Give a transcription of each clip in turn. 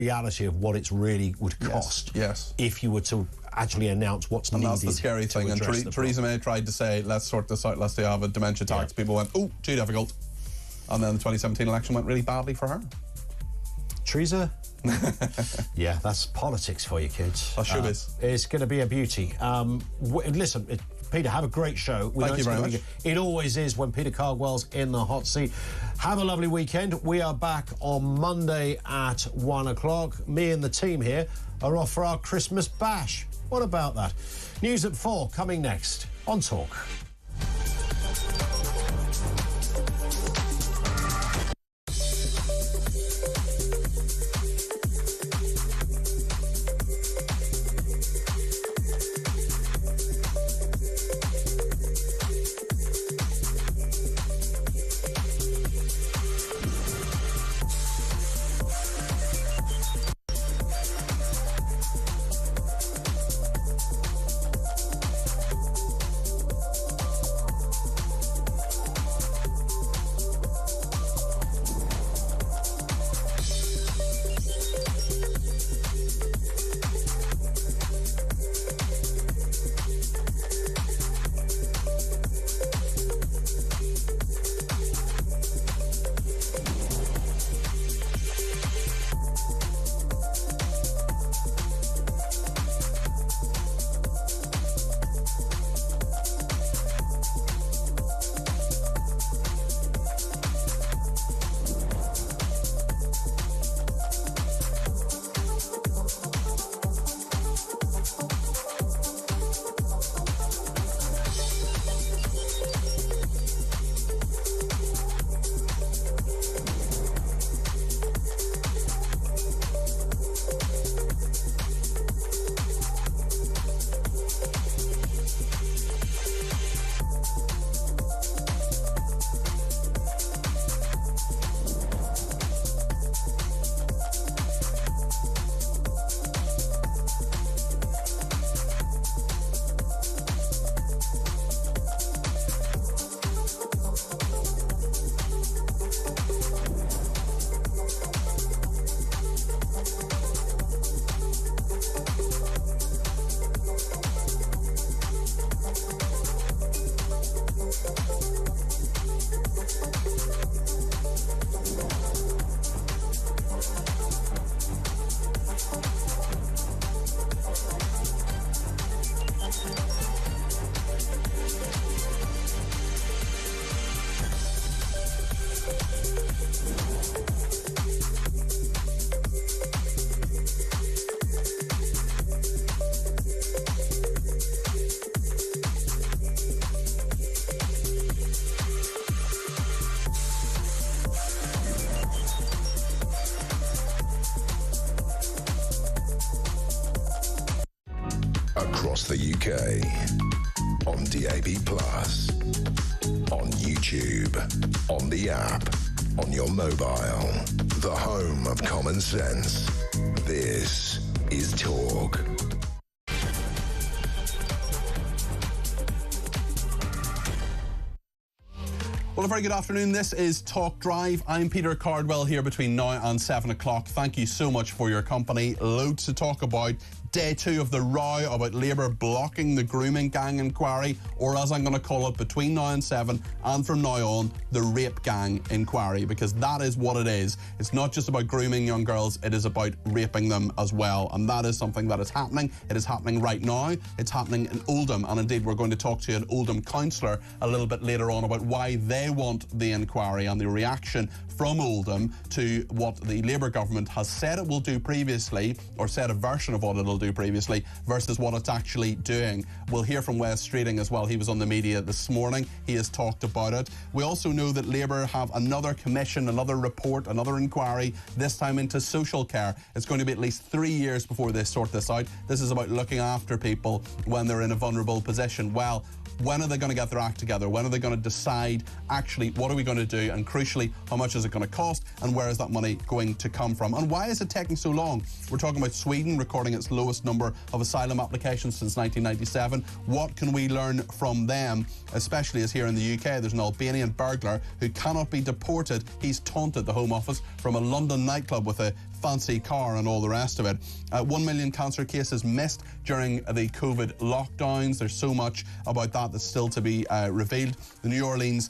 reality of what it's really would cost. Yes. If you were to actually announce what's needed. And that's the scary thing. And Theresa May tried to say, let's sort this out, let's have a dementia tax. People went, oh, too difficult. And then the 2017 election went really badly for her. Theresa? Yeah, that's politics for you, kids. That sure is. It's going to be a beauty. Listen, Peter, have a great show. Thank you very much. It always is when Peter Cardwell's in the hot seat. Have a lovely weekend. We are back on Monday at 1 o'clock. Me and the team here are off for our Christmas bash. What about that? News at 4 coming next on Talk. Across the UK, on DAB+, on YouTube, on the app, on your mobile, the home of common sense. This is Talk. Well, a very good afternoon. This is Talk Drive. I'm Peter Cardwell here between now and 7 o'clock. Thank you so much for your company. Loads to talk about. Day 2 of the row about Labour blocking the grooming gang inquiry, or as I'm going to call it between now and 7 and from now on, the rape gang inquiry, because that is what it is. It's not just about grooming young girls, it is about raping them as well, and that is something that is happening. It is happening right now. It's happening in Oldham, and indeed we're going to talk to an Oldham councillor a little bit later on about why they want the inquiry and the reaction from Oldham to what the Labour government has said it will do previously, or said a version of what it'll do previously, versus what it's actually doing. We'll hear from Wes Streeting as well. He was on the media this morning. He has talked about it. We also know that Labour have another commission, another report, another inquiry, this time into social care. It's going to be at least 3 years before they sort this out. This is about looking after people when they're in a vulnerable position. Well, when are they going to get their act together? When are they going to decide, actually, what are we going to do? And crucially, how much is it going to cost? And where is that money going to come from? And why is it taking so long? We're talking about Sweden recording its lowest number of asylum applications since 1997. What can we learn from them, especially as here in the UK, there's an Albanian burglar who cannot be deported. He's taunted the Home Office from a London nightclub with a fancy car and all the rest of it. 1 million cancer cases missed during the COVID lockdowns. There's so much about that that's still to be revealed. The New Orleans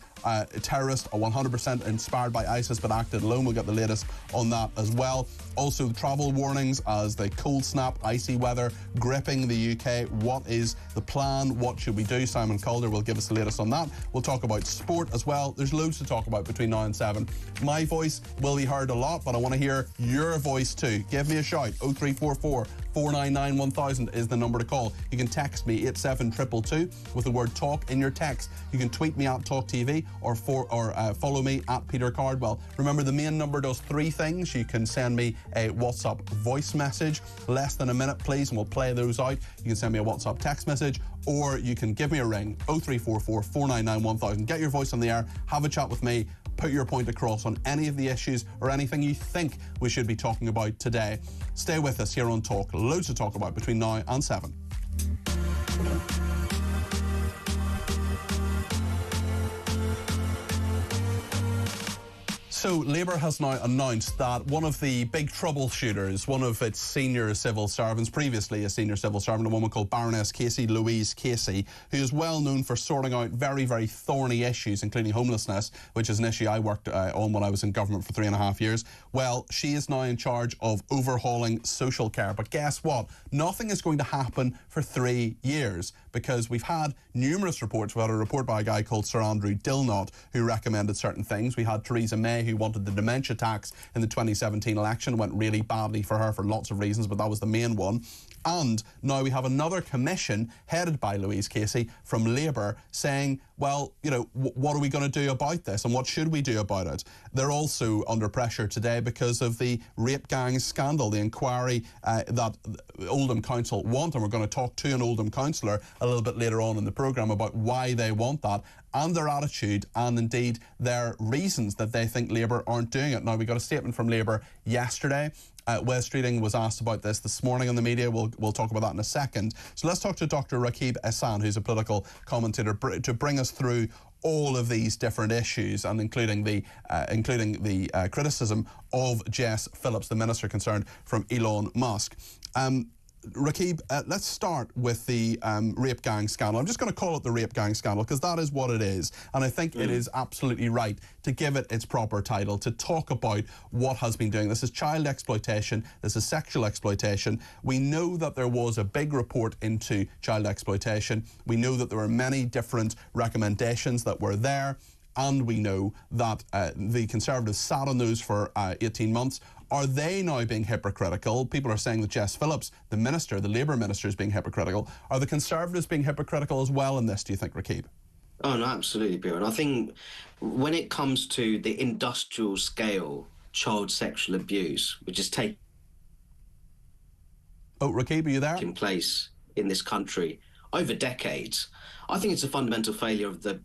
terrorist, 100% inspired by ISIS but acted alone. We'll get the latest on that as well. Also, the travel warnings as the cold snap, icy weather gripping the UK. What is the plan? What should we do? Simon Calder will give us the latest on that. We'll talk about sport as well. There's loads to talk about between now and 7. My voice will be heard a lot, but I want to hear your voice too. Give me a shout. 0344 499 1000 is the number to call. You can text me 87222 with the word talk in your text. You can tweet me at talkTV or follow me at Peter Cardwell. Remember, the main number does 3 things. You can send me a WhatsApp voice message, less than a minute please, and we'll play those out. You can send me a WhatsApp text message, or you can give me a ring, 0344 499 1000. Get your voice on the air, have a chat with me, put your point across on any of the issues or anything you think we should be talking about today. Stay with us here on Talk. Loads to talk about between now and 7. So Labour has now announced that one of the big troubleshooters, one of its senior civil servants, previously a senior civil servant, a woman called Baroness Casey, Louise Casey, who is well known for sorting out very, very thorny issues, including homelessness, which is an issue I worked on when I was in government for 3.5 years. Well, she is now in charge of overhauling social care. But guess what? Nothing is going to happen for 3 years, because we've had numerous reports. We had a report by a guy called Sir Andrew Dilnot who recommended certain things. We had Theresa May, who wanted the dementia tax in the 2017 election. It went really badly for her for lots of reasons, but that was the main one. And now we have another commission headed by Louise Casey from Labour saying, well, you know, what are we going to do about this and what should we do about it? They're also under pressure today because of the rape gang scandal, the inquiry that Oldham Council want, and we're going to talk to an Oldham councillor a little bit later on in the programme about why they want that and their attitude and indeed their reasons that they think Labour aren't doing it. Now, we got a statement from Labour yesterday. Wes Streeting was asked about this morning in the media. We'll talk about that in a second. So let's talk to Dr. Rakib Ehsan, who's a political commentator, to bring us through all of these different issues, and including the criticism of Jess Phillips, the minister concerned from Elon Musk. Rakib, let's start with the rape gang scandal. I'm just going to call it the rape gang scandal because that is what it is. And I think it is absolutely right to give it its proper title, to talk about what has been doing. This is child exploitation. This is sexual exploitation. We know that there was a big report into child exploitation. We know that there were many different recommendations that were there. And we know that the Conservatives sat on those for 18 months. Are they now being hypocritical? People are saying that Jess Phillips, the minister, the Labour minister, is being hypocritical. Are the Conservatives being hypocritical as well in this, do you think, Rakib? Oh, no, absolutely, Bill. And I think when it comes to the industrial scale child sexual abuse, which is taking Rakib, are you there? place in this country over decades, I think it's a fundamental failure of the...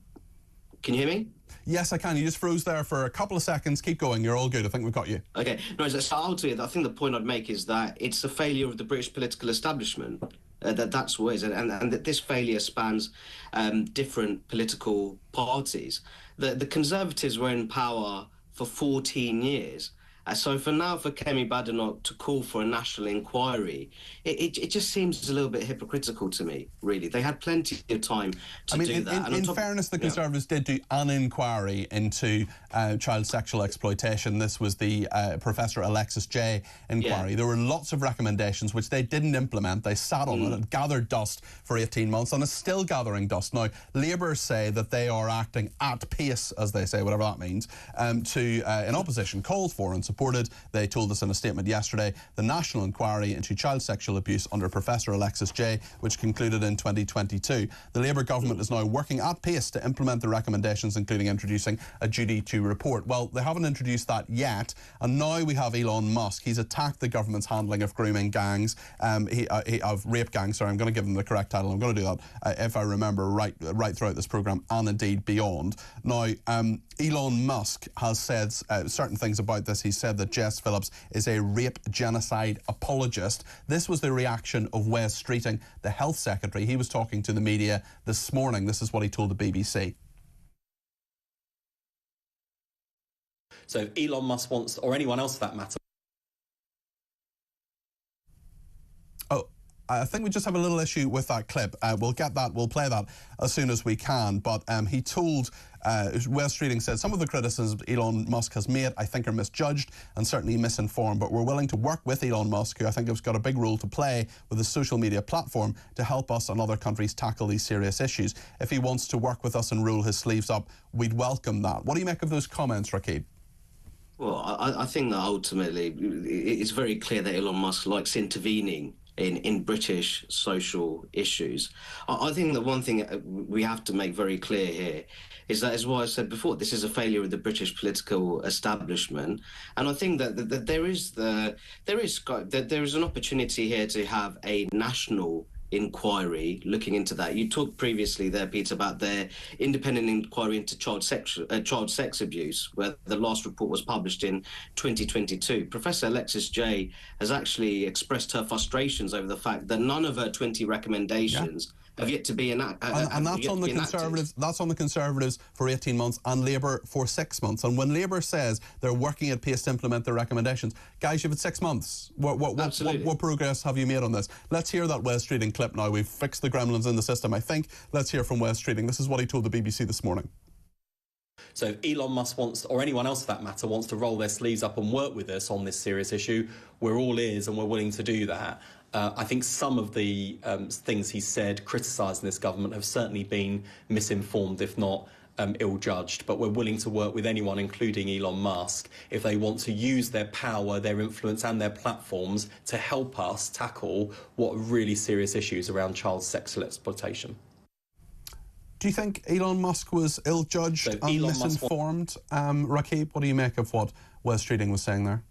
Can you hear me? Yes, I can. You just froze there for a couple of seconds. Keep going. You're all good. I think we've got you. Okay. No, so I'll tell you, I think the point I'd make is that it's a failure of the British political establishment. That's what it is. And that this failure spans different political parties. The Conservatives were in power for 14 years. So for Kemi Badenoch to call for a national inquiry, it just seems a little bit hypocritical to me, really. They had plenty of time to do that. In fairness, the Conservatives did do an inquiry into child sexual exploitation. This was the Professor Alexis Jay inquiry. Yeah. There were lots of recommendations which they didn't implement. They sat on it and gathered dust for 18 months and is still gathering dust. Now, Labour say that they are acting at pace, as they say, whatever that means, in opposition, called for and supported, they told us in a statement yesterday, the national inquiry into child sexual abuse under Professor Alexis Jay, which concluded in 2022. The Labour government is now working at pace to implement the recommendations, including introducing a duty to report. Well, they haven't introduced that yet, and now we have Elon Musk. He's attacked the government's handling of grooming gangs, of rape gangs. Sorry, I'm going to give them the correct title. I'm going to do that if I remember right throughout this programme and indeed beyond. Now, Elon Musk has said certain things about this. He said that Jess Phillips is a rape genocide apologist. This was the reaction of Wes Streeting, the health secretary. He was talking to the media this morning. This is what he told the BBC. So if Elon Musk wants, or anyone else for that matter, I think we just have a little issue with that clip. We'll get that, we'll play that as soon as we can. But he told, West Reading said, some of the criticisms Elon Musk has made, I think, are misjudged and certainly misinformed. But we're willing to work with Elon Musk, who I think has got a big role to play with his social media platform to help us and other countries tackle these serious issues. If he wants to work with us and roll his sleeves up, we'd welcome that. What do you make of those comments, Rakib? Well, I think that ultimately it's very clear that Elon Musk likes intervening in British social issues. I think that one thing we have to make very clear here is that, as what I said before, this is a failure of the British political establishment, and I think that there is an opportunity here to have a national inquiry looking into that. You talked previously there, Peter, about their independent inquiry into child sex abuse, where the last report was published in 2022. Professor Alexis Jay has actually expressed her frustrations over the fact that none of her 20 recommendations have yet to be enacted. And that's on the Conservatives. That's on the Conservatives for 18 months and Labour for 6 months. And when Labour says they're working at pace to implement their recommendations, guys, you've had 6 months. What progress have you made on this? Let's hear that West Reading clip now. We've fixed the gremlins in the system, I think. Let's hear from West Reading. This is what he told the BBC this morning. So if Elon Musk wants, or anyone else for that matter, wants to roll their sleeves up and work with us on this serious issue, we're all ears and we're willing to do that. I think some of the things he said criticising this government have certainly been misinformed, if not ill-judged, but we're willing to work with anyone, including Elon Musk, if they want to use their power, their influence and their platforms to help us tackle what are really serious issues around child sexual exploitation. Do you think Elon Musk was ill-judged and misinformed? Rakib, what do you make of what West Reading was saying there?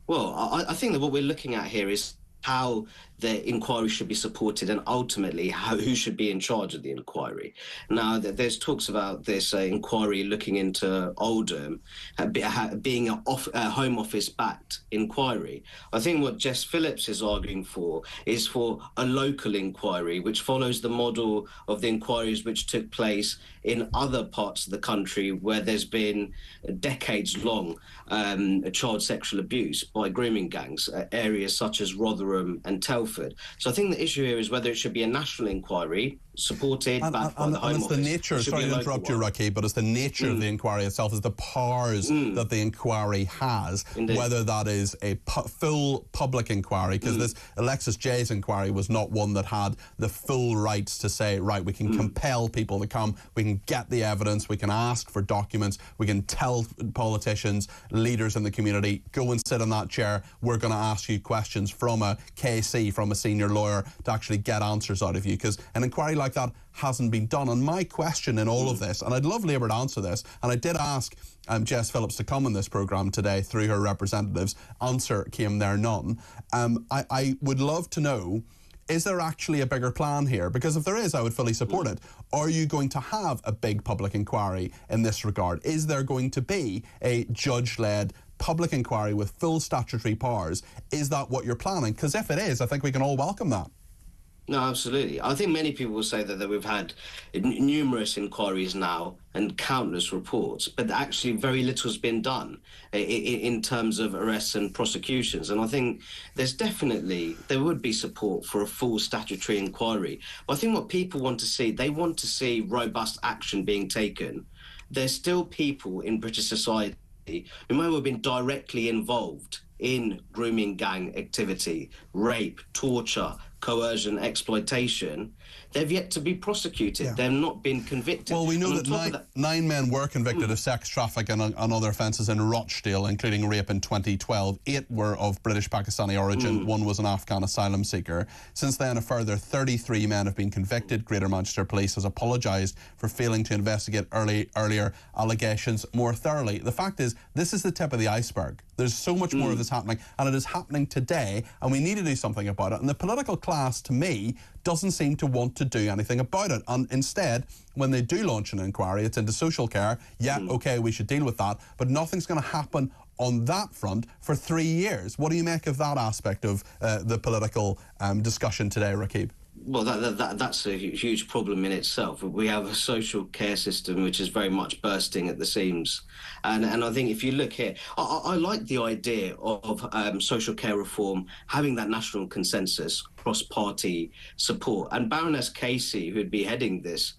Well, I think that what we're looking at here is how the inquiry should be supported and ultimately who should be in charge of the inquiry. Now, there's talks about this inquiry looking into Oldham being a Home Office-backed inquiry. I think what Jess Phillips is arguing for is for a local inquiry, which follows the model of the inquiries which took place in other parts of the country where there's been decades-long child sexual abuse by grooming gangs, areas such as Rotherham and Telford. So I think the issue here is whether it should be a national inquiry supported backed by the Home Office. The nature, sorry to interrupt you, Rakib, but it's the nature of the inquiry itself, is the powers that the inquiry has, whether that is a full public inquiry, because this Alexis Jay's inquiry was not one that had the full rights to say, right, we can compel people to come, we can get the evidence, we can ask for documents, we can tell politicians, leaders in the community, go and sit in that chair, we're going to ask you questions from a KC, from a senior lawyer, to actually get answers out of you, because an inquiry like that hasn't been done. And my question in all of this, and I'd love Labour to answer this, and I did ask Jess Phillips to come on this programme today through her representatives, answer came there none. I would love to know, is there actually a bigger plan here? Because if there is, I would fully support it. Are you going to have a big public inquiry in this regard? Is there going to be a judge-led public inquiry with full statutory powers? Is that what you're planning? Because if it is, I think we can all welcome that. No, absolutely. I think many people will say that we've had numerous inquiries now and countless reports, but actually very little has been done in terms of arrests and prosecutions. And I think there would be support for a full statutory inquiry. But I think what people want to see, they want to see robust action being taken. There's still people in British society who may have been directly involved in grooming gang activity, rape, torture, coercion, exploitation. They've yet to be prosecuted. They've not been convicted. Well, we know that nine men were convicted of sex trafficking and other offences in Rochdale, including rape in 2012. 8 were of British Pakistani origin. 1 was an Afghan asylum seeker. Since then, a further 33 men have been convicted. Greater Manchester Police has apologised for failing to investigate earlier allegations more thoroughly. The fact is, this is the tip of the iceberg. There's so much more of this happening, and it is happening today, and we need to do something about it. And the political class, to me, doesn't seem to want to do anything about it. And instead, when they do launch an inquiry, it's into social care. OK, we should deal with that. But nothing's going to happen on that front for 3 years. What do you make of that aspect of the political discussion today, Rakib? Well, that's a huge problem in itself. We have a social care system which is very much bursting at the seams. And I think if you look here, I like the idea of social care reform having that national consensus, cross-party support. And Baroness Casey, who'd be heading this,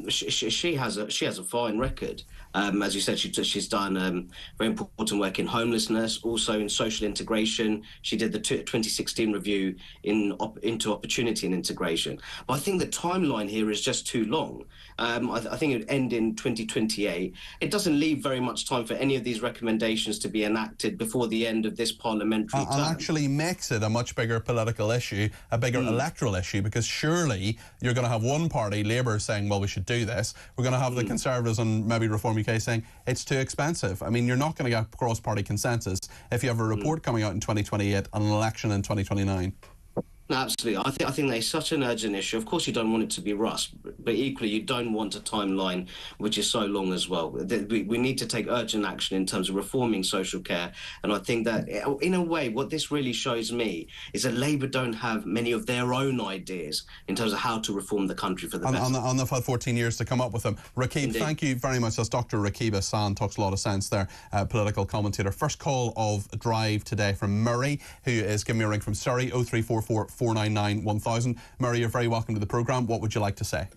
she has a fine record. As you said, she's done very important work in homelessness, also in social integration. She did the 2016 review into opportunity and integration. But I think the timeline here is just too long. I think it would end in 2028. It doesn't leave very much time for any of these recommendations to be enacted before the end of this parliamentary term. And actually makes it a much bigger political issue, a bigger electoral issue, because surely you're going to have one party, Labour, saying, well, we should do this. We're going to have the Conservatives and maybe Reform UK saying it's too expensive. I mean, you're not going to get cross-party consensus if you have a report coming out in 2028 and an election in 2029. No, absolutely. I think there's such an urgent issue. Of course, you don't want it to be rushed, but equally, you don't want a timeline which is so long as well. We need to take urgent action in terms of reforming social care. And I think that, in a way, what this really shows me is that Labour don't have many of their own ideas in terms of how to reform the country for the better. And they've had 14 years to come up with them. Rakib, Indeed. Thank you very much. That's Dr. Rakib Hassan, talks a lot of sense there, political commentator. First call of Drive today from Murray, who is giving me a ring from Surrey, 0344 499 1000. Murray, you're very welcome to the programme. What would you like to say?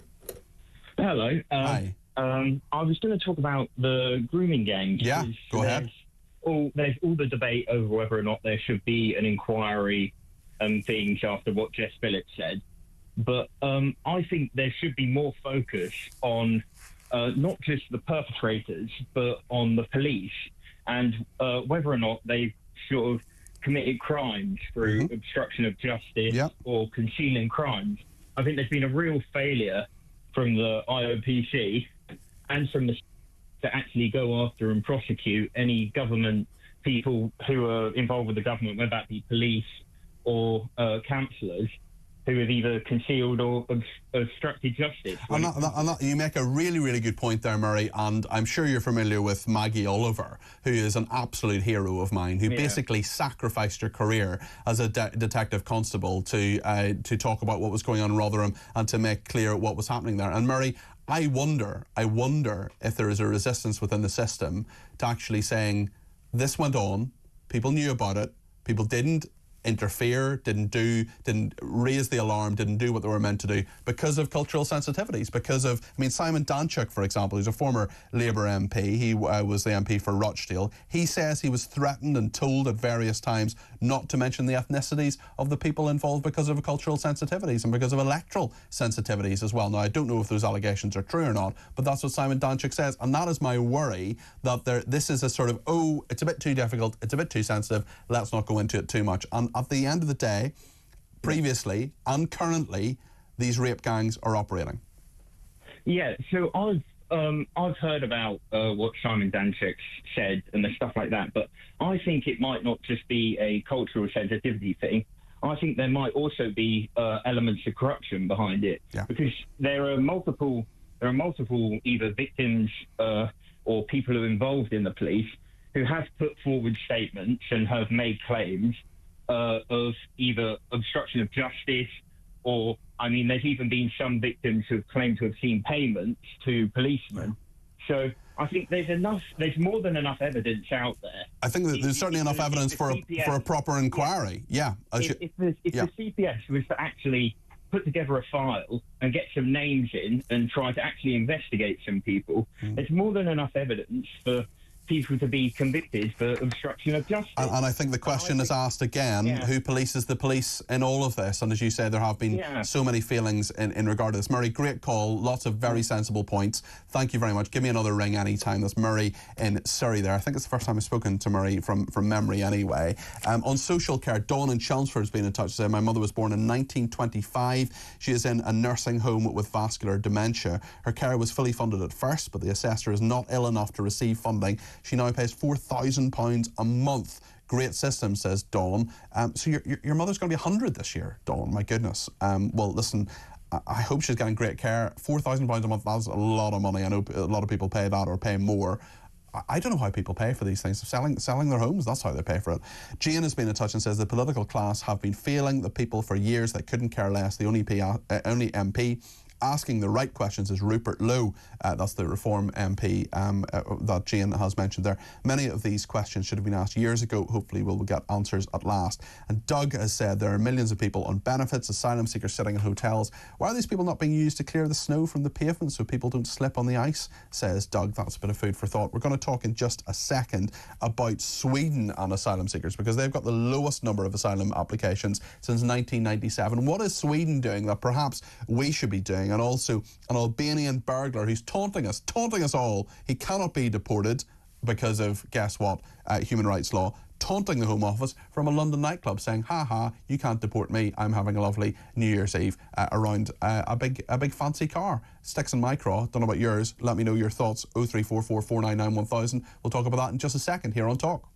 Hello. Hi. I was going to talk about the grooming gangs. Yeah, go ahead. There's all the debate over whether or not there should be an inquiry and things after what Jess Phillips said. But I think there should be more focus on not just the perpetrators, but on the police and whether or not they've sort of committed crimes through obstruction of justice or concealing crimes. I think there's been a real failure from the IOPC and from the to actually go after and prosecute any government people who are involved with the government, whether that be police or councillors, who have either concealed or obstructed justice. You make a really, really good point there, Murray, and I'm sure you're familiar with Maggie Oliver, who is an absolute hero of mine, who basically sacrificed her career as a detective constable to talk about what was going on in Rotherham and to make clear what was happening there. And Murray, I wonder if there is a resistance within the system to actually saying this went on, people knew about it, people didn't interfere, didn't raise the alarm, didn't do what they were meant to do because of cultural sensitivities, because of, I mean, Simon Danchuk, for example, who's a former Labour MP, he was the MP for Rochdale, he says he was threatened and told at various times not to mention the ethnicities of the people involved because of cultural sensitivities and because of electoral sensitivities as well. Now, I don't know if those allegations are true or not, but that's what Simon Danchuk says, and that is my worry, that this is a sort of, oh, it's a bit too difficult, it's a bit too sensitive, let's not go into it too much. And at the end of the day, previously and currently, these rape gangs are operating. Yeah, so I've heard about what Simon Danchuk said and the stuff like that, but I think it might not just be a cultural sensitivity thing. I think there might also be elements of corruption behind it, because there are multiple either victims or people who are involved in the police who have put forward statements and have made claims of either obstruction of justice or, I mean, there's even been some victims who have claimed to have seen payments to policemen. So I think there's more than enough evidence out there. I think that there's certainly enough evidence for a proper inquiry. If the CPS was to actually put together a file and get some names in and try to actually investigate some people, there's more than enough evidence for people to be convicted for obstruction of justice. And I think the question is asked again, who polices the police in all of this? And as you say, there have been so many feelings in regard to this. Murray, great call, lots of very sensible points. Thank you very much. Give me another ring anytime. That's Murray in Surrey there. I think it's the first time I've spoken to Murray from memory anyway. On social care, Dawn in Chelmsford has been in touch to say, my mother was born in 1925. She is in a nursing home with vascular dementia. Her care was fully funded at first, but the assessor is not ill enough to receive funding. She now pays £4,000 a month. Great system, says Dawn. So your mother's going to be 100 this year, Dawn. My goodness. Well, listen, I hope she's getting great care. £4,000 a month, that's a lot of money. I know a lot of people pay that or pay more. I don't know how people pay for these things. Selling their homes, that's how they pay for it. Jane has been in touch and says the political class have been failing the people for years. They couldn't care less. The only MP asking the right questions is Rupert Lowe. That's the Reform MP that Jane has mentioned there. Many of these questions should have been asked years ago. Hopefully we'll get answers at last. And Doug has said there are millions of people on benefits, asylum seekers sitting in hotels. Why are these people not being used to clear the snow from the pavement so people don't slip on the ice, says Doug. That's a bit of food for thought. We're going to talk in just a second about Sweden and asylum seekers, because they've got the lowest number of asylum applications since 1997. What is Sweden doing that perhaps we should be doing? And also an Albanian burglar who's taunting us all. He cannot be deported because of, guess what, human rights law, taunting the Home Office from a London nightclub saying, ha ha, you can't deport me, I'm having a lovely New Year's Eve around a big fancy car. Sticks in my craw, don't know about yours. Let me know your thoughts, 0344 499 1000. We'll talk about that in just a second here on Talk.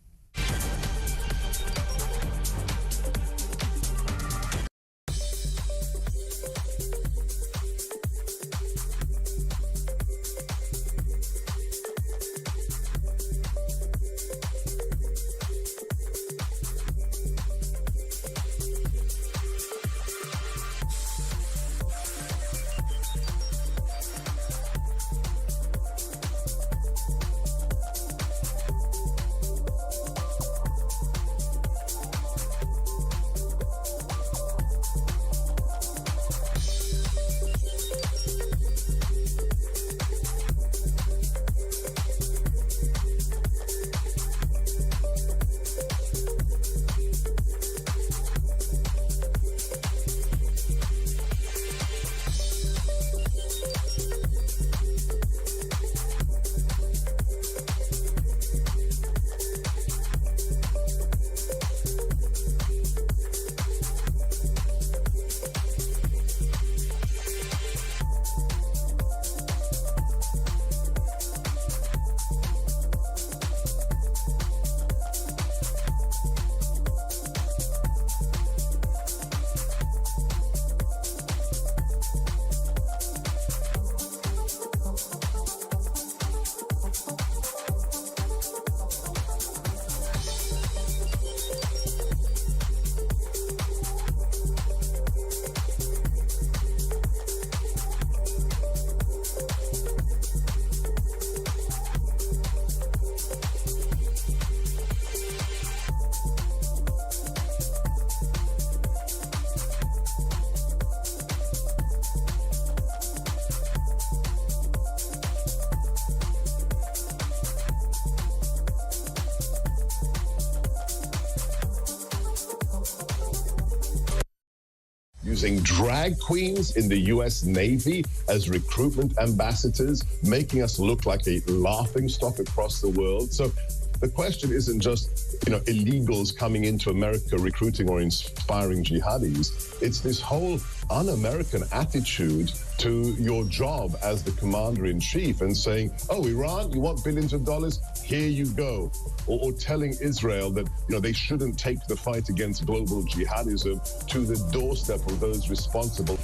Using drag queens in the US Navy as recruitment ambassadors, making us look like a laughingstock across the world. So the question isn't just, illegals coming into America recruiting or inspiring jihadis. It's this whole un-American attitude to your job as the commander-in-chief and saying, oh, Iran, you want billions of dollars? Here you go. Or telling Israel that, they shouldn't take the fight against global jihadism to the doorstep of those responsible.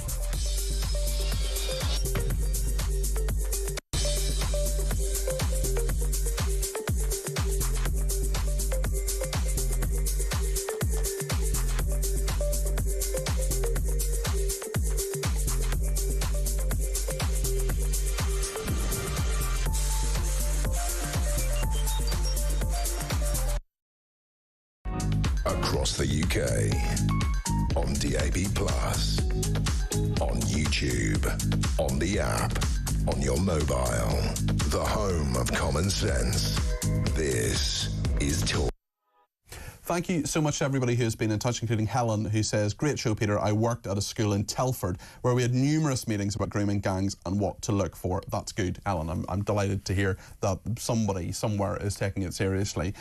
Across the UK, on DAB+, on YouTube, on the app, on your mobile, the home of common sense. This is Talk. Thank you so much to everybody who's been in touch, including Helen, who says, great show, Peter. I worked at a school in Telford where we had numerous meetings about grooming gangs and what to look for. That's good, Helen. I'm delighted to hear that somebody somewhere is taking it seriously.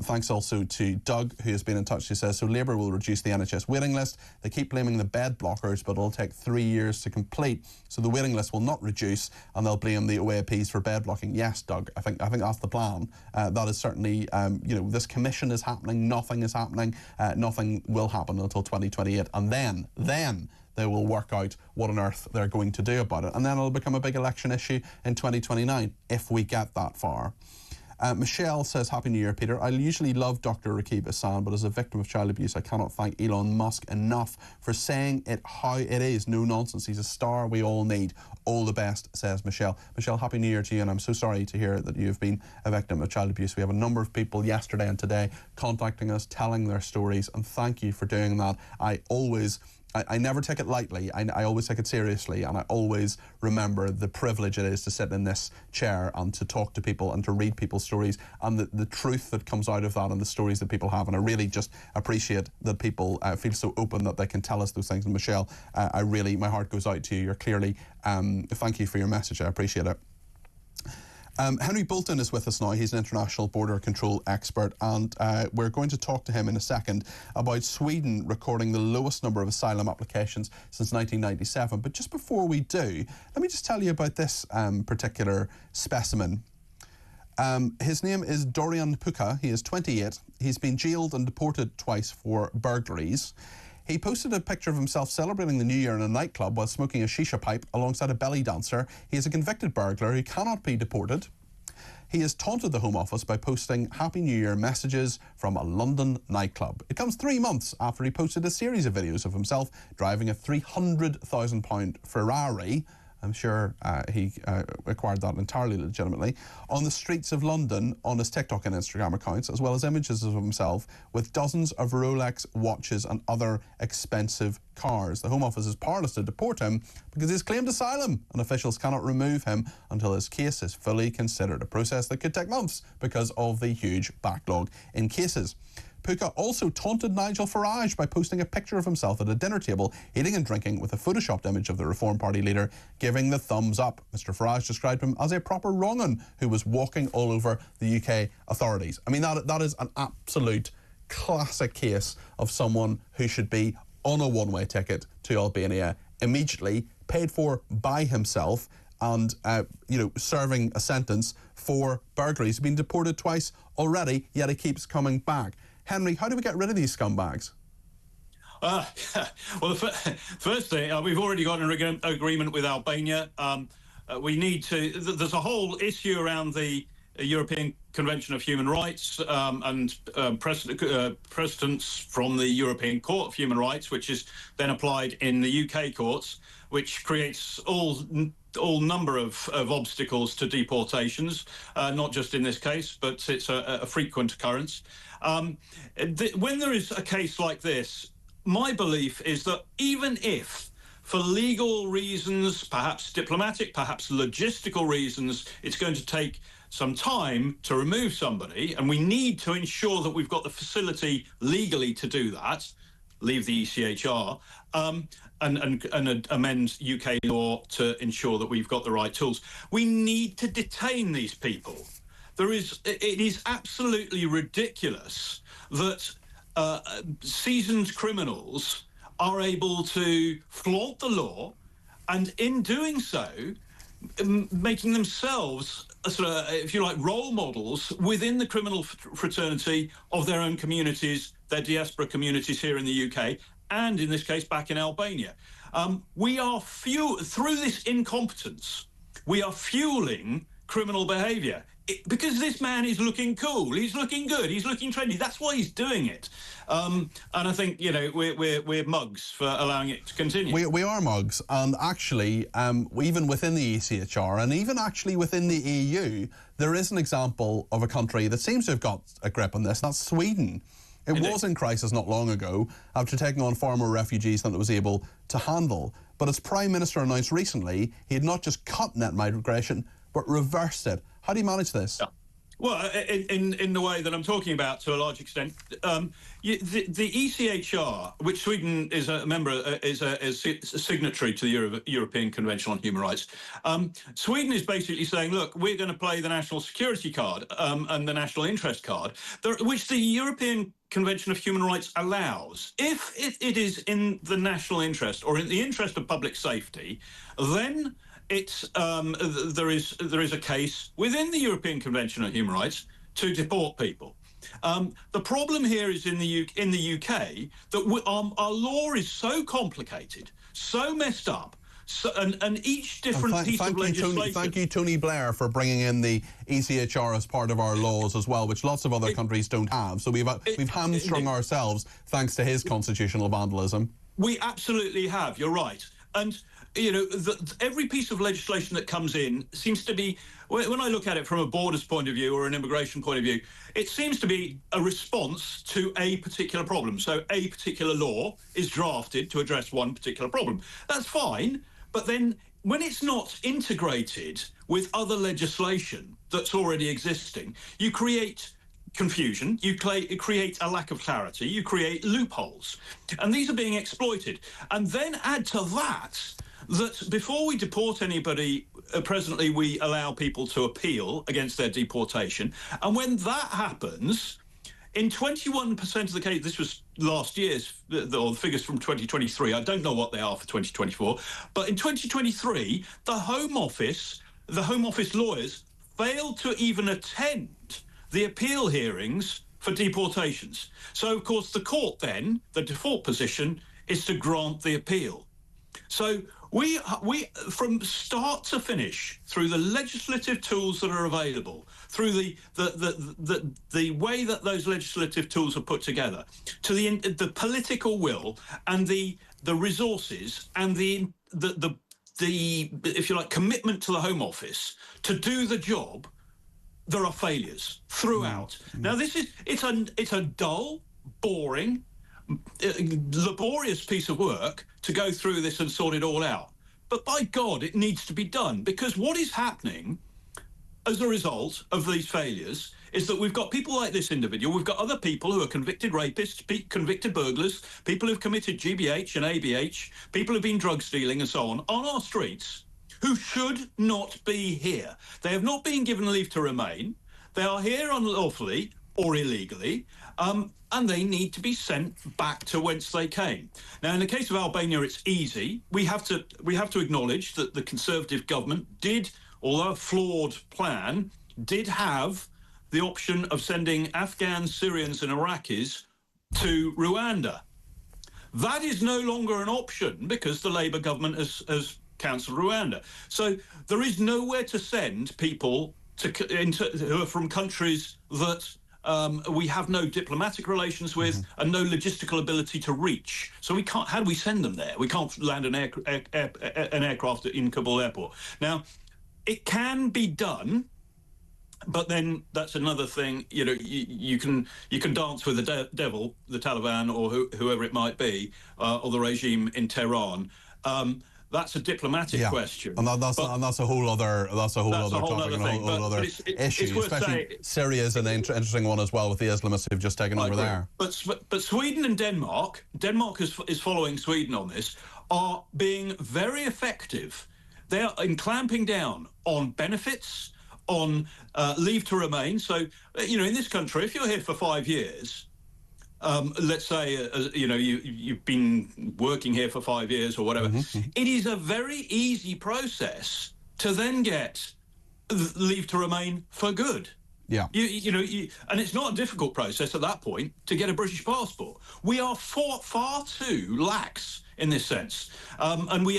Thanks also to Doug, who has been in touch. He says, so Labour will reduce the NHS waiting list. They keep blaming the bed blockers, but it'll take 3 years to complete. So the waiting list will not reduce, and they'll blame the OAPs for bed blocking. Yes, Doug, I think that's the plan. That is certainly, this commission is happening. Nothing is happening. Nothing will happen until 2028, and then they will work out what on earth they're going to do about it, and then it'll become a big election issue in 2029 if we get that far. Michelle says, Happy New Year, Peter. I usually love Dr. Rakib Hassan, but as a victim of child abuse, I cannot thank Elon Musk enough for saying it how it is. No nonsense. He's a star we all need. All the best, says Michelle. Michelle, Happy New Year to you, and I'm so sorry to hear that you've been a victim of child abuse. We have a number of people yesterday and today contacting us, telling their stories, and thank you for doing that. I never take it lightly. I always take it seriously, and I always remember the privilege it is to sit in this chair and to talk to people and to read people's stories and the truth that comes out of that and the stories that people have. And I really just appreciate that people feel so open that they can tell us those things. And Michelle, my heart goes out to you. You're clearly, thank you for your message. I appreciate it. Henry Bolton is with us now. He's an international border control expert, and we're going to talk to him in a second about Sweden recording the lowest number of asylum applications since 1997. But just before we do, let me just tell you about this particular specimen. His name is Dorian Puka. He is 28. He's been jailed and deported twice for burglaries. He posted a picture of himself celebrating the New Year in a nightclub while smoking a shisha pipe alongside a belly dancer. He is a convicted burglar who cannot be deported. He has taunted the Home Office by posting Happy New Year messages from a London nightclub. It comes 3 months after he posted a series of videos of himself driving a £300,000 Ferrari. I'm sure he acquired that entirely legitimately, on the streets of London on his TikTok and Instagram accounts, as well as images of himself with dozens of Rolex watches and other expensive cars. The Home Office is powerless to deport him because he's claimed asylum, and officials cannot remove him until his case is fully considered, a process that could take months because of the huge backlog in cases. Puka also taunted Nigel Farage by posting a picture of himself at a dinner table, eating and drinking with a photoshopped image of the Reform Party leader giving the thumbs up. Mr Farage described him as a proper wrong-un who was walking all over the UK authorities. I mean, that is an absolute classic case of someone who should be on a one-way ticket to Albania, immediately paid for by himself, and serving a sentence for burglaries. He's been deported twice already, yet he keeps coming back. Henry, how do we get rid of these scumbags? Well, first thing, we've already got an agreement with Albania. We need to. There's a whole issue around the European Convention of Human Rights and precedents from the European Court of Human Rights, which is then applied in the UK courts, which creates all number of obstacles to deportations, not just in this case, but it's a frequent occurrence. When there is a case like this, my belief is that even if, for legal reasons, perhaps diplomatic, perhaps logistical reasons, it's going to take some time to remove somebody, and we need to ensure that we've got the facility legally to do that, leave the ECHR, and amend UK law to ensure that we've got the right tools. We need to detain these people. It is absolutely ridiculous that seasoned criminals are able to flaunt the law, and in doing so, making themselves, if you like, role models within the criminal fraternity of their own communities, their diaspora communities here in the UK, and in this case back in Albania. We are through this incompetence, we are fueling criminal behaviour. Because this man is looking cool, he's looking good, he's looking trendy. That's why he's doing it. And I think, we're mugs for allowing it to continue. We are mugs, and actually, even within the ECHR and even actually within the EU, there is an example of a country that seems to have got a grip on this. That's Sweden. It was in crisis not long ago after taking on far more refugees than it was able to handle. But its Prime Minister announced recently he had not just cut net migration, but reversed it. How do you manage this? Yeah. Well, in the way that I'm talking about, to a large extent, the ECHR, which Sweden is a member, is a signatory to the European Convention on Human Rights. Sweden is basically saying, look, we're going to play the national security card and the national interest card, which the European Convention of Human Rights allows. If it is in the national interest or in the interest of public safety, then there is a case within the European Convention on Human Rights to deport people. The problem here is in the UK that our law is so complicated, so messed up, So, and each different piece of legislation... Thank you, Tony Blair, for bringing in the ECHR as part of our laws as well, which lots of other countries don't have. So we've hamstrung ourselves thanks to his constitutional vandalism. We absolutely have, you're right. And, you know, every piece of legislation that comes in seems to be, when I look at it from a borders point of view or an immigration point of view, it seems to be a response to a particular problem. So a particular law is drafted to address one particular problem. That's fine, but then when it's not integrated with other legislation that's already existing, you create confusion, you create a lack of clarity, you create loopholes. And these are being exploited. And then add to that before we deport anybody, presently we allow people to appeal against their deportation. And when that happens, in 21% of the case, this was last year's, or the figures from 2023, I don't know what they are for 2024, but in 2023, the Home Office lawyers failed to even attend the appeal hearings for deportations. So, of course, the court then, the default position is to grant the appeal. So we from start to finish, through the legislative tools that are available, through the way that those legislative tools are put together, to the political will and the resources and the if you like commitment to the Home Office to do the job, there are failures throughout. Now it's a dull, boring, laborious piece of work to go through this and sort it all out. But by God, it needs to be done, because what is happening as a result of these failures is that we've got people like this individual, we've got other people who are convicted rapists, convicted burglars, people who've committed GBH and ABH, people who've been drug stealing and so on our streets, who should not be here. They have not been given leave to remain. They are here unlawfully or illegally, and they need to be sent back to whence they came. Now, in the case of Albania, it's easy. We have to acknowledge that the Conservative government did, although a flawed plan, did have the option of sending Afghans, Syrians and Iraqis to Rwanda. That is no longer an option because the Labour government has cancelled Rwanda. So there is nowhere to send people who are from countries that we have no diplomatic relations with and no logistical ability to reach. So we can't. How do we send them there? We can't land an aircraft in Kabul airport. Now, it can be done, but then that's another thing. You know, you can dance with the devil, the Taliban, or whoever it might be, or the regime in Tehran. That's a diplomatic question, and that's a whole other topic and a whole other issue. Especially Syria is an interesting one as well, with the Islamists who've just taken over there. But Sweden and Denmark is following Sweden on this, are being very effective. They are in clamping down on benefits, on leave to remain. So, you know, in this country, if you're here for 5 years, let's say, you know, you've been working here for 5 years or whatever, it is a very easy process to then get leave to remain for good. Yeah. And it's not a difficult process at that point to get a British passport. We are far too lax in this sense, and we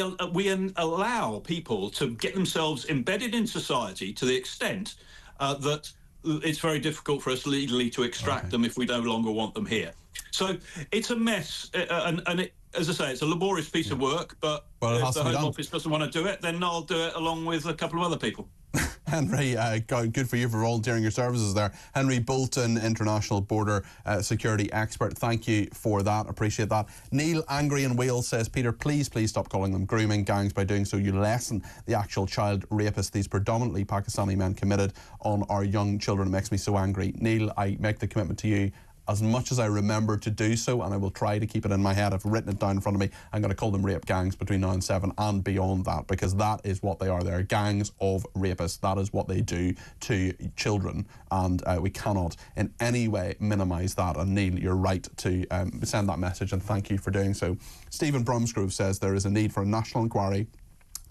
allow people to get themselves embedded in society to the extent that it's very difficult for us legally to extract them if we no longer want them here. So it's a mess, and as I say, it's a laborious piece of work, but if the Home Office doesn't want to do it, then I'll do it along with a couple of other people. Henry, good for you for volunteering your services there. Henry Bolton, International Border Security Expert. Thank you for that. Appreciate that. Neil, angry in Wales, says, Peter, please stop calling them grooming gangs. By doing so, you lessen the actual child rapists these predominantly Pakistani men committed on our young children. It makes me so angry. Neil, I make the commitment to you, as much as I remember to do so, and I will try to keep it in my head. I've written it down in front of me. I'm going to call them rape gangs between now and 7 and beyond that, because that is what they are. They're gangs of rapists. That is what they do to children, and we cannot in any way minimise that. And Neil, you're right to send that message, and thank you for doing so. Stephen Bromsgrove says there is a need for a national inquiry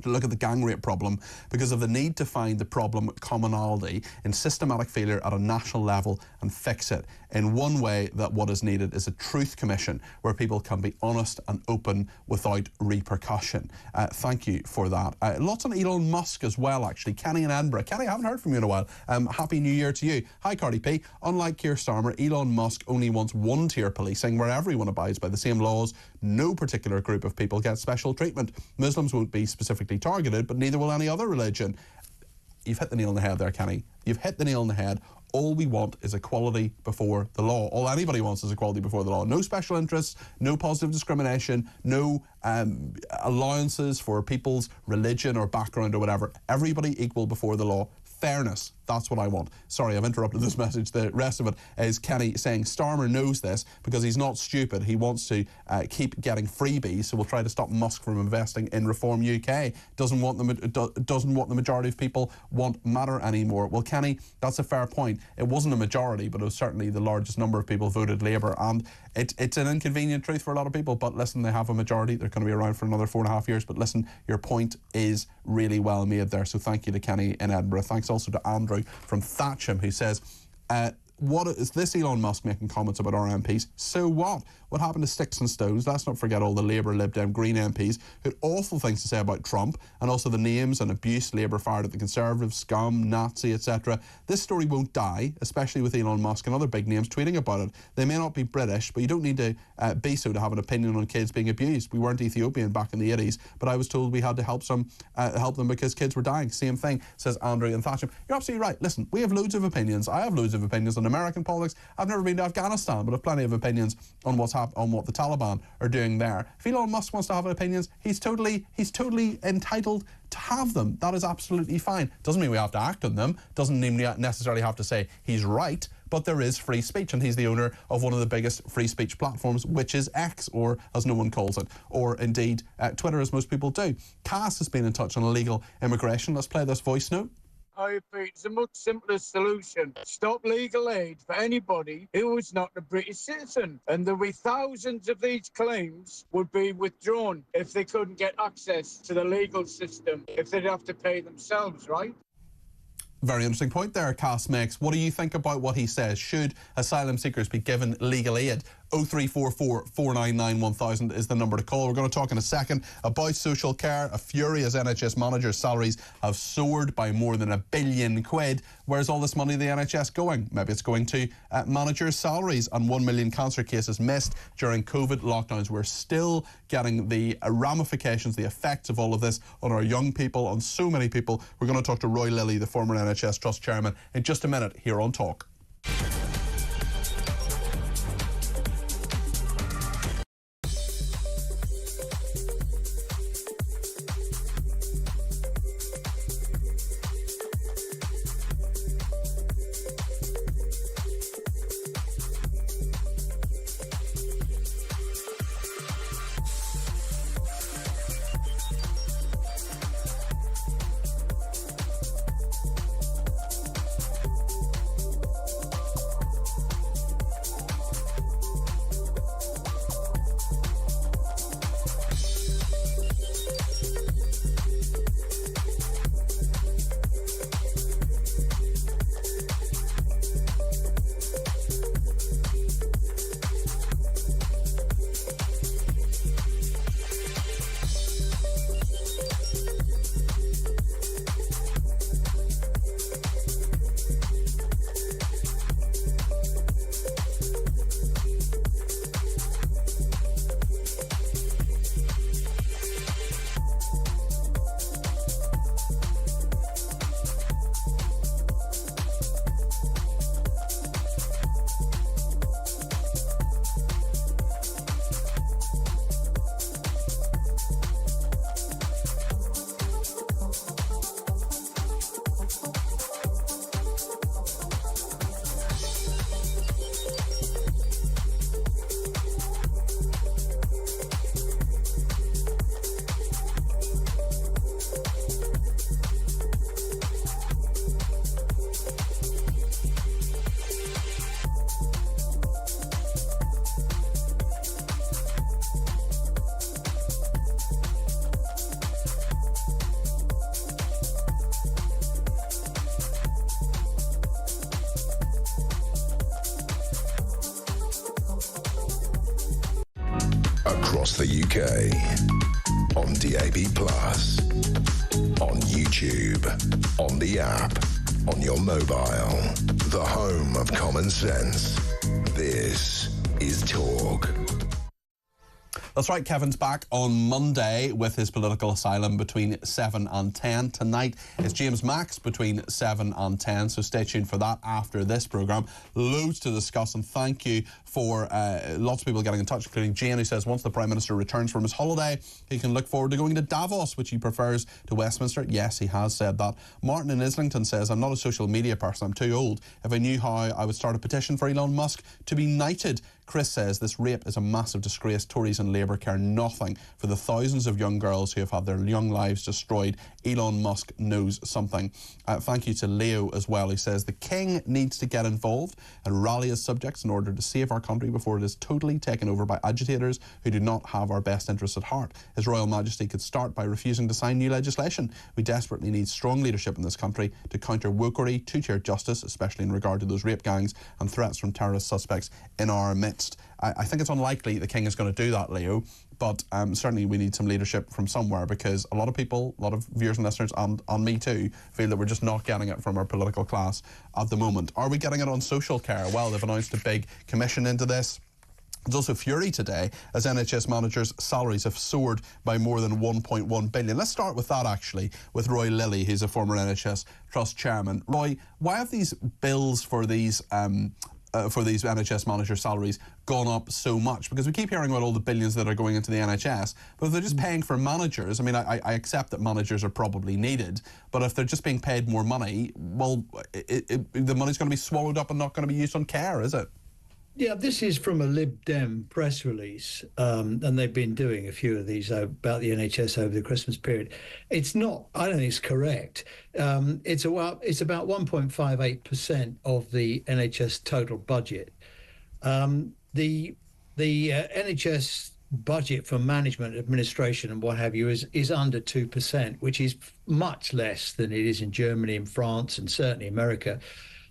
to look at the gang rape problem because of the need to find the problem commonality in systematic failure at a national level and fix it in one way that what is needed is a truth commission where people can be honest and open without repercussion. Thank you for that. Lots on Elon Musk as well, actually. Kenny in Edinburgh. Kenny, I haven't heard from you in a while. Happy New Year to you. Hi, Cardi P. Unlike Keir Starmer, Elon Musk only wants one-tier policing where everyone abides by the same laws. No particular group of people gets special treatment. Muslims won't be specifically targeted, but neither will any other religion. You've hit the nail on the head there, Kenny. You've hit the nail on the head. All we want is equality before the law. All anybody wants is equality before the law. No special interests, no positive discrimination, no allowances for people's religion or background or whatever. Everybody equal before the law. Fairness, that's what I want. Sorry, I've interrupted this message. The rest of it is Kenny saying Starmer knows this because he's not stupid. He wants to keep getting freebies, so we'll try to stop Musk from investing in Reform UK. Doesn't want the majority of people want matter anymore. Well, Kenny, that's a fair point. It wasn't a majority, but it was certainly the largest number of people voted Labour, and it's an inconvenient truth for a lot of people, but listen, they have a majority. They're going to be around for another 4.5 years, but listen, your point is really well made there, so thank you to Kenny in Edinburgh. Thanks also to Andrew from Thatcham, who says, what is this Elon Musk making comments about our MPs? So what? What happened to sticks and stones? Let's not forget all the Labour, Lib Dem, Green MPs who had awful things to say about Trump, and also the names and abuse Labour fired at the Conservatives, scum, Nazi, etc. This story won't die, especially with Elon Musk and other big names tweeting about it. They may not be British, but you don't need to be so to have an opinion on kids being abused. We weren't Ethiopian back in the 80s, but I was told we had to help them because kids were dying. Same thing, says Andrew and Thatcham. You're absolutely right. Listen, we have loads of opinions. I have loads of opinions on American politics. I've never been to Afghanistan, but I've plenty of opinions on on what the Taliban are doing there. If Elon Musk wants to have opinions, he's totally entitled to have them. That is absolutely fine. Doesn't mean we have to act on them. Doesn't mean we necessarily have to say he's right. But there is free speech, and he's the owner of one of the biggest free speech platforms, which is X, or as no one calls it, or indeed Twitter, as most people do. Cass has been in touch on illegal immigration. Let's play this voice note. It's a much simpler solution. Stop legal aid for anybody who is not a British citizen. And there'll be thousands of these claims would be withdrawn if they couldn't get access to the legal system, if they'd have to pay themselves, right? Very interesting point there, Cass makes. What do you think about what he says? Should asylum seekers be given legal aid? 0344 499 1000 is the number to call. We're going to talk in a second about social care. A fury as NHS managers' salaries have soared by more than £1 billion. Where's all this money the NHS going? Maybe it's going to managers' salaries, and 1 million cancer cases missed during COVID lockdowns. We're still getting the ramifications, the effects of all of this on our young people, on so many people. We're going to talk to Roy Lilly, the former NHS Trust chairman, in just a minute here on Talk. across the UK. On DAB+, on YouTube, on the app, on your mobile. The home of common sense. This is Talk. That's right, Kevin's back on Monday with his political asylum between 7 and 10. Tonight is James Max between 7 and 10, so stay tuned for that after this programme. Loads to discuss, and thank you for lots of people getting in touch, including Jane, who says once the Prime Minister returns from his holiday, he can look forward to going to Davos, which he prefers to Westminster. Yes, he has said that. Martin in Islington says, I'm not a social media person, I'm too old. If I knew how, I would start a petition for Elon Musk to be knighted. Chris says this rape is a massive disgrace. Tories and Labour care nothing for the thousands of young girls who have had their young lives destroyed. Elon Musk knows something. Thank you to Leo as well, who says the King needs to get involved and rally his subjects in order to save our country before it is totally taken over by agitators who do not have our best interests at heart. His Royal Majesty could start by refusing to sign new legislation. We desperately need strong leadership in this country to counter wokery, two-tier justice, especially in regard to those rape gangs and threats from terrorist suspects in our midst. I think it's unlikely the King is going to do that, Leo, but certainly we need some leadership from somewhere, because a lot of people, a lot of viewers and listeners, and me too, feel that we're just not getting it from our political class at the moment. Are we getting it on social care? Well, they've announced a big commission into this. There's also fury today as NHS managers' salaries have soared by more than 1.1 billion. Let's start with that, actually, with Roy Lilly, who's a former NHS Trust chairman. Roy, why have these bills for these NHS manager salaries gone up so much? Because we keep hearing about all the billions that are going into the NHS, but if they're just paying for managers, I mean, I accept that managers are probably needed, but if they're just being paid more money, well, the money's going to be swallowed up and not going to be used on care, is it? Yeah, this is from a Lib Dem press release, and they've been doing a few of these about the NHS over the Christmas period. It's not, I don't think it's correct. It's about 1.58% of the NHS total budget. The NHS budget for management, administration and what have you is under 2%, which is much less than it is in Germany and France and certainly America.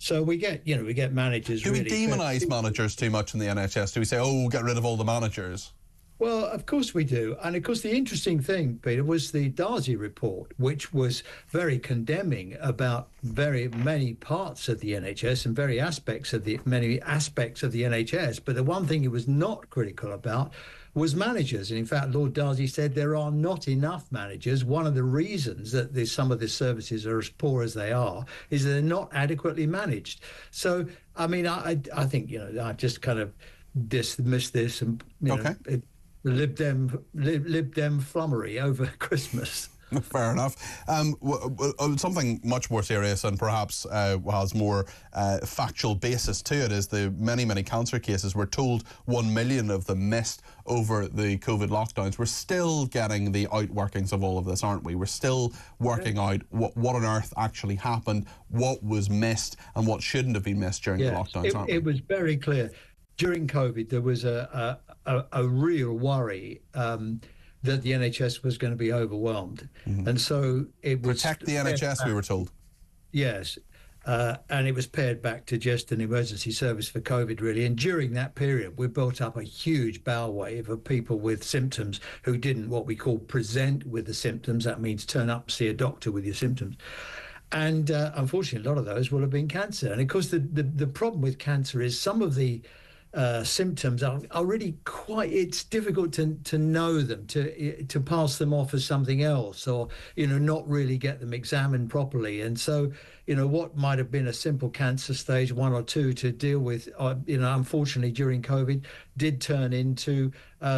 So we get managers. Do we demonise managers too much in the NHS? Do we say, oh, get rid of all the managers? Well, of course we do. And of course, the interesting thing, Peter, was the Darzi report, which was very condemning about very many parts of the NHS and many aspects of the NHS. But the one thing it was not critical about was managers. And in fact, Lord Darzi said there are not enough managers. One of the reasons that some of the services are as poor as they are is that they're not adequately managed. So, I mean, I think, I just kind of dismiss this and, Lib Dem flummery over Christmas. Fair enough. Something much more serious and perhaps has more factual basis to it is the many, many cancer cases. We're told 1 million of them missed over the COVID lockdowns. We're still getting the outworkings of all of this, aren't we? We're still working out what on earth actually happened, what was missed and what shouldn't have been missed during the lockdowns, aren't we? It was very clear. During COVID, there was a real worry that the NHS was going to be overwhelmed. Mm-hmm. And so it was... Protect the NHS, we were told. Yes. And it was pared back to just an emergency service for COVID, really. And during that period, we built up a huge bow wave of people with symptoms who didn't, what we call, present with the symptoms. That means turn up, see a doctor with your symptoms. And unfortunately, a lot of those will have been cancer. And of course, the problem with cancer is some of the symptoms are really quite, it's difficult to know them, to pass them off as something else, or not really get them examined properly. And so what might have been a simple cancer stage 1 or 2 to deal with, unfortunately during COVID did turn into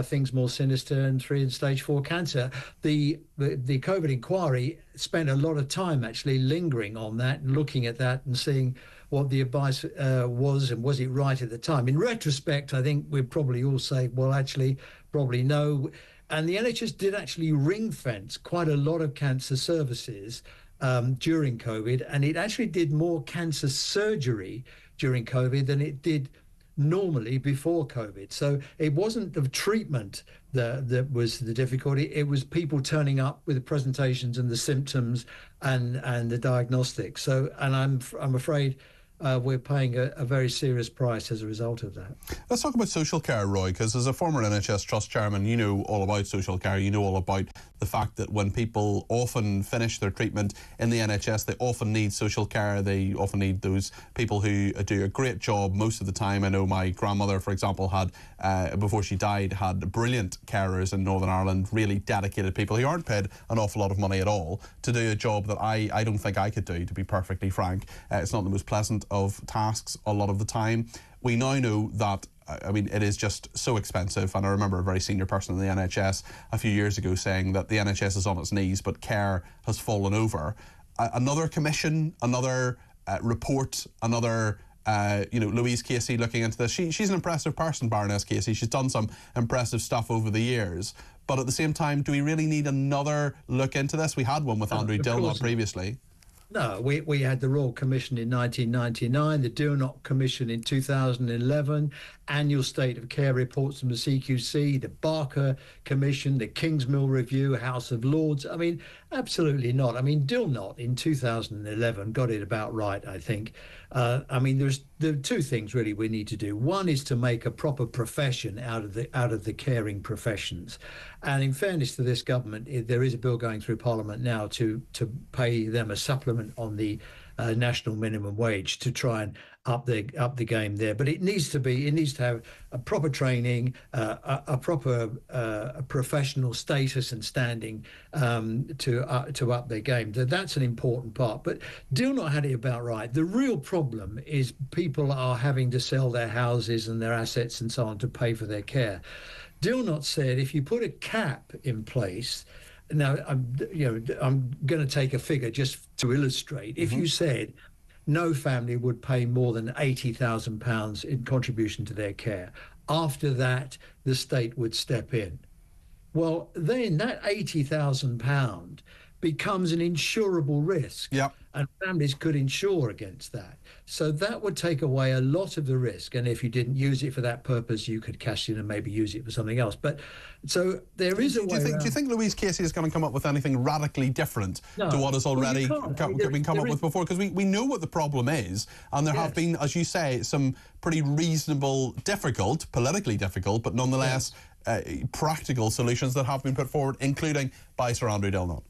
things more sinister, and 3 and stage 4 cancer. The COVID inquiry spent a lot of time actually lingering on that and looking at that and seeing what the advice was, and was it right at the time. In retrospect, I think we'd probably all say, well, actually, probably no. And the NHS did actually ring fence quite a lot of cancer services during COVID, and it actually did more cancer surgery during COVID than it did normally before COVID. So it wasn't the treatment that was the difficulty. It was people turning up with the presentations and the symptoms and the diagnostics. So, and I'm afraid we're paying a very serious price as a result of that. Let's talk about social care, Roy, because as a former NHS Trust chairman, you know all about social care. You know all about the fact that when people often finish their treatment in the NHS, they often need social care. They often need those people who do a great job most of the time. I know my grandmother, for example, had, before she died, had brilliant carers in Northern Ireland, really dedicated people who aren't paid an awful lot of money at all to do a job that I don't think I could do, to be perfectly frank. It's not the most pleasant of tasks a lot of the time. We now know that, I mean, it is just so expensive, and I remember a very senior person in the NHS a few years ago saying that the NHS is on its knees, but care has fallen over. Another commission, another report, another Louise Casey looking into this. She's an impressive person, Baroness Casey. She's done some impressive stuff over the years. But at the same time, do we really need another look into this? We had one with Andrew Dilnot previously. No, we had the Royal Commission in 1999, the Dilnot Commission in 2011, annual State of Care reports from the CQC, the Barker Commission, the Kingsmill Review, House of Lords. I mean, absolutely not. I mean, Dilnot in 2011 got it about right, I think. There are two things really we need to do. One is to make a proper profession out of the caring professions. And in fairness to this government, there is a bill going through Parliament now to pay them a supplement on the national minimum wage to try and up the game there. But it needs to have a proper training, a proper professional status and standing to up their game. That's an important part. But Dilnot had it about right. The real problem is people are having to sell their houses and their assets and so on to pay for their care. Dilnot said if you put a cap in place. Now, I'm going to take a figure just to illustrate. If you said no family would pay more than £80,000 in contribution to their care, after that, the state would step in. Well, then that £80,000 becomes an insurable risk. Yep. And families could insure against that. So that would take away a lot of the risk. And if you didn't use it for that purpose, you could cash in and maybe use it for something else. But so there is a way around. Do you think Louise Casey is going to come up with anything radically different to what has already been come up with before? Because we know what the problem is. And there have been, as you say, some pretty reasonable, politically difficult, but nonetheless practical solutions that have been put forward, including by Sir Andrew Dilnot.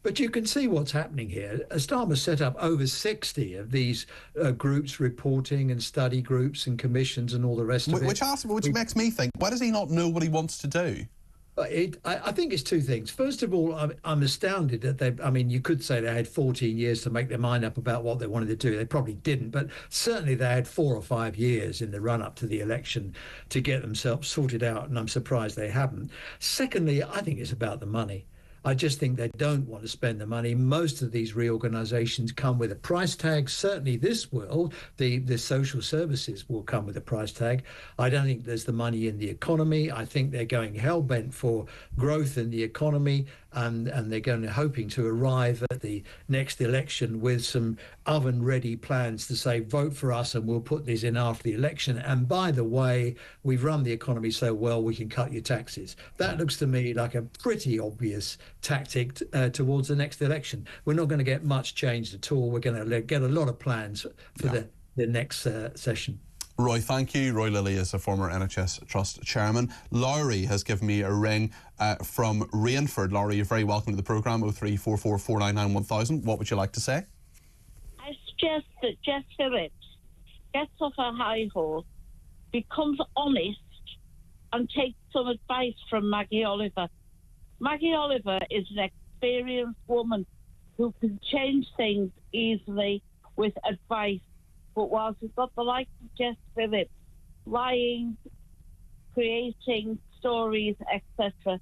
But you can see what's happening here. Starmer set up over 60 of these groups, reporting and study groups and commissions and all the rest of it. Which makes me think, why does he not know what he wants to do? I think it's two things. First of all, I'm astounded that you could say they had 14 years to make their mind up about what they wanted to do. They probably didn't, but certainly they had 4 or 5 years in the run-up to the election to get themselves sorted out, and I'm surprised they haven't. Secondly, I think it's about the money. I just think they don't want to spend the money. Most of these reorganisations come with a price tag. Certainly this will. The social services will come with a price tag. I don't think there's the money in the economy. I think they're going hell-bent for growth in the economy, and they're hoping to arrive at the next election with some oven-ready plans to say, vote for us and we'll put these in after the election. And by the way, we've run the economy so well we can cut your taxes. That looks to me like a pretty obvious tactic towards the next election. We're not going to get much changed at all. We're going to get a lot of plans for the next session. Roy, thank you. Roy Lilly is a former NHS Trust chairman. Laurie has given me a ring from Rainford. Laurie, you're very welcome to the programme, 0344 499 1000. What would you like to say? I suggest that Jess Phillips gets off her high horse, becomes honest, and takes some advice from Maggie Oliver. Maggie Oliver is an experienced woman who can change things easily with advice. But whilst we've got the likes of Jess Phillips lying, creating stories, etc.,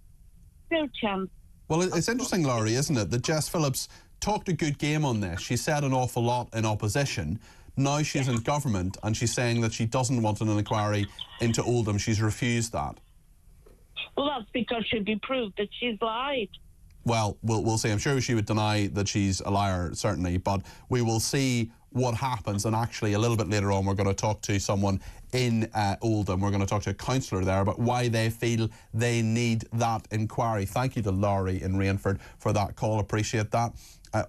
no chance. Well, it's interesting, Laurie, isn't it, that Jess Phillips talked a good game on this. She said an awful lot in opposition. Now she's in government and she's saying that she doesn't want an inquiry into Oldham. She's refused that. Well, that's because she'd be proved that she's lied. Well, we'll see. I'm sure she would deny that she's a liar, certainly, but we will see what happens. And actually, a little bit later on, we're going to talk to someone in Oldham. We're going to talk to a councillor there about why they feel they need that inquiry. Thank you to Laurie in Rainford for that call. Appreciate that.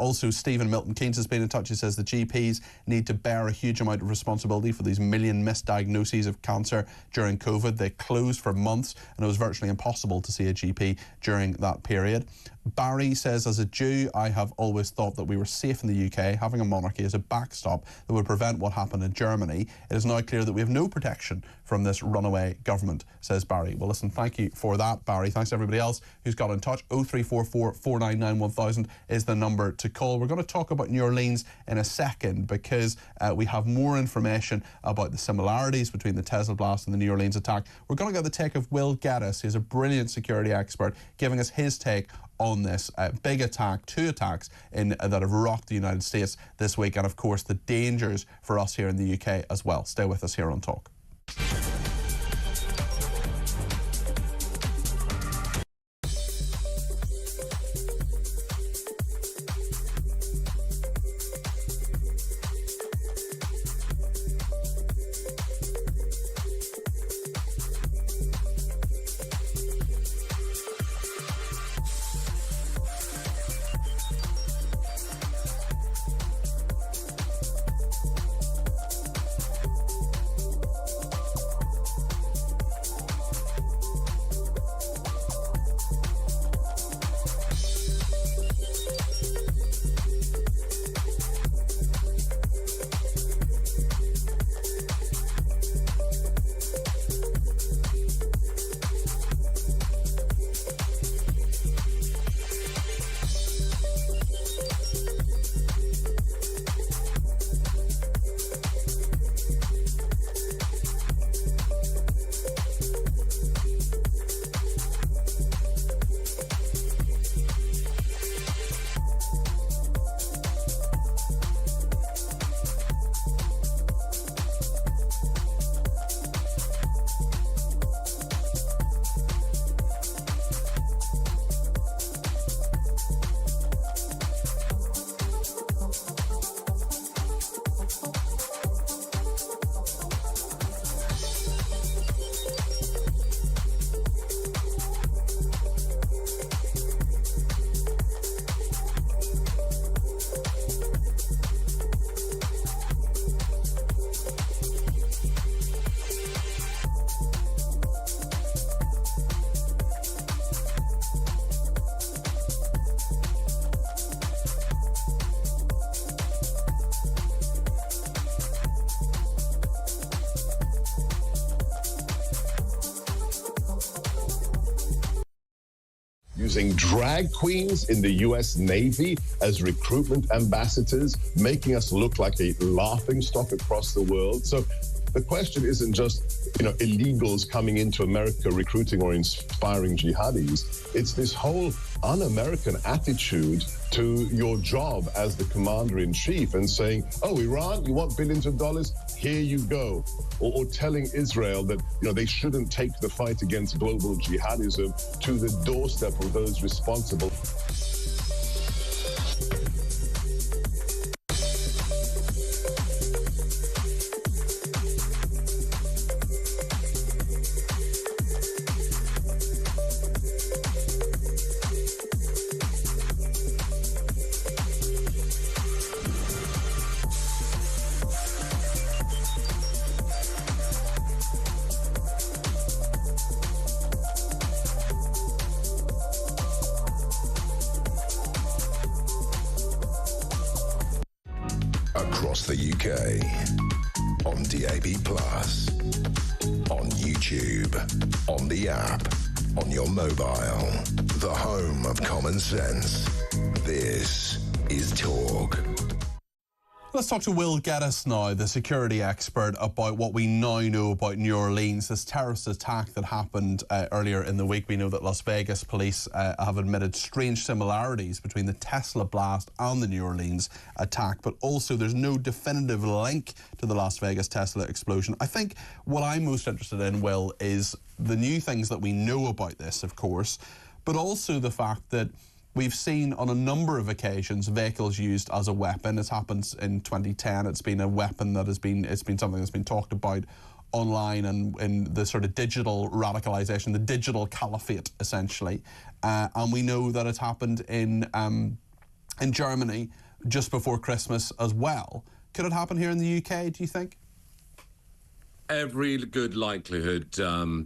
Also, Stephen Milton Keynes has been in touch. He says the GPs need to bear a huge amount of responsibility for these million misdiagnoses of cancer during COVID. They closed for months and it was virtually impossible to see a GP during that period. Barry says, as a Jew, I have always thought that we were safe in the UK. Having a monarchy as a backstop that would prevent what happened in Germany. It is now clear that we have no protection from this runaway government, says Barry. Well, listen, thank you for that, Barry. Thanks to everybody else who's got in touch. 0344 499 1000 is the number to call. We're going to talk about New Orleans in a second because we have more information about the similarities between the Tesla blast and the New Orleans attack. We're going to get the take of Will Geddes, who's a brilliant security expert, giving us his take on this big attack, two attacks that have rocked the United States this week, and of course the dangers for us here in the UK as well. Stay with us here on Talk. Using drag queens in the US Navy as recruitment ambassadors, making us look like a laughingstock across the world. So the question isn't just, illegals coming into America recruiting or inspiring jihadis. It's this whole un-American attitude to your job as the commander-in-chief and saying, oh, Iran, you want billions of dollars? Here you go. Or telling Israel that, they shouldn't take the fight against global jihadism to the doorstep of those responsible. Across the UK, on DAB+, on YouTube, on the app, on your mobile, the home of common sense. This is Talk. Let's talk to Will Geddes now, the security expert, about what we now know about New Orleans, this terrorist attack that happened earlier in the week. We know that Las Vegas police have admitted strange similarities between the Tesla blast and the New Orleans attack, but also there's no definitive link to the Las Vegas Tesla explosion. I think what I'm most interested in, Will, is the new things that we know about this, of course, but also the fact that We've seen on a number of occasions vehicles used as a weapon. It's happened in 2010. It's been a weapon that it's been something that's been talked about online and in the sort of digital radicalization, the digital caliphate, essentially. And we know that it's happened in Germany just before Christmas as well. Could it happen here in the UK, do you think? Every good likelihood,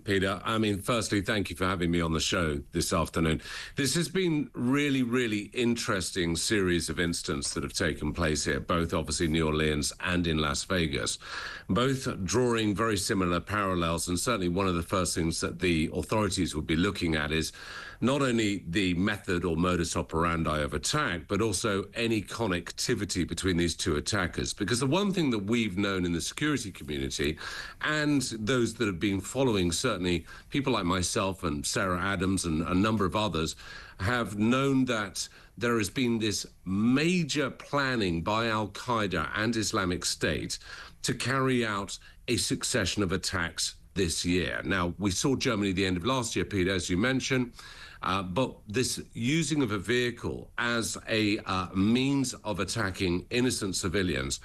Peter. I mean, firstly, thank you for having me on the show this afternoon. This has been really interesting series of incidents that have taken place here, both obviously New Orleans and in Las Vegas, both drawing very similar parallels. And certainly one of the first things that the authorities will be looking at is not only the method or modus operandi of attack, but also any connectivity between these two attackers. Because the one thing that we've known in the security community, and those that have been following, certainly people like myself and Sarah Adams and a number of others, have known that there has been this major planning by Al-Qaeda and Islamic State to carry out a succession of attacks this year. Now, we saw Germany at the end of last year, Peter, as you mentioned, but this using of a vehicle as a means of attacking innocent civilians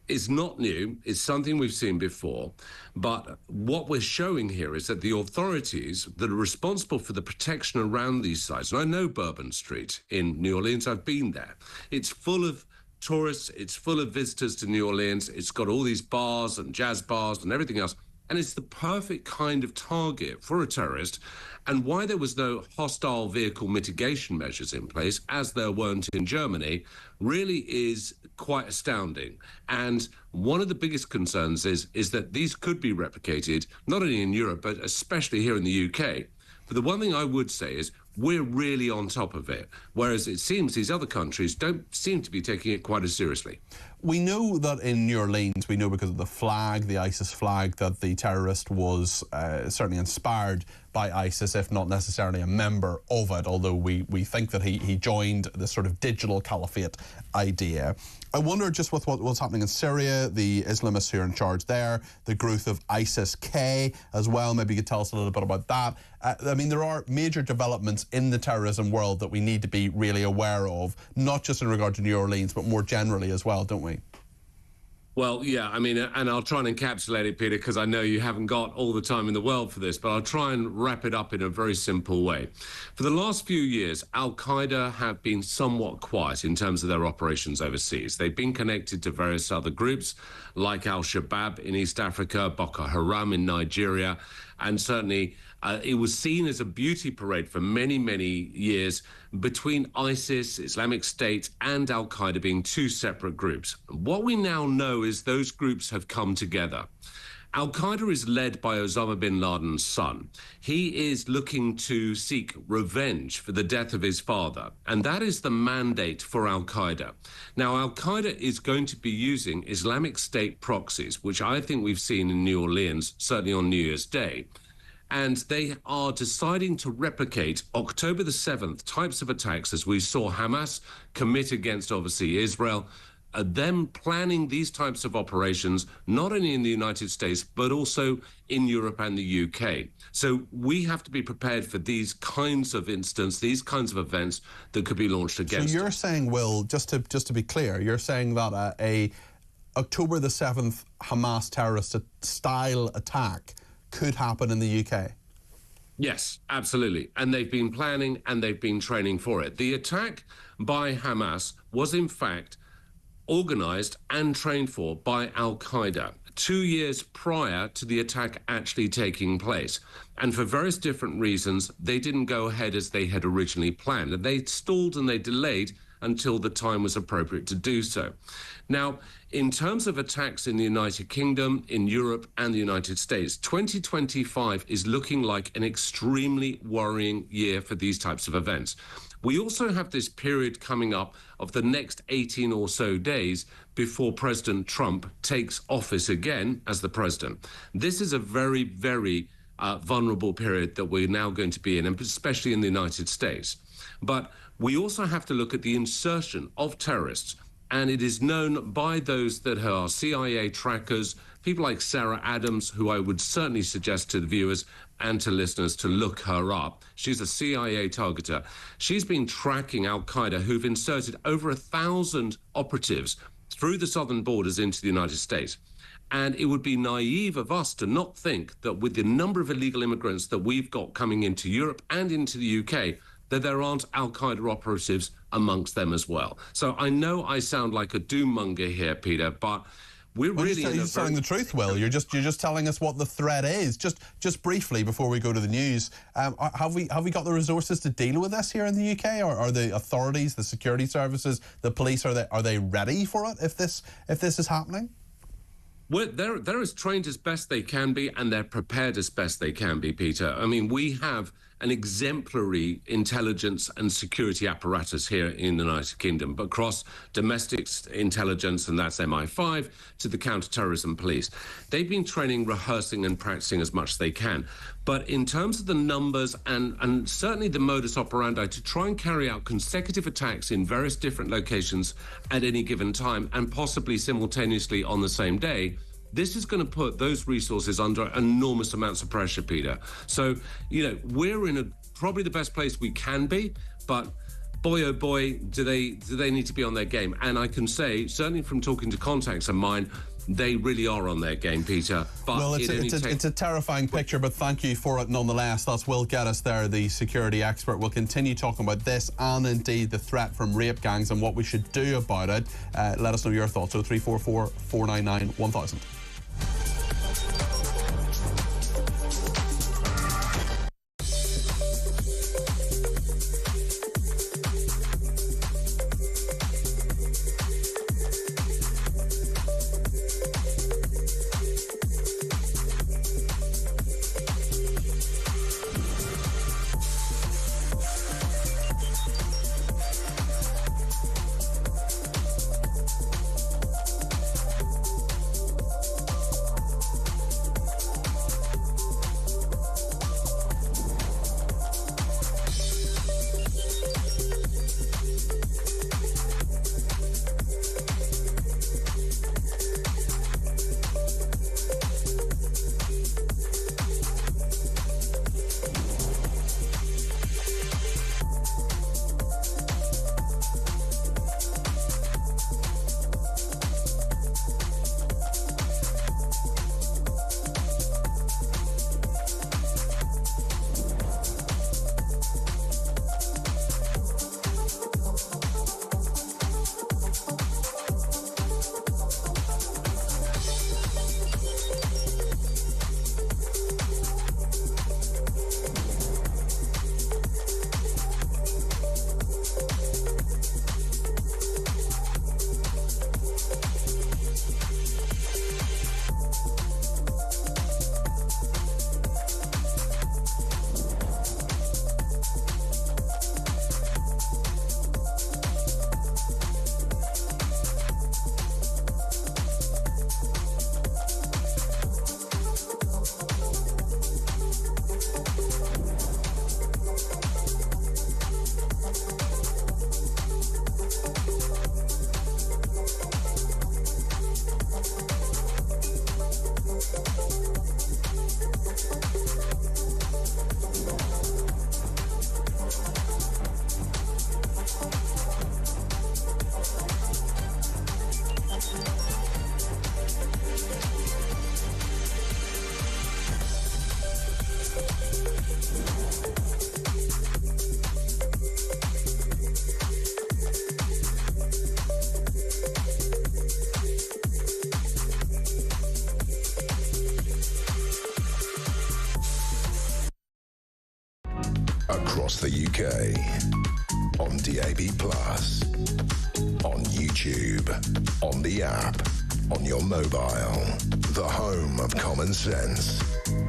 is not new. It's something we've seen before. But what we're showing here is that the authorities that are responsible for the protection around these sites, and I know Bourbon Street in New Orleans, I've been there. It's full of tourists, it's full of visitors to New Orleans. It's got all these bars and jazz bars and everything else. And it's the perfect kind of target for a terrorist. And why there was no hostile vehicle mitigation measures in place, as there weren't in Germany, really is quite astounding. And one of the biggest concerns is that these could be replicated, not only in Europe, but especially here in the UK. But the one thing I would say is we're really on top of it, whereas it seems these other countries don't seem to be taking it quite as seriously. We know that in New Orleans, we know because of the flag, the ISIS flag, that the terrorist was certainly inspired by ISIS, if not necessarily a member of it, although we think that he joined this sort of digital caliphate idea. I wonder just with what's happening in Syria, the Islamists who are in charge there, the growth of ISIS-K as well. Maybe you could tell us a little bit about that. I mean, there are major developments in the terrorism world that we need to be really aware of, not just in regard to New Orleans, but more generally as well, don't we? Well, yeah, I mean, and I'll try and encapsulate it, Peter, because I know you haven't got all the time in the world for this, but I'll try and wrap it up in a very simple way. For the last few years, Al-Qaeda have been somewhat quiet in terms of their operations overseas. They've been connected to various other groups like Al-Shabaab in East Africa, Boko Haram in Nigeria, and certainly it was seen as a beauty parade for many, many years between ISIS, Islamic State, and Al-Qaeda being two separate groups. What we now know is those groups have come together. Al-Qaeda is led by Osama bin Laden's son. He is looking to seek revenge for the death of his father, and that is the mandate for Al-Qaeda. Now, Al-Qaeda is going to be using Islamic State proxies, which I think we've seen in New Orleans, certainly on New Year's Day. And they are deciding to replicate October the 7th types of attacks as we saw Hamas commit against, obviously, Israel, them planning these types of operations, not only in the United States, but also in Europe and the UK. So we have to be prepared for these kinds of incidents, these kinds of events that could be launched against So you're saying, Will, just to be clear, you're saying that a October the 7th Hamas terrorist-style attack could happen in the UK? Yes, absolutely. And they've been planning and they've been training for it. The attack by Hamas was, in fact, organized and trained for by Al-Qaeda 2 years prior to the attack actually taking place. And for various different reasons, they didn't go ahead as they had originally planned. And they stalled and they delayed until the time was appropriate to do so. Now, in terms of attacks in the United Kingdom, in Europe and the United States, 2025 is looking like an extremely worrying year for these types of events. We also have this period coming up of the next 18 or so days before President Trump takes office again as the president. This is a very, very vulnerable period that we're now going to be in, and especially in the United States. But we also have to look at the insertion of terrorists And it is known by those that are CIA trackers, people like Sarah Adams, who I would certainly suggest to the viewers and to listeners to look her up. She's a CIA targeter. She's been tracking al-Qaeda, who've inserted over 1,000 operatives through the southern borders into the United States. And it would be naive of us to not think that with the number of illegal immigrants that we've got coming into Europe and into the UK, that there aren't al-Qaeda operatives amongst them as well. So I know I sound like a doom monger here, Peter, but we're really you're just telling the truth, Will. You're just telling us what the threat is. Just briefly before we go to the news, have we got the resources to deal with this here in the UK? Or are the authorities, the security services, the police, are they ready for it if this is happening? Well, they're as trained as best they can be, and they're prepared as best they can be, Peter. I mean, we have an exemplary intelligence and security apparatus here in the United Kingdom, but across domestic intelligence, and that's MI5, to the counter-terrorism police. They've been training, rehearsing and practicing as much as they can. But in terms of the numbers and certainly the modus operandi to try and carry out consecutive attacks in various different locations at any given time and possibly simultaneously on the same day, this is going to put those resources under enormous amounts of pressure, Peter. So, we're in probably the best place we can be, but boy, oh boy, do they need to be on their game. And I can say, certainly from talking to contacts of mine, they really are on their game, Peter. But well, it's a terrifying picture, but thank you for it nonetheless. That's Will Geddes there, the security expert. We'll continue talking about this and indeed the threat from rape gangs and what we should do about it. Let us know your thoughts. 0344 499 1000. Across the UK, on DAB+, on YouTube, on the app, on your mobile, the home of common sense.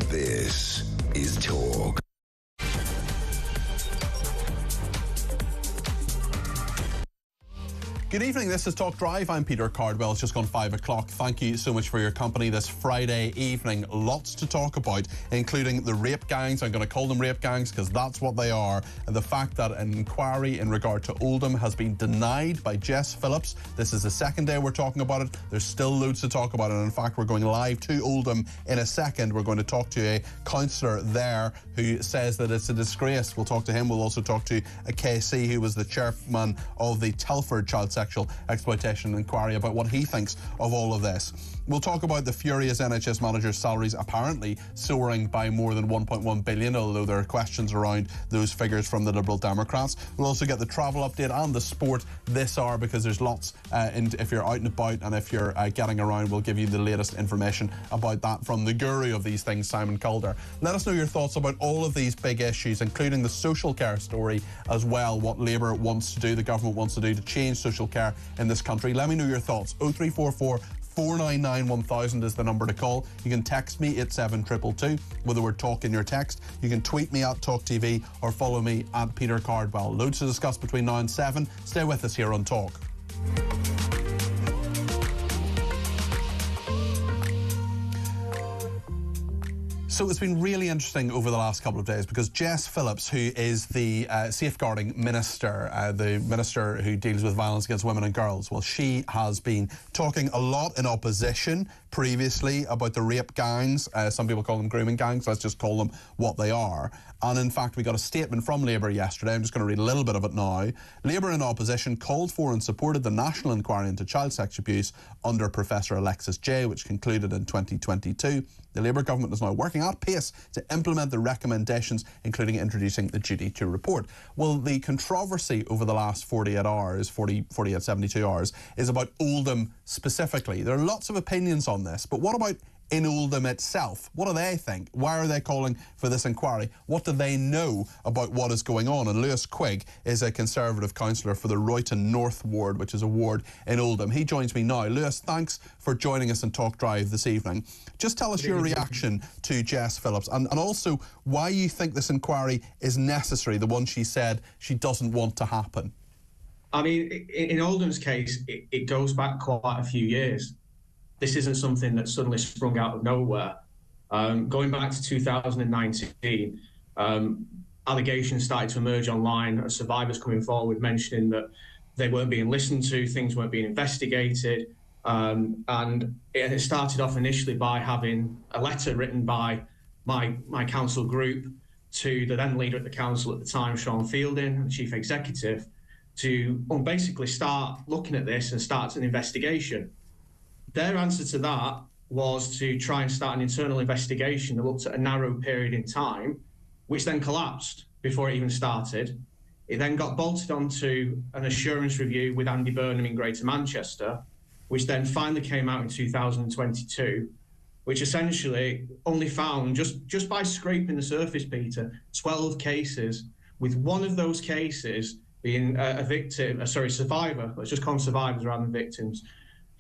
This is Talk. Good evening, this is Talk Drive. I'm Peter Cardwell. It's just gone 5 o'clock. Thank you so much for your company this Friday evening. Lots to talk about, including the rape gangs. I'm going to call them rape gangs because that's what they are. And the fact that an inquiry in regard to Oldham has been denied by Jess Phillips. This is the second day we're talking about it. There's still loads to talk about. And in fact, we're going live to Oldham in a second. We're going to talk to a councillor there who says that it's a disgrace. We'll talk to him. We'll also talk to a KC who was the chairman of the Telford Child Sexual Exploitation Inquiry about what he thinks of all of this. We'll talk about the furious NHS managers' salaries apparently soaring by more than 1.1 billion, although there are questions around those figures from the Liberal Democrats. We'll also get the travel update and the sport this hour because there's lots, if you're out and about and if you're getting around, we'll give you the latest information about that from the guru of these things, Simon Calder. Let us know your thoughts about all of these big issues, including the social care story as well, what Labour wants to do, the government wants to do to change social care in this country. Let me know your thoughts. 0344 499 1000 is the number to call. You can text me at 722 with the word talk in your text. You can tweet me at talkTV or follow me at Peter Cardwell. Loads to discuss between now and 7. Stay with us here on Talk. So it's been really interesting over the last couple of days because Jess Phillips, who is the safeguarding minister, the minister who deals with violence against women and girls, well, she has been talking a lot in opposition previously about the rape gangs. Some people call them grooming gangs. Let's just call them what they are. And in fact, we got a statement from Labour yesterday. I'm just going to read a little bit of it now. Labour in opposition called for and supported the national inquiry into child sex abuse under Professor Alexis Jay, which concluded in 2022. The Labour government is now working at pace to implement the recommendations, including introducing the duty to report. Well, the controversy over the last 48 hours, 72 hours, is about Oldham specifically. There are lots of opinions on this, but what about in Oldham itself? What do they think? Why are they calling for this inquiry? What do they know about what is going on? And Lewis Quigg is a Conservative councillor for the Royton North Ward, which is a ward in Oldham. He joins me now. Lewis, thanks for joining us on Talk Drive this evening. Just tell us your reaction to Jess Phillips and also why you think this inquiry is necessary, the one she said she doesn't want to happen. I mean, in Oldham's case, it goes back quite a few years. This isn't something that suddenly sprung out of nowhere. Going back to 2019, allegations started to emerge online, survivors coming forward mentioning that they weren't being listened to, things weren't being investigated. And it started off initially by having a letter written by my council group to the then leader at the council at the time, Sean Fielding, the chief executive, to basically start looking at this and start an investigation. Their answer to that was to try and start an internal investigation that looked at a narrow period in time, which then collapsed before it even started. It then got bolted onto an assurance review with Andy Burnham in Greater Manchester, which then finally came out in 2022, which essentially only found, just by scraping the surface, Peter, 12 cases, with one of those cases being a survivor, let's just call them survivors rather than victims,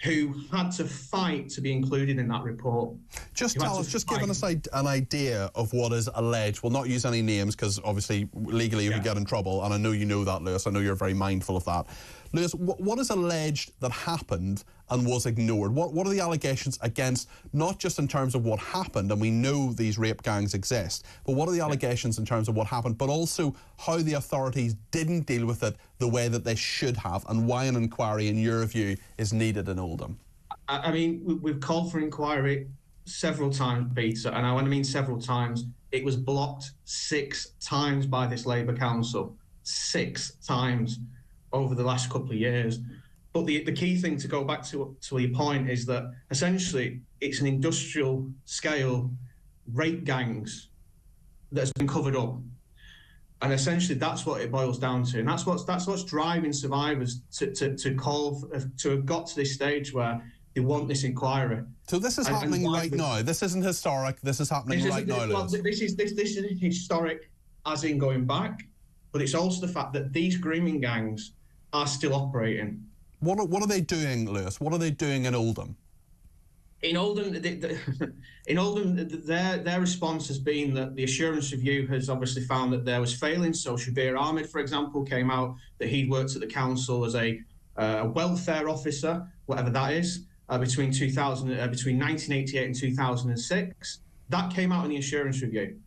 who had to fight to be included in that report. Just tell us, just giving us an idea of what is alleged. We'll not use any names because obviously legally you could get in trouble, and I know you know that, Lewis. I know you're very mindful of that. Lewis, what is alleged that happened and was ignored? What are the allegations against, not just in terms of what happened, and we know these rape gangs exist, but what are the allegations in terms of what happened, but also how the authorities didn't deal with it the way that they should have, and why an inquiry, in your view, is needed in Oldham? I mean, we've called for inquiry several times, Peter, and when I mean several times, it was blocked 6 times by this Labour Council. 6 times over the last couple of years. But the key thing to go back to your point is that essentially it's an industrial scale rape gangs that's been covered up. And essentially that's what it boils down to. And that's what's driving survivors to call, to have got to this stage where they want this inquiry. So this is happening right now. This isn't historic. This is happening right now, Lewis. This is historic as in going back, but it's also the fact that these grooming gangs are still operating. What are they doing, Lewis? What are they doing in Oldham? In Oldham, their response has been that the assurance review has obviously found that there was failing. So Shabir Ahmed, for example, came out that he'd worked at the council as a a welfare officer, whatever that is, between 1988 and 2006. That came out in the insurance review,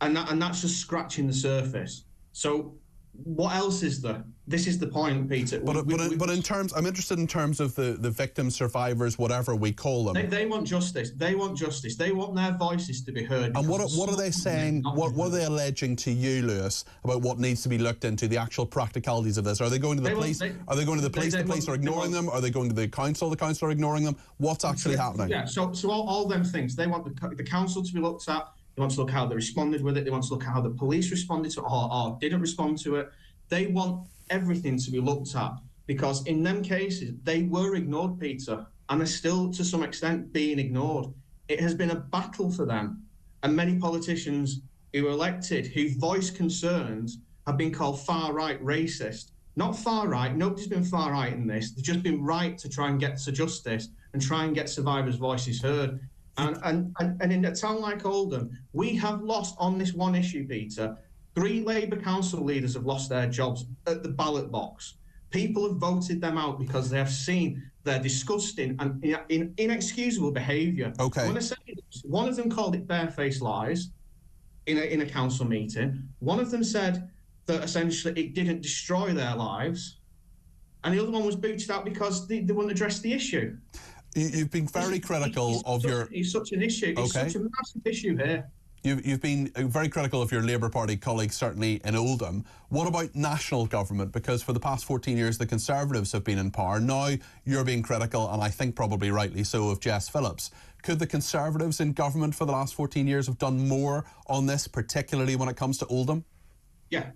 and that's just scratching the surface. So what else is there? This is the point, Peter. But in terms, I'm interested in terms of the victims, survivors, whatever we call them. They want justice. They want justice. They want their voices to be heard. And what are they saying? What are they alleging to you, Lewis, about what needs to be looked into, the actual practicalities of this? Are they going to the police? Are they going to the police? The police are ignoring them. Are they going to the council? The council are ignoring them. What's actually happening? Yeah. So all them things. They want the council to be looked at. They want to look how they responded with it. They want to look at how the police responded to it or didn't respond to it. They want everything to be looked at, because in them cases, they were ignored, Peter, and are still, to some extent, being ignored. It has been a battle for them. And many politicians who were elected, who voiced concerns, have been called far-right racist. Not far-right. Nobody's been far-right in this. They've just been right to try and get to justice and try and get survivors' voices heard. And in a town like Oldham, we have lost on this one issue, Peter. 3 Labour council leaders have lost their jobs at the ballot box. People have voted them out because they have seen their disgusting and inexcusable behaviour. Okay. When I say this, one of them called it barefaced lies in a council meeting. One of them said that essentially it didn't destroy their lives. And the other one was booted out because they wouldn't address the issue. You've been very critical of your... It's such an issue. It's such a massive issue here. You've been very critical of your Labour Party colleagues, certainly in Oldham. What about national government? Because for the past 14 years, the Conservatives have been in power. Now you're being critical, and I think probably rightly so, of Jess Phillips. Could the Conservatives in government for the last 14 years have done more on this, particularly when it comes to Oldham? Yeah.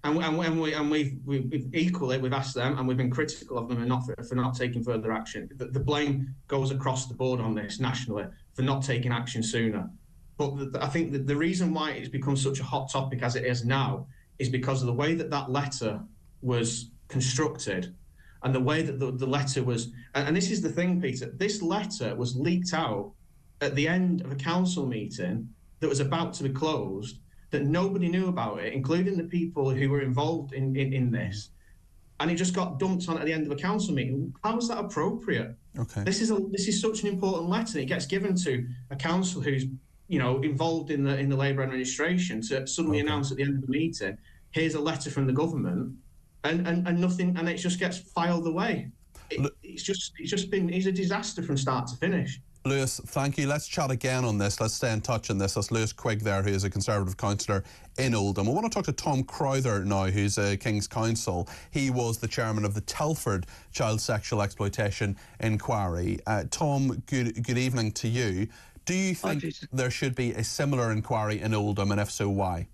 And we've equally, we've asked them, and we've been critical of them for not taking further action. The blame goes across the board on this nationally for not taking action sooner. But I think that the reason why it's become such a hot topic as it is now is because of the way that letter was constructed and the way that the letter was... And this is the thing, Peter. This letter was leaked out at the end of a council meeting that was about to be closed, that nobody knew about it, including the people who were involved in this. And it just got dumped on at the end of a council meeting. How is that appropriate? Okay. This is such an important letter. It gets given to a council who's involved in the Labour administration to suddenly announce at the end of the meeting, here's a letter from the government, and nothing, and it just gets filed away. It's a disaster from start to finish. Lewis, thank you. Let's chat again on this. Let's stay in touch on this. That's Lewis Quigg there, who is a Conservative councillor in Oldham. I want to talk to Tom Crowther now, who's a King's Counsel. He was the chairman of the Telford Child Sexual Exploitation Inquiry. Tom, good evening to you. Do you think there should be a similar inquiry in Oldham, and if so, why?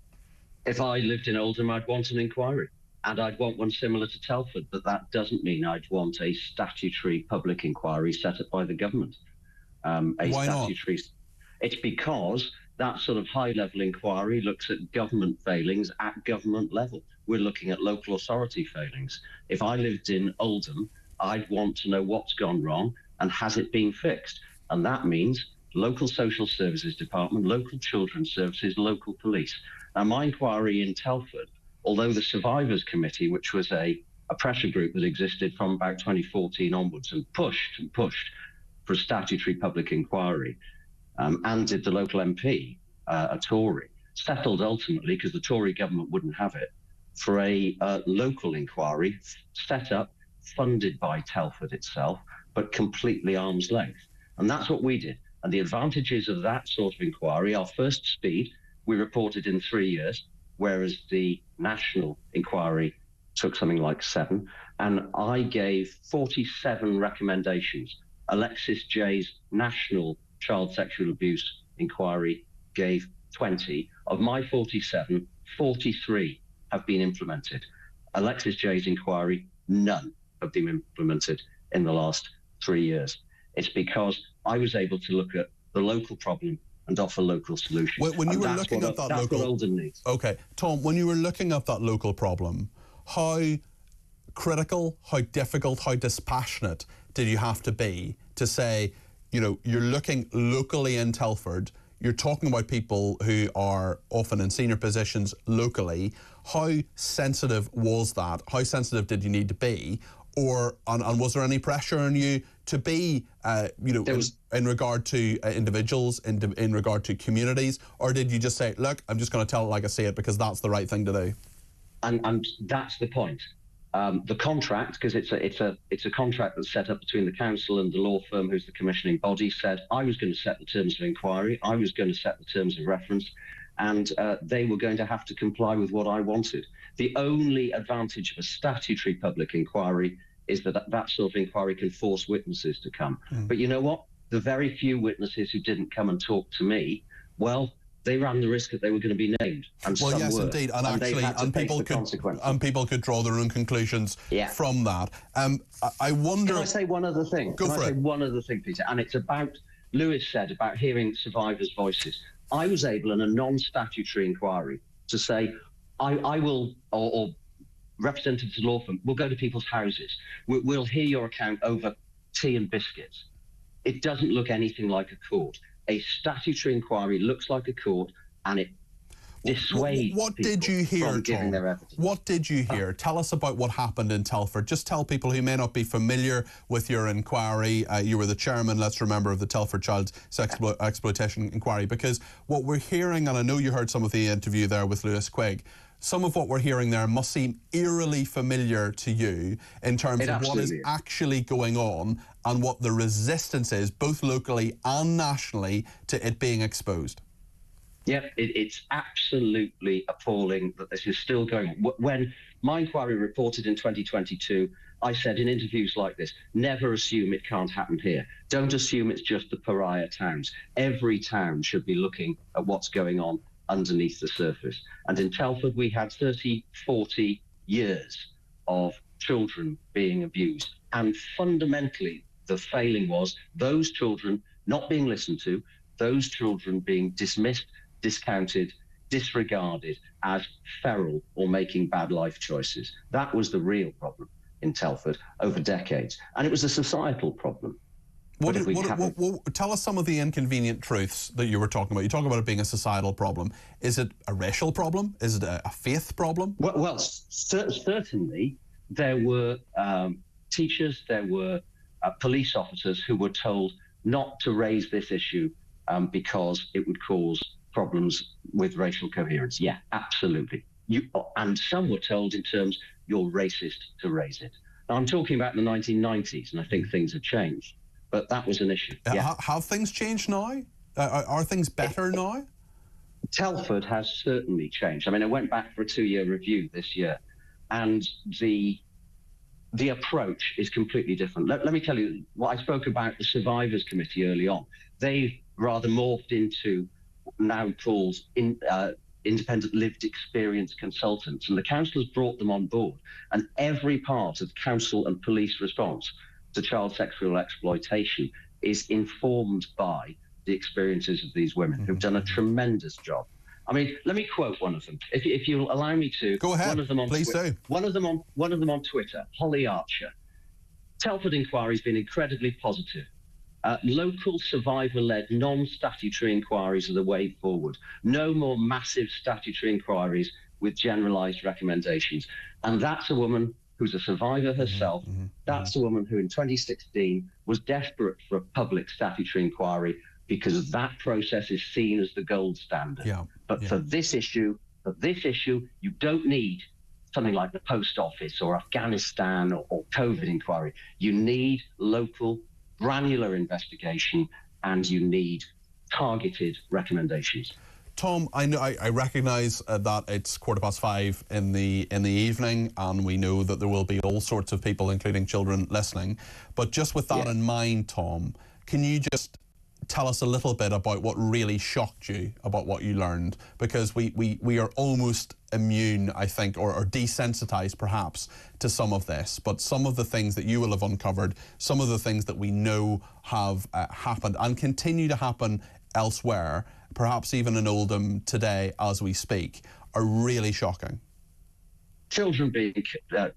If I lived in Oldham, I'd want an inquiry, and I'd want one similar to Telford, but that doesn't mean I'd want a statutory public inquiry set up by the government. Why not? It's because that sort of high-level inquiry looks at government failings at government level. We're looking at local authority failings. If I lived in Oldham, I'd want to know what's gone wrong and has it been fixed, and that means local social services department, local children's services, local police. Now, my inquiry in Telford, although the Survivors Committee, which was a pressure group that existed from about 2014 onwards and pushed for a statutory public inquiry, and did the local MP, a Tory, settled ultimately, because the Tory government wouldn't have it, for a local inquiry set up, funded by Telford itself, but completely arm's length. And that's what we did. And the advantages of that sort of inquiry are, first, speed. We reported in 3 years, whereas the national inquiry took something like 7. And I gave 47 recommendations. Alexis Jay's national child sexual abuse inquiry gave 20. Of my 47, 43 have been implemented. Alexis Jay's inquiry, none have been implemented in the last 3 years. It's because I was able to look at the local problem and offer local solutions. When you were looking at that local... That's what Oldham needs. OK. Tom, when you were looking at that local problem, how critical, how difficult, how dispassionate did you have to be to say, you're looking locally in Telford, you're talking about people who are often in senior positions locally. How sensitive was that? How sensitive did you need to be? and was there any pressure on you to be, in regard to individuals, in regard to communities, or did you just say, look, I'm just going to tell it like I see it because that's the right thing to do? And that's the point. The contract, because it's a contract that's set up between the council and the law firm, who's the commissioning body, said I was going to set the terms of inquiry, I was going to set the terms of reference, and they were going to have to comply with what I wanted. The only advantage of a statutory public inquiry is that sort of inquiry can force witnesses to come. But you know what? The very few witnesses who didn't come and talk to me, well, they ran the risk that they were going to be named, and well, some yes, were. indeed, and people could draw their own conclusions from that. I wonder. Can I say one other thing? Go for it. One other thing, Peter? And it's about Lewis said about hearing survivors' voices. I was able, in a non-statutory inquiry, to say, I will, or representatives of the law firm will go to people's houses. We'll hear your account over tea and biscuits. It doesn't look anything like a court. A statutory inquiry looks like a court, and it dissuades what did you hear, from giving Tom? their evidence. What did you hear? Tell us about what happened in Telford. Just tell people who may not be familiar with your inquiry. You were the chairman, let's remember, of the Telford Child Sex Exploitation Inquiry, because what we're hearing, and I know you heard some of the interview there with Lewis Quigg, some of what we're hearing there must seem eerily familiar to you in terms of what is actually going on and what the resistance is, both locally and nationally, to it being exposed. Yeah, it's absolutely appalling that this is still going on. When my inquiry reported in 2022, I said in interviews like this, never assume it can't happen here. Don't assume it's just the pariah towns. Every town should be looking at what's going on underneath the surface. And in Telford, we had 30, 40 years of children being abused. And fundamentally, the failing was those children not being listened to, those children being dismissed, discounted, disregarded as feral or making bad life choices. That was the real problem in Telford over decades. And it was a societal problem. Tell us some of the inconvenient truths that you were talking about. You talk about it being a societal problem. Is it a racial problem? Is it a faith problem? Well, certainly there were teachers, there were police officers who were told not to raise this issue because it would cause problems with racial coherence. Yeah, absolutely. And some were told in terms, you're racist to raise it. Now, I'm talking about the 1990s, and I think things have changed. But that was an issue. Have things changed now? Are things better now? Telford has certainly changed. I mean, I went back for a 2-year review this year, and the approach is completely different. Let me tell you what I spoke about the Survivors Committee early on. They've rather morphed into now called independent lived experience consultants, and the council has brought them on board. And every part of council and police response to child sexual exploitation is informed by the experiences of these women who've done a tremendous job. I mean, let me quote one of them, if you'll allow me to. Go ahead. One of them on Please do. One of them on Twitter, Holly Archer. Telford inquiry has been incredibly positive. Local survivor-led non-statutory inquiries are the way forward. No more massive statutory inquiries with generalised recommendations. And that's a woman who's a survivor herself. That's a woman who in 2016 was desperate for a public statutory inquiry because that process is seen as the gold standard. But for this issue, you don't need something like the post office or Afghanistan or COVID inquiry. You need local, granular investigation, and you need targeted recommendations. Tom, I recognise that it's 5:15 in the evening, and we know that there will be all sorts of people, including children, listening. But just with that in mind, Tom, can you just tell us a little bit about what really shocked you about what you learned? Because we are almost immune, I think, or desensitised perhaps to some of this. But some of the things that you will have uncovered, some of the things that we know have happened and continue to happen elsewhere, perhaps even in Oldham today as we speak, are really shocking. Children being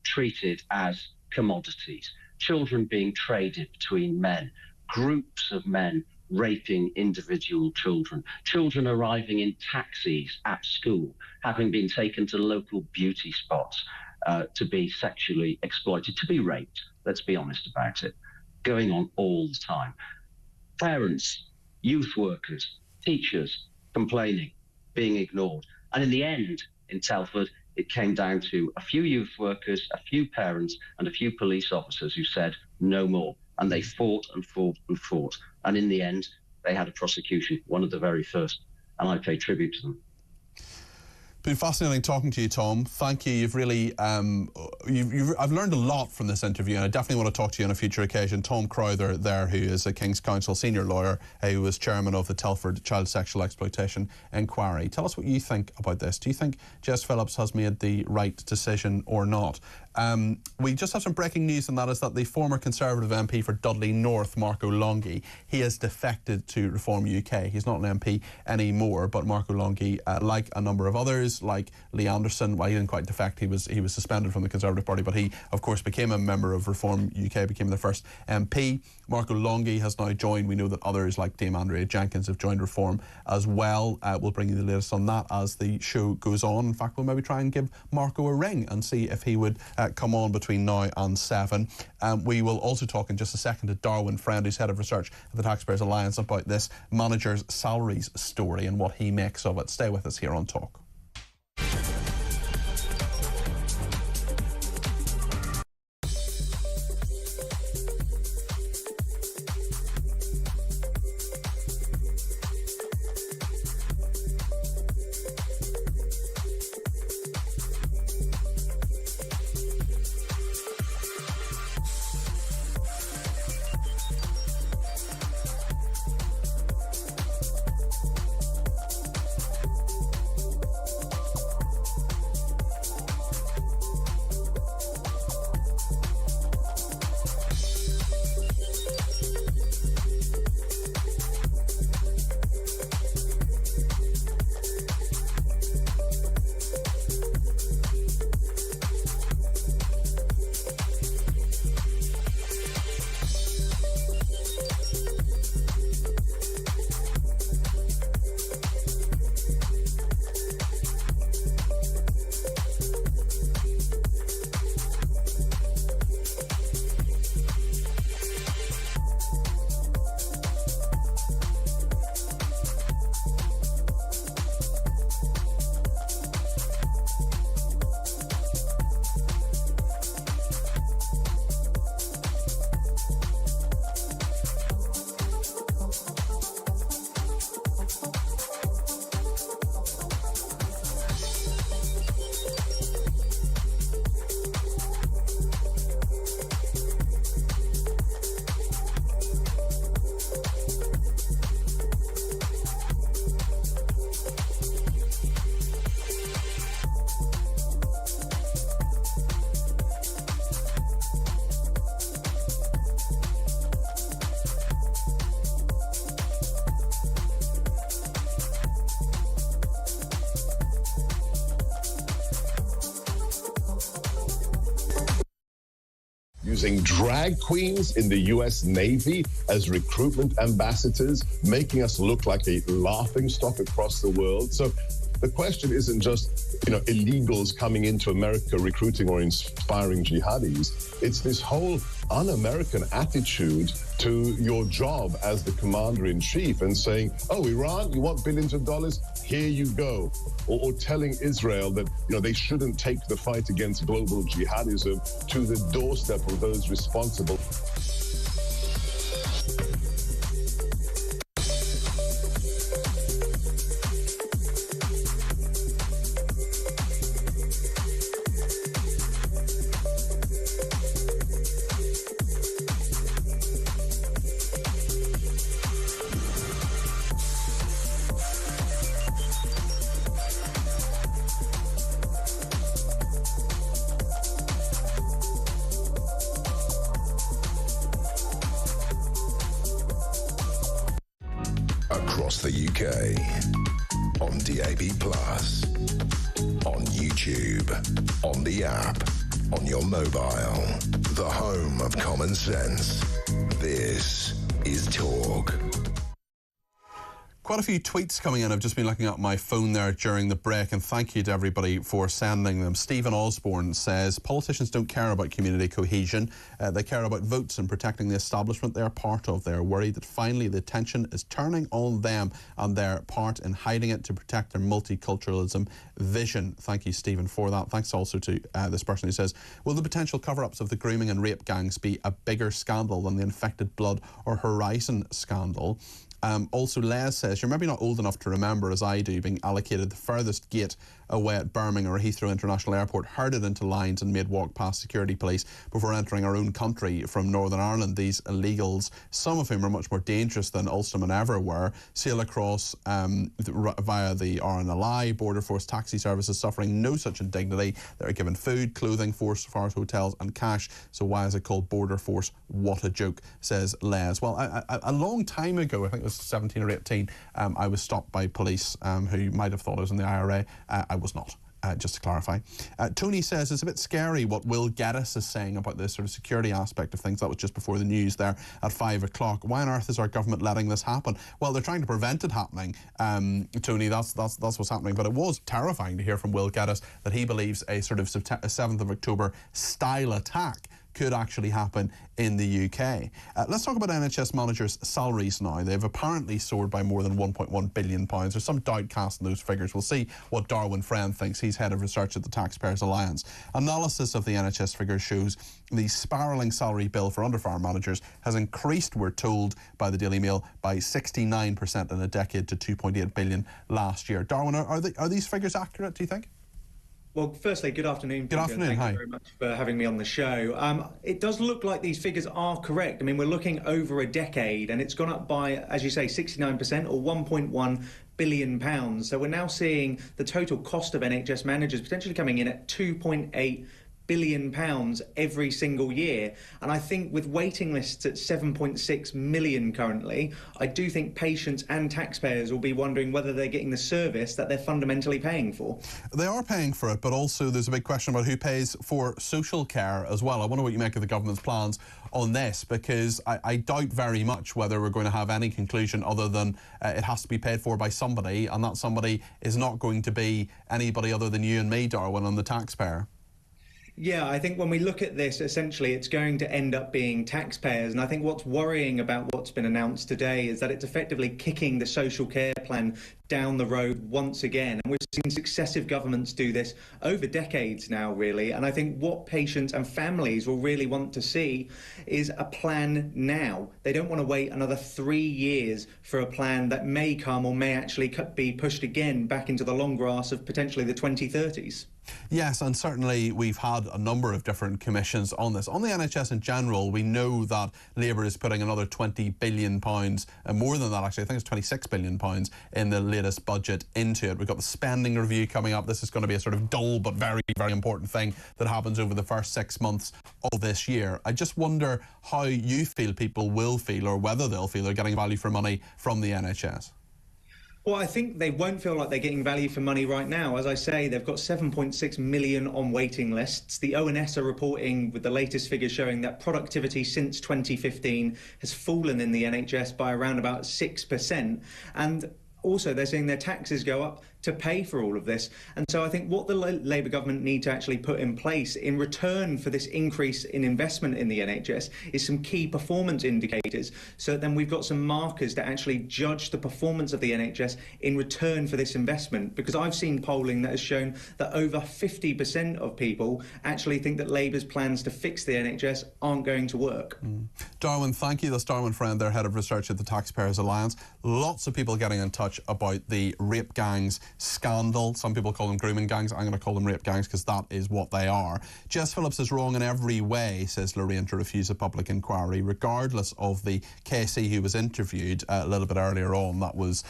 treated as commodities, children being traded between men, groups of men raping individual children, children arriving in taxis at school, having been taken to local beauty spots, to be sexually exploited, to be raped. Let's be honest about it. Going on all the time. Parents, youth workers, teachers complaining, being ignored. And in the end, in Telford, it came down to a few youth workers, a few parents, and a few police officers who said no more. And they fought and fought and fought. And in the end, they had a prosecution, one of the very first. And I pay tribute to them. Been fascinating talking to you, Tom. Thank you. You've really, I've learned a lot from this interview, and I definitely want to talk to you on a future occasion. Tom Crowther there, who is a King's Counsel senior lawyer, who was chairman of the Telford Child Sexual Exploitation Inquiry. Tell us what you think about this. Do you think Jess Phillips has made the right decision or not? We just have some breaking news, and that is that the former Conservative MP for Dudley North, Marco Longhi, he has defected to Reform UK. He's not an MP anymore, but Marco Longhi, like a number of others, like Lee Anderson, well, he didn't quite defect, he was suspended from the Conservative Party, but he, of course, became a member of Reform UK, became their first MP. Marco Longhi has now joined. We know that others like Dame Andrea Jenkins have joined Reform as well. We'll bring you the latest on that as the show goes on. In fact, we'll maybe try and give Marco a ring and see if he would come on between now and 7. We will also talk in just a second to Darwin Friend, who's head of research at the Taxpayers Alliance, about this managers' salaries story and what he makes of it. Stay with us here on Talk. Using drag queens in the US Navy as recruitment ambassadors, making us look like a laughingstock across the world. So the question isn't just, illegals coming into America recruiting or inspiring jihadis. It's this whole un-American attitude to your job as the commander-in-chief and saying, oh, Iran, you want billions of dollars? Here you go. Or telling Israel that, they shouldn't take the fight against global jihadism to the doorstep of those responsible. Across the UK, on DAB+, on YouTube, on the app, on your mobile, the home of common sense. This is Talk. Quite a few tweets coming in. I've just been looking at my phone there during the break, and thank you to everybody for sending them. Stephen Osborne says, politicians don't care about community cohesion. They care about votes and protecting the establishment they are part of. They are worried that finally the attention is turning on them and their part in hiding it to protect their multiculturalism vision. Thank you, Stephen, for that. Thanks also to this person who says, will the potential cover-ups of the grooming and rape gangs be a bigger scandal than the Infected Blood or Horizon scandal? Also, Les says, you're maybe not old enough to remember, as I do, being allocated the furthest gate away at Birmingham or Heathrow International Airport, herded into lines and made walk past security police before entering our own country from Northern Ireland. These illegals, some of whom are much more dangerous than Ulstermen ever were, sail across via the RNLI, Border Force taxi services, suffering no such indignity. They're given food, clothing, forced hotels and cash. So why is it called Border Force? What a joke, says Les. Well, a long time ago, I think it was 17 or 18, I was stopped by police who might have thought I was in the IRA. I was not, just to clarify. Tony says it's a bit scary what Will Geddes is saying about this sort of security aspect of things. That was just before the news there at 5 o'clock. Why on earth is our government letting this happen? Well, they're trying to prevent it happening, Tony. That's what's happening. But it was terrifying to hear from Will Geddes that he believes a sort of 7th of October style attack could actually happen in the UK. Let's talk about NHS managers' salaries now. They've apparently soared by more than £1.1 billion. There's some doubt cast in those figures. We'll see what Darwin Friend thinks. He's head of research at the Taxpayers Alliance. Analysis of the NHS figures shows the spiralling salary bill for under-fire managers has increased, we're told by the Daily Mail, by 69% in a decade to £2.8 billion last year. Darwin, are these figures accurate, do you think? Well, firstly, good afternoon, Peter. Good afternoon, Thank you very much for having me on the show. It does look like these figures are correct. I mean, we're looking over a decade, and it's gone up by, as you say, 69% or £1.1 billion. So we're now seeing the total cost of NHS managers potentially coming in at £2.8 billion every single year. And I think with waiting lists at 7.6 million currently, I do think patients and taxpayers will be wondering whether they're getting the service that they're fundamentally paying for. They are paying for it, but also there's a big question about who pays for social care as well. I wonder what you make of the government's plans on this, because I doubt very much whether we're going to have any conclusion other than it has to be paid for by somebody, and that somebody is not going to be anybody other than you and me, Darwin, and the taxpayer. Yeah, I think when we look at this, essentially, it's going to end up being taxpayers. And I think what's worrying about what's been announced today is that it's effectively kicking the social care plan down the road once again. And we've seen successive governments do this over decades now, really. And I think what patients and families will really want to see is a plan now. They don't want to wait another 3 years for a plan that may come or may actually be pushed again back into the long grass of potentially the 2030s. Yes, and certainly we've had a number of different commissions on this. On the NHS in general, we know that Labour is putting another £20 billion, and more than that actually, I think it's £26 billion in the latest budget into it. We've got the spending review coming up. This is going to be a sort of dull but very, very important thing that happens over the first 6 months of this year. I just wonder how you feel people will feel, or whether they'll feel they're getting value for money from the NHS. Well, I think they won't feel like they're getting value for money right now. As I say, they've got 7.6 million on waiting lists. The ONS are reporting with the latest figures showing that productivity since 2015 has fallen in the NHS by around about 6%. And also, they're seeing their taxes go up to pay for all of this. And so I think what the Labour government need to actually put in place in return for this increase in investment in the NHS is some key performance indicators. So then we've got some markers to actually judge the performance of the NHS in return for this investment. Because I've seen polling that has shown that over 50% of people actually think that Labour's plans to fix the NHS aren't going to work. Darwin, thank you. That's Darwin Friend, their head of research at the Taxpayers Alliance. Lots of people getting in touch about the rape gangs scandal. Some people call them grooming gangs. I'm going to call them rape gangs because that is what they are. Jess Phillips is wrong in every way, says Lorraine, to refuse a public inquiry, regardless of the KC who was interviewed a little bit earlier on. That was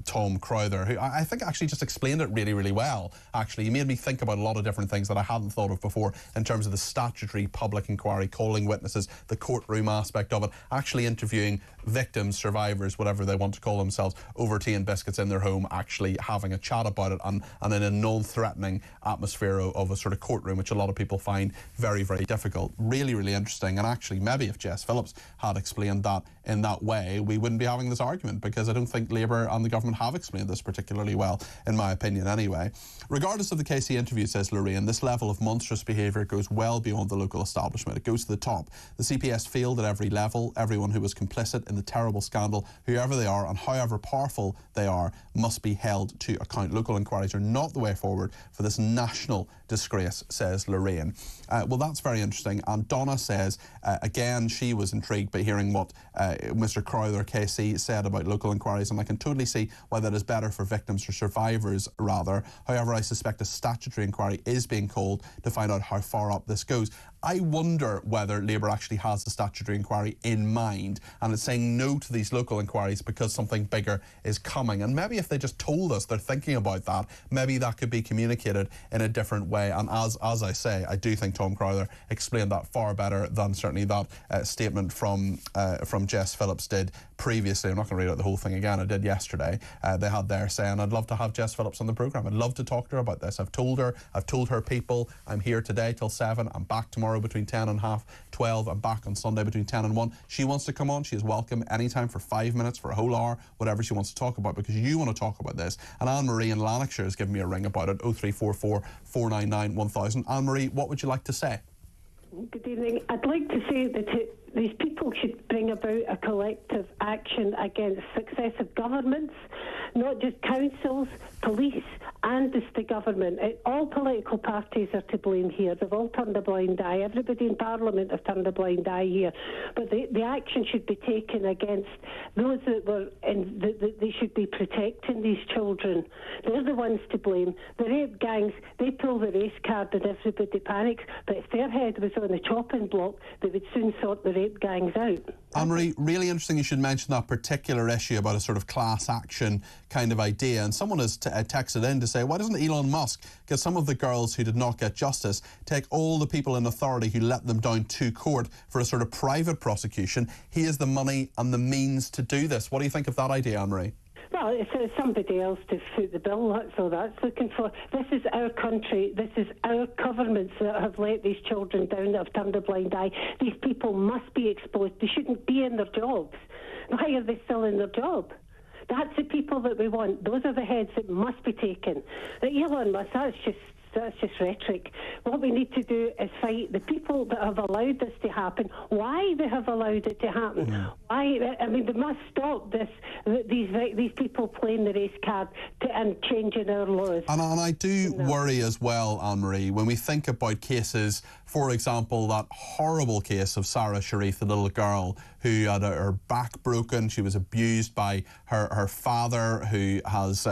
Tom Crowther, who I think actually just explained it really, really well. Actually, he made me think about a lot of different things that I hadn't thought of before in terms of the statutory public inquiry, calling witnesses services, the courtroom aspect of it, actually interviewing victims, survivors, whatever they want to call themselves, over tea and biscuits in their home, actually having a chat about it, and in a non-threatening atmosphere of a sort of courtroom, which a lot of people find very, very difficult. Really, really interesting. And actually, maybe if Jess Phillips had explained that in that way, we wouldn't be having this argument, because I don't think Labour and the government have explained this particularly well, in my opinion anyway. Regardless of the case he interviewed, says Lorraine, this level of monstrous behaviour goes well beyond the local establishment. It goes to the top. The CPS failed at every level. Everyone who was complicit in the terrible scandal, whoever they are and however powerful they are, must be held to account. Local inquiries are not the way forward for this national disgrace, says Lorraine. Well, that's very interesting. And Donna says, again, she was intrigued by hearing what Mr. Crowther, KC, said about local inquiries, and I can totally see why that is better for victims or survivors, rather. However, I suspect a statutory inquiry is being called to find out how far up this goes. I wonder whether Labour actually has a statutory inquiry in mind, and it's saying no to these local inquiries because something bigger is coming. And maybe if they just told us they're thinking about that, maybe that could be communicated in a different way. And as I say, I do think Tom Crowther explained that far better than certainly that statement from Jess Phillips did previously. I'm not going to read out the whole thing again. I did yesterday. They had their say, and I'd love to have Jess Phillips on the programme. I'd love to talk to her about this. I've told her people, I'm here today till 7. I'm back tomorrow between 10 and half 12. I'm back on Sunday between 10 and 1. She wants to come on. She is welcome anytime for 5 minutes, for a whole hour, whatever she wants to talk about, because you want to talk about this. And Anne-Marie in Lanarkshire has given me a ring about it, 0344 499 1000. Anne-Marie, what would you like to say? Good evening. I'd like to say that these people should bring about a collective action against successive governments, not just councils, police and the government. All political parties are to blame here. They've all turned a blind eye. Everybody in Parliament have turned a blind eye here. But the action should be taken against those that were in. They should be protecting these children. They're the ones to blame. The rape gangs, they pull the race card and everybody panics. But if their head was on the chopping block, they would soon sort the rape gangs out. Anne-Marie, really interesting you should mention that particular issue about a sort of class action kind of idea. And someone has texted in to say, why doesn't Elon Musk get some of the girls who did not get justice, take all the people in authority who let them down to court for a sort of private prosecution? He has the money and the means to do this. What do you think of that idea, Anne-Marie? Well, it's somebody else to foot the bill, that's all that's looking for. This is our country, this is our governments that have let these children down, that have turned a blind eye. These people must be exposed. They shouldn't be in their jobs. Why are they still in their job? That's the people that we want. Those are the heads that must be taken. Elon Musk, that's just rhetoric. What we need to do is fight the people that have allowed this to happen, why they have allowed it to happen. Why? I mean, they must stop these people playing the race card and changing our laws. And I do worry as well, Anne-Marie, when we think about cases, for example, that horrible case of Sarah Sharif, the little girl who had her back broken. She was abused by her father, who has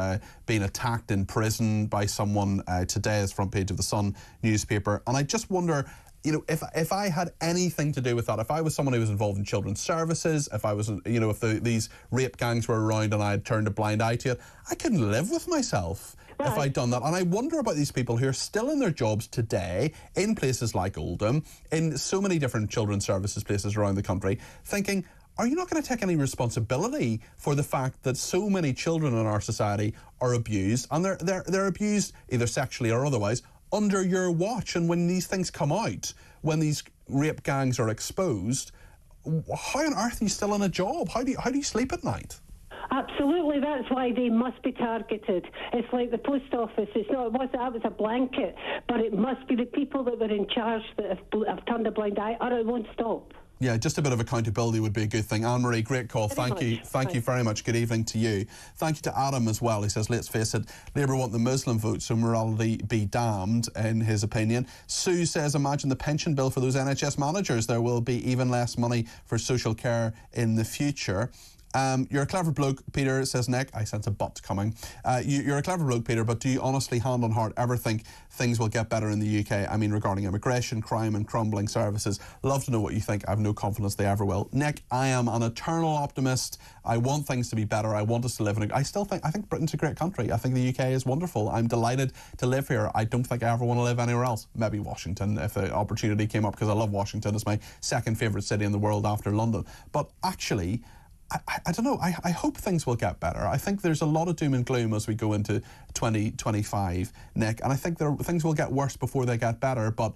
been attacked in prison by someone today, as front page of the Sun newspaper. And I just wonder, you know, if I had anything to do with that, if I was someone who was involved in children's services, if I was, you know, if these rape gangs were around and I had turned a blind eye to it, I couldn't live with myself if I'd done that. And I wonder about these people who are still in their jobs today in places like Oldham, in so many different children's services places around the country, thinking, are you not going to take any responsibility for the fact that so many children in our society are abused, and they're abused either sexually or otherwise under your watch? And when these things come out, when these rape gangs are exposed, how on earth are you still in a job? How do you sleep at night? Absolutely, that's why they must be targeted. It's like the post office. That was a blanket, but it must be the people that were in charge that have turned a blind eye, or it won't stop. Yeah, just a bit of accountability would be a good thing. Anne-Marie, great call. Thank you very much. Good evening to you. Thank you to Adam as well. He says, let's face it, Labour want the Muslim vote, so morality be damned, in his opinion. Sue says, imagine the pension bill for those NHS managers. There will be even less money for social care in the future. You're a clever bloke, Peter, says Nick. I sense a but coming. You're a clever bloke, Peter, but do you honestly, hand on heart, ever think things will get better in the UK? I mean, regarding immigration, crime and crumbling services. Love to know what you think. I have no confidence they ever will. Nick, I am an eternal optimist. I want things to be better. I want us to live in I think Britain's a great country. I think the UK is wonderful. I'm delighted to live here. I don't think I ever want to live anywhere else. Maybe Washington, if the opportunity came up, because I love Washington. It's my second favourite city in the world after London. But actually, I don't know. I hope things will get better. I think there's a lot of doom and gloom as we go into 2025, Nick, and I think things will get worse before they get better, but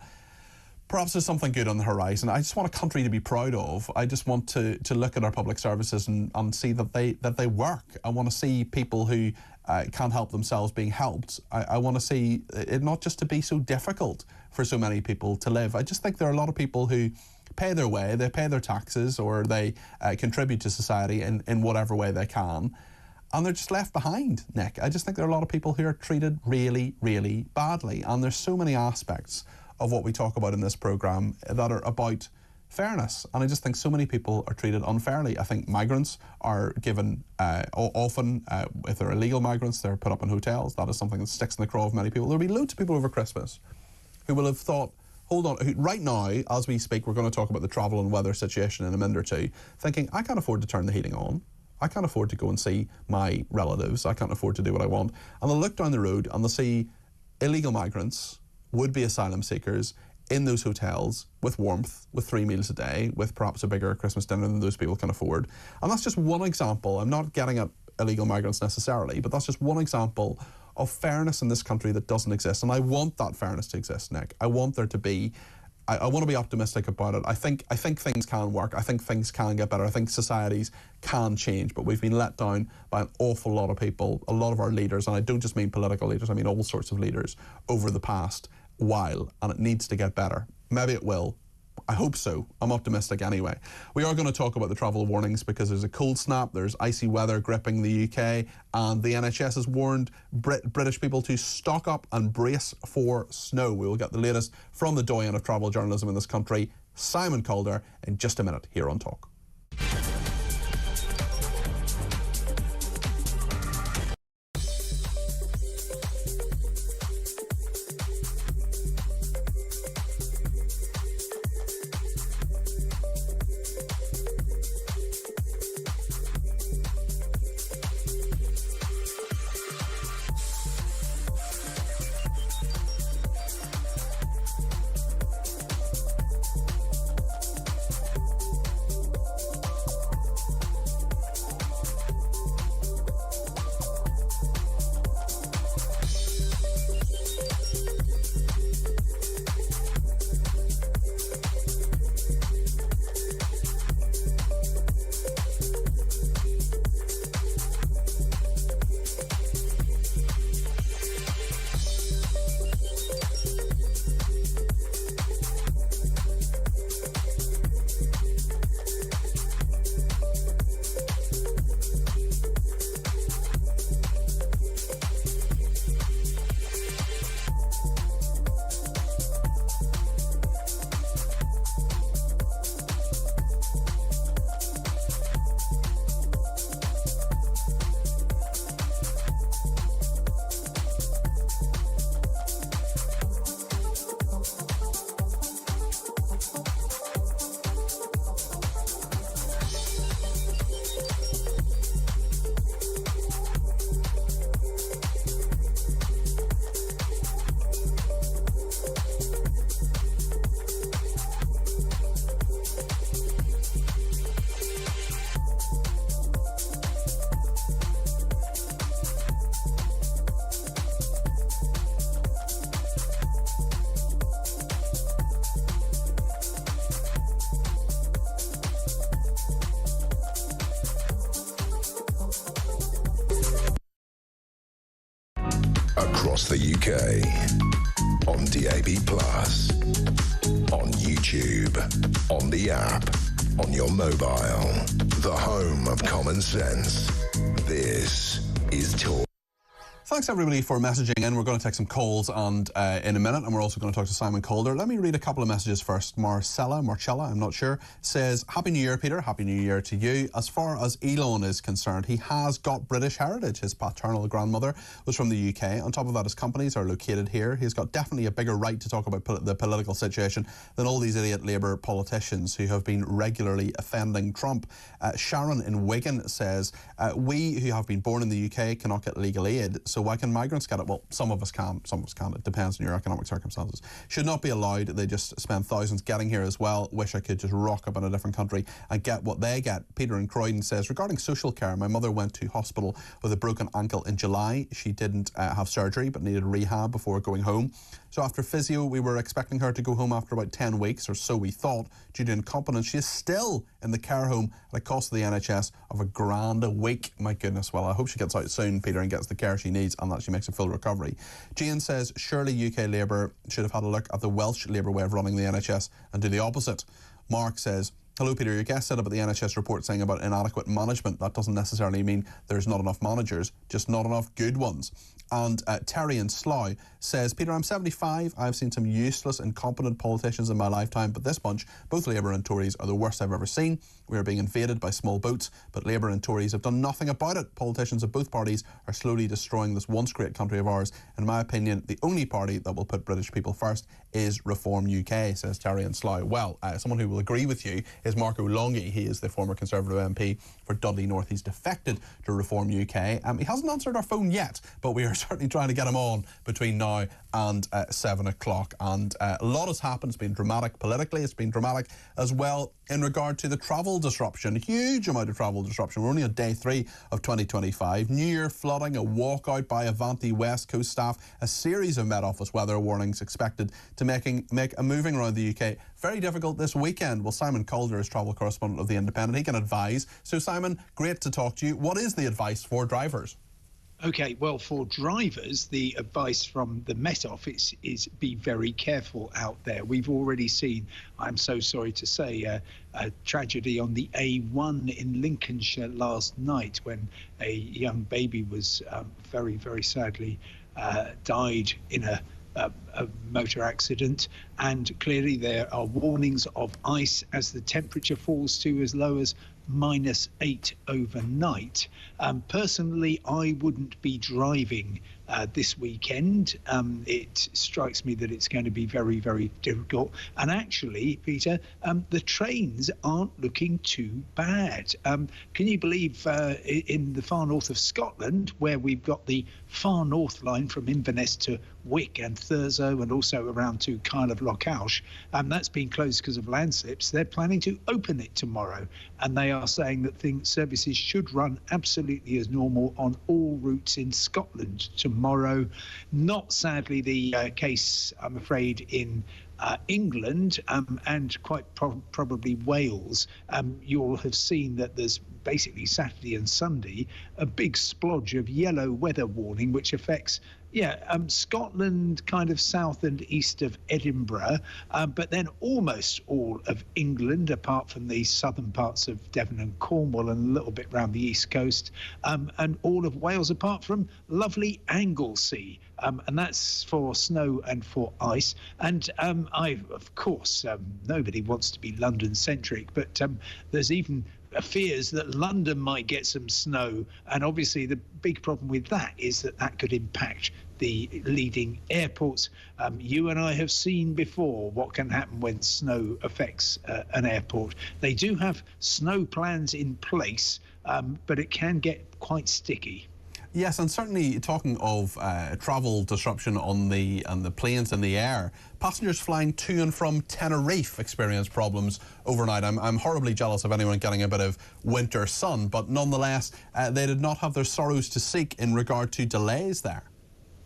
perhaps there's something good on the horizon. I just want a country to be proud of. I just want to look at our public services and see that they work. I want to see people who can't help themselves being helped. I want to see it not just to be so difficult for so many people to live. I just think there are a lot of people who pay their way, they pay their taxes, or they contribute to society in whatever way they can, and they're just left behind, Nick. I just think there are a lot of people who are treated really, really badly, and there's so many aspects of what we talk about in this programme that are about fairness, and I just think so many people are treated unfairly. I think migrants are given, often, if they're illegal migrants, they're put up in hotels. That is something that sticks in the craw of many people. There'll be loads of people over Christmas who will have thought, hold on, right now, as we speak, we're going to talk about the travel and weather situation in a minute or two, thinking, I can't afford to turn the heating on. I can't afford to go and see my relatives. I can't afford to do what I want. And they'll look down the road and they'll see illegal migrants, would-be asylum seekers, in those hotels with warmth, with 3 meals a day, with perhaps a bigger Christmas dinner than those people can afford. And that's just one example. I'm not getting at illegal migrants necessarily, but that's just one example of fairness in this country that doesn't exist. And I want that fairness to exist, Nick. I want there to be, I want to be optimistic about it. I think things can work. I think things can get better. I think societies can change, but we've been let down by an awful lot of people, a lot of our leaders, and I don't just mean political leaders, I mean all sorts of leaders over the past while, and it needs to get better. Maybe it will. I hope so. I'm optimistic anyway. We are going to talk about the travel warnings because there's a cold snap, there's icy weather gripping the UK, and the NHS has warned British people to stock up and brace for snow. We will get the latest from the doyen of travel journalism in this country, Simon Calder, in just a minute here on Talk. Across the UK, on DAB+, on YouTube, on the app, on your mobile, the home of common sense. This is Talk. Thanks everybody for messaging in. We're going to take some calls and in a minute, and we're also going to talk to Simon Calder. Let me read a couple of messages first. Marcella, I'm not sure, says, Happy New Year, Peter. Happy New Year to you. As far as Elon is concerned, he has got British heritage. His paternal grandmother was from the UK. On top of that, his companies are located here. He's got definitely a bigger right to talk about the political situation than all these idiot Labour politicians who have been regularly offending Trump. Sharon in Wigan says, we who have been born in the UK cannot get legal aid, so why can migrants get it? Well, some of us can, some of us can't. It depends on your economic circumstances. Should not be allowed. They just spend thousands getting here as well. Wish I could just rock up in a different country and get what they get. Peter in Croydon says, regarding social care, my mother went to hospital with a broken ankle in July. She didn't have surgery but needed rehab before going home. So after physio, we were expecting her to go home after about 10 weeks, or so we thought. Due to incompetence, she is still in the care home at a cost to the NHS of £1,000 a week. My goodness, well, I hope she gets out soon, Peter, and gets the care she needs and that she makes a full recovery. Jane says, surely UK Labour should have had a look at the Welsh Labour way of running the NHS and do the opposite. Mark says, hello, Peter. Your guest said about the NHS report saying about inadequate management. That doesn't necessarily mean there's not enough managers, just not enough good ones. And Terry in Slough says, Peter, I'm 75. I've seen some useless, incompetent politicians in my lifetime, but this bunch, both Labour and Tories, are the worst I've ever seen. We are being invaded by small boats, but Labour and Tories have done nothing about it. Politicians of both parties are slowly destroying this once great country of ours. In my opinion, the only party that will put British people first is Reform UK, says Terry in Slough. Well, someone who will agree with you is Marco Longi. He is the former Conservative MP for Dudley North. He's defected to Reform UK. He hasn't answered our phone yet, but we are certainly trying to get him on between now and 7 o'clock. And a lot has happened. It's been dramatic politically. It's been dramatic as well in regard to the travel disruption. A huge amount of travel disruption. We're only on day 3 of 2025. New Year flooding, a walkout by Avanti West Coast staff, a series of Met Office weather warnings expected to make a moving around the UK very difficult this weekend. Well, Simon Calder is travel correspondent of The Independent. He can advise. So, Simon, great to talk to you. What is the advice for drivers? Okay, well, for drivers, the advice from the Met Office is be very careful out there. We've already seen, I'm so sorry to say, a tragedy on the A1 in Lincolnshire last night when a young baby was very, very sadly died in a motor accident. And clearly there are warnings of ice as the temperature falls to as low as -8 overnight. Personally, I wouldn't be driving this weekend. It strikes me that it's going to be very, very difficult. And actually, Peter, the trains aren't looking too bad. Can you believe in the far north of Scotland, where we've got the far north line from Inverness to Wick and Thurso and also around to Kyle of Lochaush, that's been closed because of landslips. They're planning to open it tomorrow, and they are saying that services should run absolutely as normal on all routes in Scotland tomorrow. Not sadly the case, I'm afraid, in England and quite probably Wales. You'll have seen that there's basically Saturday and Sunday a big splodge of yellow weather warning, which affects Scotland, kind of south and east of Edinburgh, but then almost all of England, apart from the southern parts of Devon and Cornwall and a little bit round the east coast, and all of Wales, apart from lovely Anglesey. And that's for snow and for ice. And of course, nobody wants to be London-centric, but there's even fears that London might get some snow. And obviously the big problem with that is that could impact the leading airports. You and I have seen before what can happen when snow affects an airport. They do have snow plans in place, but it can get quite sticky. Yes, and certainly talking of travel disruption on the planes in the air, passengers flying to and from Tenerife experienced problems overnight. I'm horribly jealous of anyone getting a bit of winter sun, but nonetheless, they did not have their sorrows to seek in regard to delays there.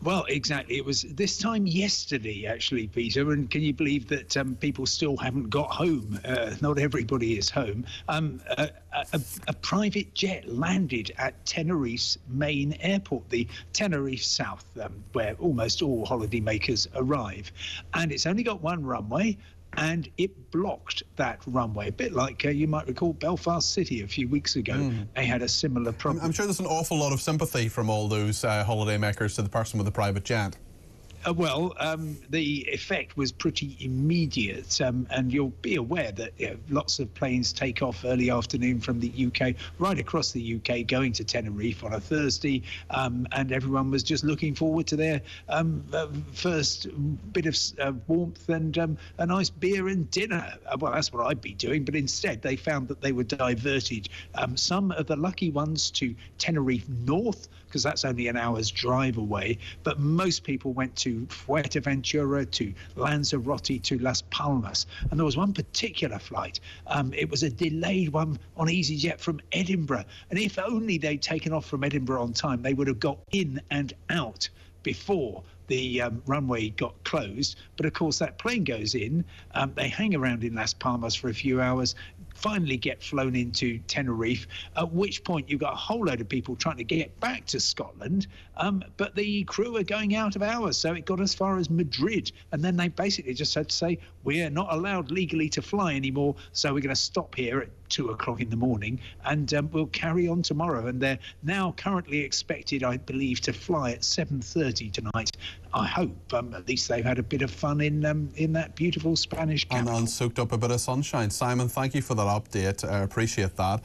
Well, exactly. It was this time yesterday, actually, Peter. And can you believe that people still haven't got home? Not everybody is home. A private jet landed at Tenerife's main airport, the Tenerife South, where almost all holidaymakers arrive. And it's only got one runway. and it blocked that runway. A bit like you might recall Belfast City a few weeks ago. They had a similar problem. I'm sure there's an awful lot of sympathy from all those holidaymakers to the person with the private jet. The effect was pretty immediate, and you'll be aware that lots of planes take off early afternoon from the UK, right across the UK, going to Tenerife on a Thursday, and everyone was just looking forward to their first bit of warmth and a nice beer and dinner. Well, that's what I'd be doing, but instead they found that they were diverted. Some of the lucky ones to Tenerife North, because that's only an hour's drive away, but most people went to Fuerteventura, to Lanzarote, to Las Palmas, and there was one particular flight. It was a delayed one on EasyJet from Edinburgh, and if only they'd taken off from Edinburgh on time, they would have got in and out before the runway got closed. But of course that plane goes in, they hang around in Las Palmas for a few hours, finally get flown into Tenerife, at which point you've got a whole load of people trying to get back to Scotland, but the crew are going out of hours, so it got as far as Madrid, and then they basically just had to say, we're not allowed legally to fly anymore, so we're going to stop here at 2 o'clock in the morning, and we'll carry on tomorrow. And they're now currently expected, I believe, to fly at 7:30 tonight. I hope at least they've had a bit of fun in that beautiful Spanish capital. And soaked up a bit of sunshine. Simon, thank you for that update. I appreciate that.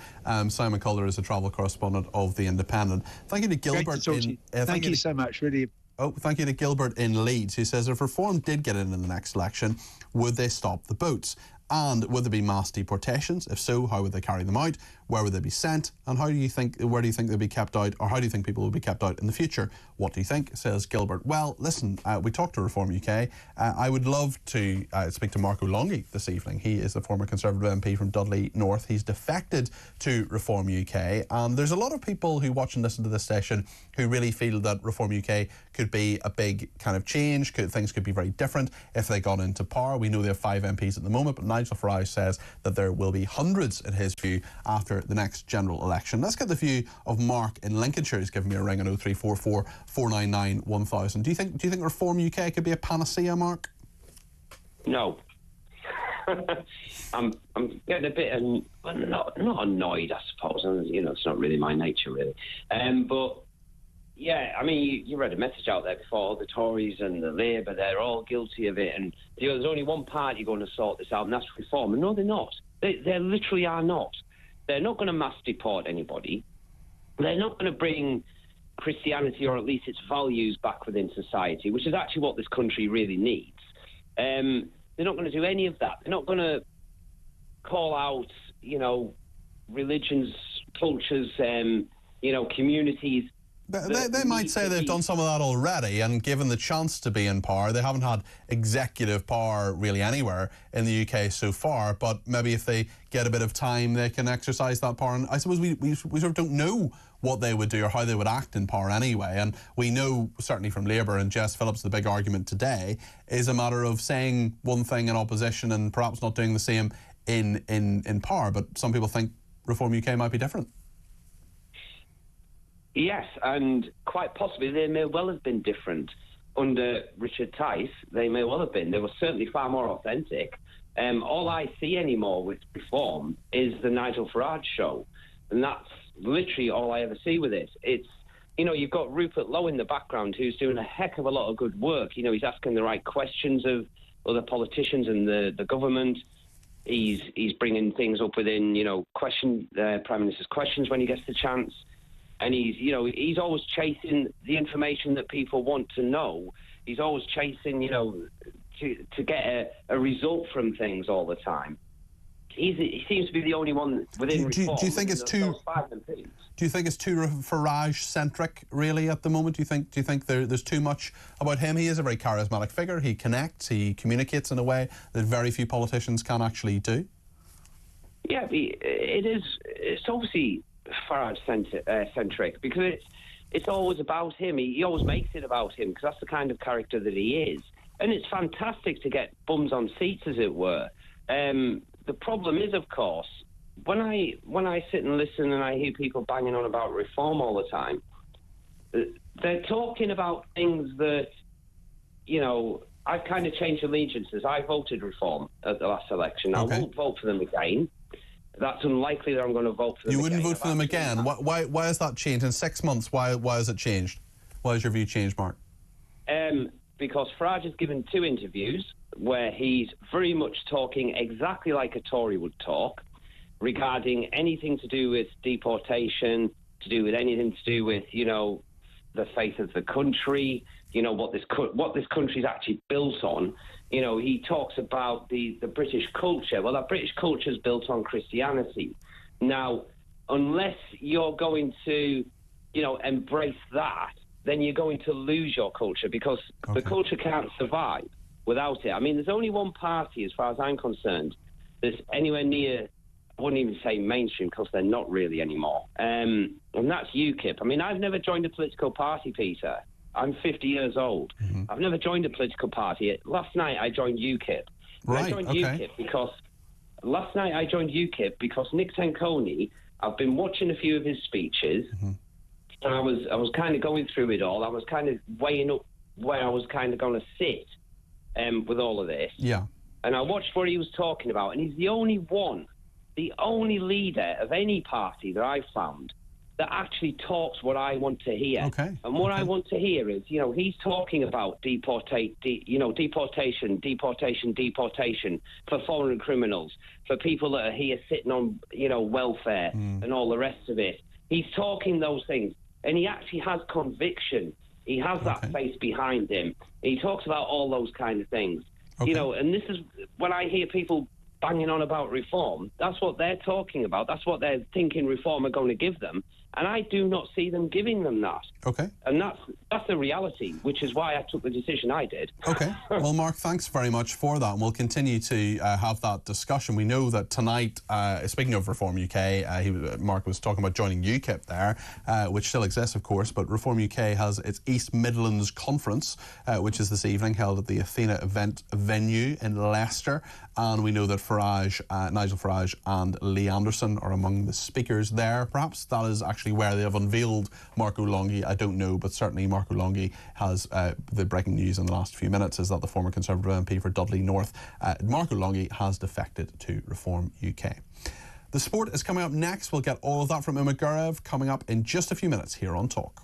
Simon Calder is a travel correspondent of The Independent. Thank you to Gilbert. Great to talk to you. Thank you so much. Really. Oh, thank you to Gilbert in Leeds. He says, if Reform did get in the next election, would they stop the boats? And would there be mass deportations? If so, how would they carry them out? Where would they be sent? And where do you think they'll be kept out? Or how do you think people will be kept out in the future? What do you think? Says Gilbert. Well, listen, we talked to Reform UK. I would love to speak to Marco Longhi this evening. He is the former Conservative MP from Dudley North. He's defected to Reform UK. And there's a lot of people who watch and listen to this station who really feel that Reform UK could be a big kind of change. Things could be very different if they got into power. We know they have 5 MPs at the moment, but Nigel Farage says that there will be hundreds, in his view, after the next general election. Let's get the view of Mark in Lincolnshire. He's given me a ring on 0344 499 1000. Do you think Reform UK could be a panacea, Mark? No. I'm getting a bit not annoyed, I suppose. It's not really my nature, really. But yeah, I mean, you read a message out there before. The Tories and the Labour, they're all guilty of it, and there's only one party going to sort this out, and that's Reform. And no, they're not. They literally are not. They're not going to mass deport anybody. They're not going to bring Christianity, or at least its values, back within society, which is actually what this country really needs. They're not going to do any of that. They're not going to call out, religions, cultures, communities. They might say they've done some of that already, and given the chance to be in power, they haven't had executive power really anywhere in the UK so far, but maybe if they get a bit of time, they can exercise that power. And I suppose we sort of don't know what they would do or how they would act in power anyway. And we know, certainly from Labour and Jess Phillips, the big argument today is a matter of saying one thing in opposition and perhaps not doing the same in power. But some people think Reform UK might be different. Yes, and quite possibly they may well have been different under Richard Tice. They may well have been. They were certainly far more authentic. All I see anymore with Reform is the Nigel Farage show, and that's literally all I ever see with it. It's, you've got Rupert Lowe in the background who's doing a heck of a lot of good work. He's asking the right questions of other politicians and the government. He's bringing things up within, Prime Minister's questions when he gets the chance. And he's always chasing the information that people want to know. He's always chasing, to get a result from things all the time. He seems to be the only one within Reform. Do you think it's too? Do you think it's too Farage centric really at the moment? Do you think there's too much about him? He is a very charismatic figure. He connects. He communicates in a way that very few politicians can actually do. Yeah, it is. It's obviously Farage centric because it's always about him. He always makes it about him because that's the kind of character that he is. And it's fantastic to get bums on seats, as it were. The problem is, of course, when I sit and listen and I hear people banging on about Reform all the time, they're talking about things that, I've kind of changed allegiances. I voted Reform at the last election. I won't vote for them again. That's unlikely that I'm going to vote for them again. You wouldn't vote for them again? Why has that changed? In 6 months, why has it changed? Why has your view changed, Mark? Because Farage has given 2 interviews where he's very much talking exactly like a Tory would talk regarding anything to do with deportation, to do with anything to do with, you know, the faith of the country, you know, what this country's actually built on. You know, he talks about the British culture. Well, that British culture is built on Christianity. Now, unless you're going to, you know, embrace that, then you're going to lose your culture, because the culture can't survive without it. I mean, there's only one party, as far as I'm concerned, that's anywhere near, I wouldn't even say mainstream, because they're not really anymore. And that's UKIP. I mean, I've never joined a political party, Peter. I'm 50 years old. I've never joined a political party. Last night I joined UKIP. I joined UKIP because Nick Tenconi, I've been watching a few of his speeches, and I was kind of going through it all. I was kind of weighing up where I was kind of going to sit with all of this. Yeah. And I watched what he was talking about, and he's the only leader of any party that I've found that actually talks what I want to hear. And what I want to hear is, you know, he's talking about deportation for foreign criminals, for people that are here sitting on, you know, welfare and all the rest of it. He's talking those things, and he actually has conviction. He has that face behind him. He talks about all those kind of things. You know, and this is when I hear people banging on about reform, that's what they're talking about. That's what they're thinking reform are going to give them. And I do not see them giving them that. And that's the reality, which is why I took the decision I did. Well, Mark, thanks very much for that. And we'll continue to have that discussion. We know that tonight, speaking of Reform UK, Mark was talking about joining UKIP there, which still exists, of course, but Reform UK has its East Midlands Conference, which is this evening, held at the Athena event venue in Leicester. And we know that Nigel Farage and Lee Anderson are among the speakers there. Perhaps that is actually where they have unveiled Mark O'Longhi. I don't know, but certainly Mark O'Longhi has, the breaking news in the last few minutes is that the former Conservative MP for Dudley North, Mark O'Longhi, has defected to Reform UK. The sport is coming up next. We'll get all of that from Uma Gurev coming up in just a few minutes here on Talk.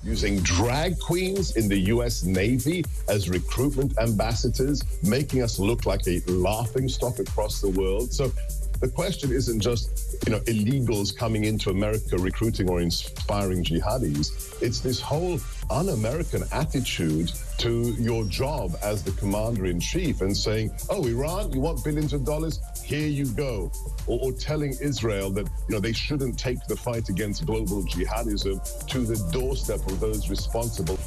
Using drag queens in the US Navy as recruitment ambassadors, making us look like a laughingstock across the world. So the question isn't just, illegals coming into America recruiting or inspiring jihadis. It's this whole un-American attitude to your job as the commander-in-chief and saying, oh, Iran, you want billions of dollars? Here you go. Or telling Israel that, they shouldn't take the fight against global jihadism to the doorstep of those responsible.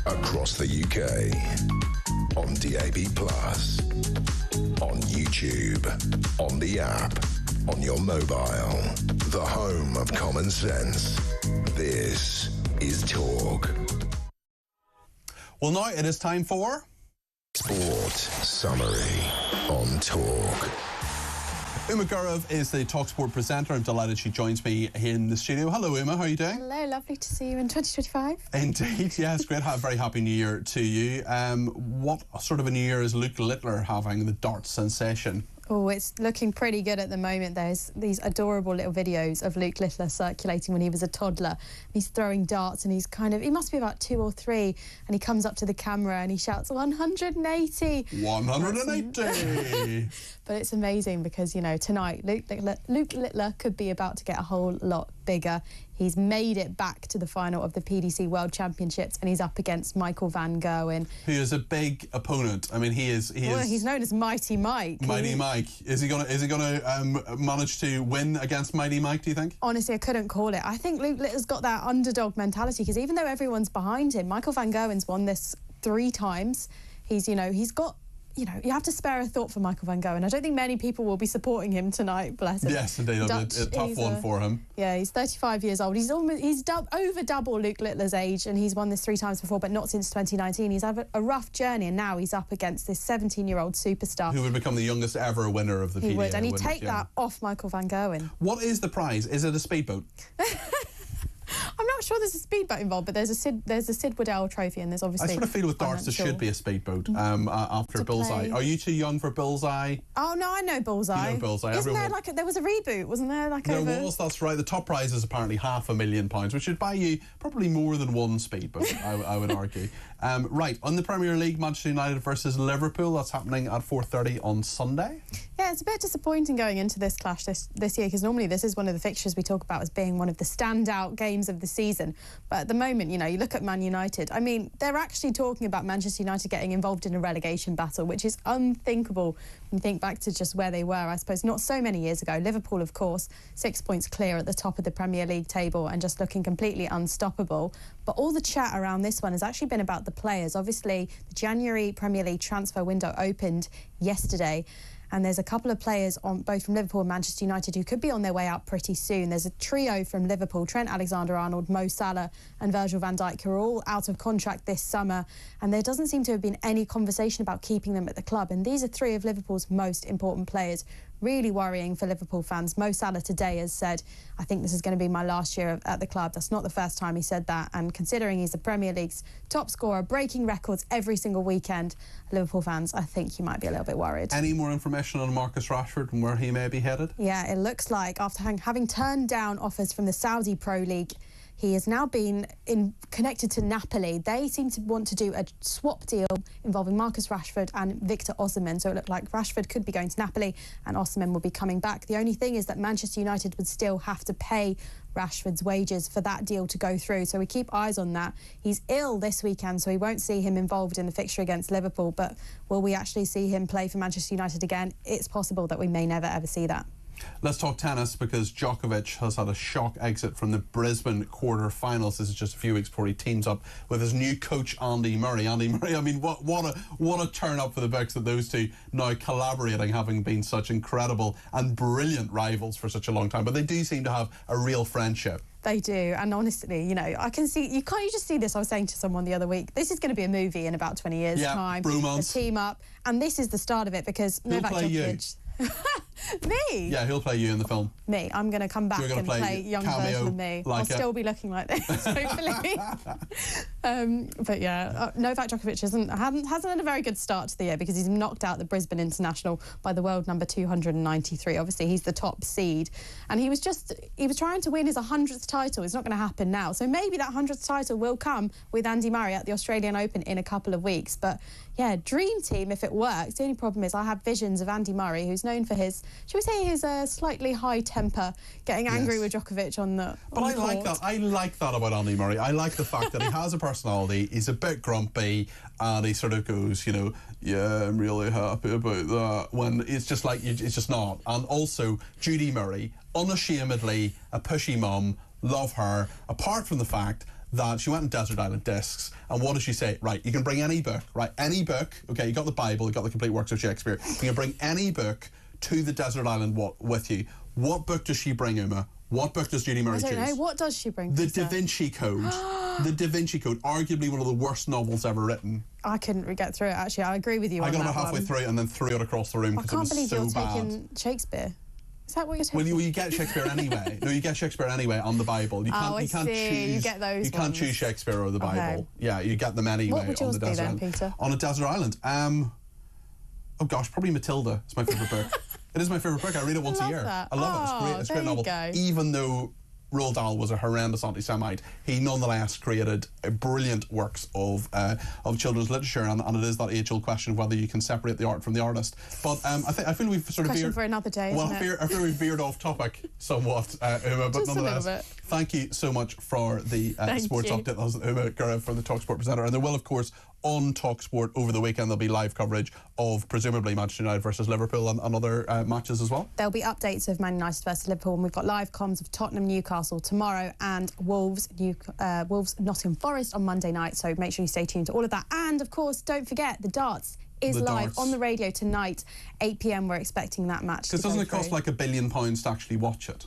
Across the UK, on DAB+, on YouTube, on the app, on your mobile, the home of common sense. This is Talk. Well, now it is time for Sport Summary on Talk. Uma Gaurav is the TalkSport presenter. I'm delighted she joins me here in the studio. Hello, Uma. How are you doing? Hello, lovely to see you in 2025. Indeed, yes, great. Very happy New Year to you. What sort of a New Year is Luke Littler having, the darts sensation? Oh, it's looking pretty good at the moment. There's these adorable little videos of Luke Littler circulating when he was a toddler. He's throwing darts and he must be about 2 or 3, and he comes up to the camera and he shouts 180. 180! But it's amazing because, tonight Luke Littler could be about to get a whole lot bigger. He's made it back to the final of the PDC World Championships, and he's up against Michael van Gerwen, who is a big opponent. I mean, he's known as Mighty Mike. Mighty Mike. Is he gonna manage to win against Mighty Mike, do you think? Honestly, I couldn't call it. I think Luke Littler's got that underdog mentality, because even though everyone's behind him, Michael van Gerwen's won this 3 times. He's got. You have to spare a thought for Michael van Gerwen. I don't think many people will be supporting him tonight, bless him. Yes, indeed. A tough one for him. Yeah, he's 35 years old. He's over double Luke Littler's age, and he's won this 3 times before, but not since 2019. He's had a rough journey, and now he's up against this 17-year-old superstar. Who would become the youngest ever winner of the PDA. He would, and he'd take that off Michael van Gerwen. What is the prize? Is it a speedboat? I'm not sure there's a speedboat involved, but there's a Sid Waddell trophy, and there's obviously. I sort of feel with darts there should be a speedboat after Bullseye. Are you too young for Bullseye? Oh no, I know Bullseye. You know Bullseye. Isn't there there was a reboot, wasn't there? That's right. The top prize is apparently £500,000, which should buy you probably more than one speedboat. I would argue. Right, on the Premier League, Manchester United versus Liverpool. That's happening at 4:30 on Sunday. Yeah, it's a bit disappointing going into this clash this year, because normally this is one of the fixtures we talk about as being one of the standout games of the season. But at the moment, you look at Man United. I mean, they're actually talking about Manchester United getting involved in a relegation battle, which is unthinkable when you think back to just where they were, I suppose, not so many years ago. Liverpool, of course, 6 points clear at the top of the Premier League table and just looking completely unstoppable. But all the chat around this one has actually been about the players. Obviously, the January Premier League transfer window opened yesterday, and there's a couple of players both from Liverpool and Manchester United who could be on their way out pretty soon. There's a trio from Liverpool: Trent Alexander-Arnold, Mo Salah and Virgil van Dijk, who are all out of contract this summer, and there doesn't seem to have been any conversation about keeping them at the club. And these are 3 of Liverpool's most important players. Really worrying for Liverpool fans. Mo Salah today has said, I think this is going to be my last year at the club. That's not the first time he said that, and considering he's the Premier League's top scorer, breaking records every single weekend, Liverpool fans, I think you might be a little bit worried. Any more information on Marcus Rashford and where he may be headed? Yeah, it looks like after having turned down offers from the Saudi Pro League, he has now been connected to Napoli. They seem to want to do a swap deal involving Marcus Rashford and Victor Osimhen. So it looked like Rashford could be going to Napoli and Osimhen will be coming back. The only thing is that Manchester United would still have to pay Rashford's wages for that deal to go through. So we keep eyes on that. He's ill this weekend, so we won't see him involved in the fixture against Liverpool. But will we actually see him play for Manchester United again? It's possible that we may never, ever see that. Let's talk tennis, because Djokovic has had a shock exit from the Brisbane quarter-finals. This is just a few weeks before he teams up with his new coach, Andy Murray. Andy Murray, I mean, what a turn-up for the books that those two now collaborating, having been such incredible and brilliant rivals for such a long time. But they do seem to have a real friendship. They do, and honestly, you know, I can see, you just see this. I was saying to someone the other week, this is going to be a movie in about 20 years' time. Bromance. A team up, and this is the start of it because Novak Djokovic. Me? Yeah, he'll play you in the film. Me. I'm going to come back and play young version of me. I'll still be looking like this, hopefully. But yeah, Novak Djokovic hasn't had a very good start to the year because he's knocked out the Brisbane International by the world number 293. Obviously, he's the top seed. And he was trying to win his 100th title. It's not going to happen now. So maybe that 100th title will come with Andy Murray at the Australian Open in a couple of weeks. But yeah, dream team if it works. The only problem is I have visions of Andy Murray, who's known for his, shall we say, his slightly high temper, getting angry with Djokovic on the But I like that. I like that about Andy Murray. I like the fact that he has a personality. He's a bit grumpy, and he sort of goes, you know, yeah, I'm really happy about that. When it's just like it's just not. And also Judy Murray, unashamedly a pushy mum. Love her. Apart from the fact that she went on Desert Island Discs, and what does she say? Right, you can bring any book, right? Any book. Okay, you got the Bible, you got the complete works of Shakespeare. You can bring any book to the desert island with you. What book does she bring, Uma? What book does Judy Murray choose? I don't know. What does she bring? The Da Vinci Code. The Da Vinci Code, arguably one of the worst novels ever written. I couldn't get through it, actually. I agree with you on that. I got about halfway through it and then threw it across the room because it was so bad. I can't believe you're taking Shakespeare. Is that what you're taking? Well, you get Shakespeare anyway. No, you get Shakespeare anyway on the Bible. You can't choose. You get those. You can't choose Shakespeare or the Bible. Okay. Yeah, you get them anyway. What would yours be then, Peter? On a desert island. Oh gosh, probably Matilda. It's my favourite book. It is my favourite book. I read it once a year. That. I love it. It's great. It's a great novel. Even though Roald Dahl was a horrendous anti-Semite, he nonetheless created brilliant works of children's literature, and it is that age-old question of whether you can separate the art from the artist. But I feel we've sort of veered for another day. Well, I feel we've veered off topic somewhat, Uma. But nonetheless, thank you so much for the sports update. That was Uma Gurra for the talkSPORT presenter, and there will, of course, on talkSPORT over the weekend, there'll be live coverage of presumably Manchester United versus Liverpool and other matches as well. There'll be updates of Man United versus Liverpool, and we've got live comms of Tottenham Newcastle tomorrow and Wolves Nottingham Forest on Monday night, so make sure you stay tuned to all of that. And of course, don't forget, the darts is live on the radio tonight, 8 p.m. We're expecting that match. Because doesn't it cost like £1 billion to actually watch it?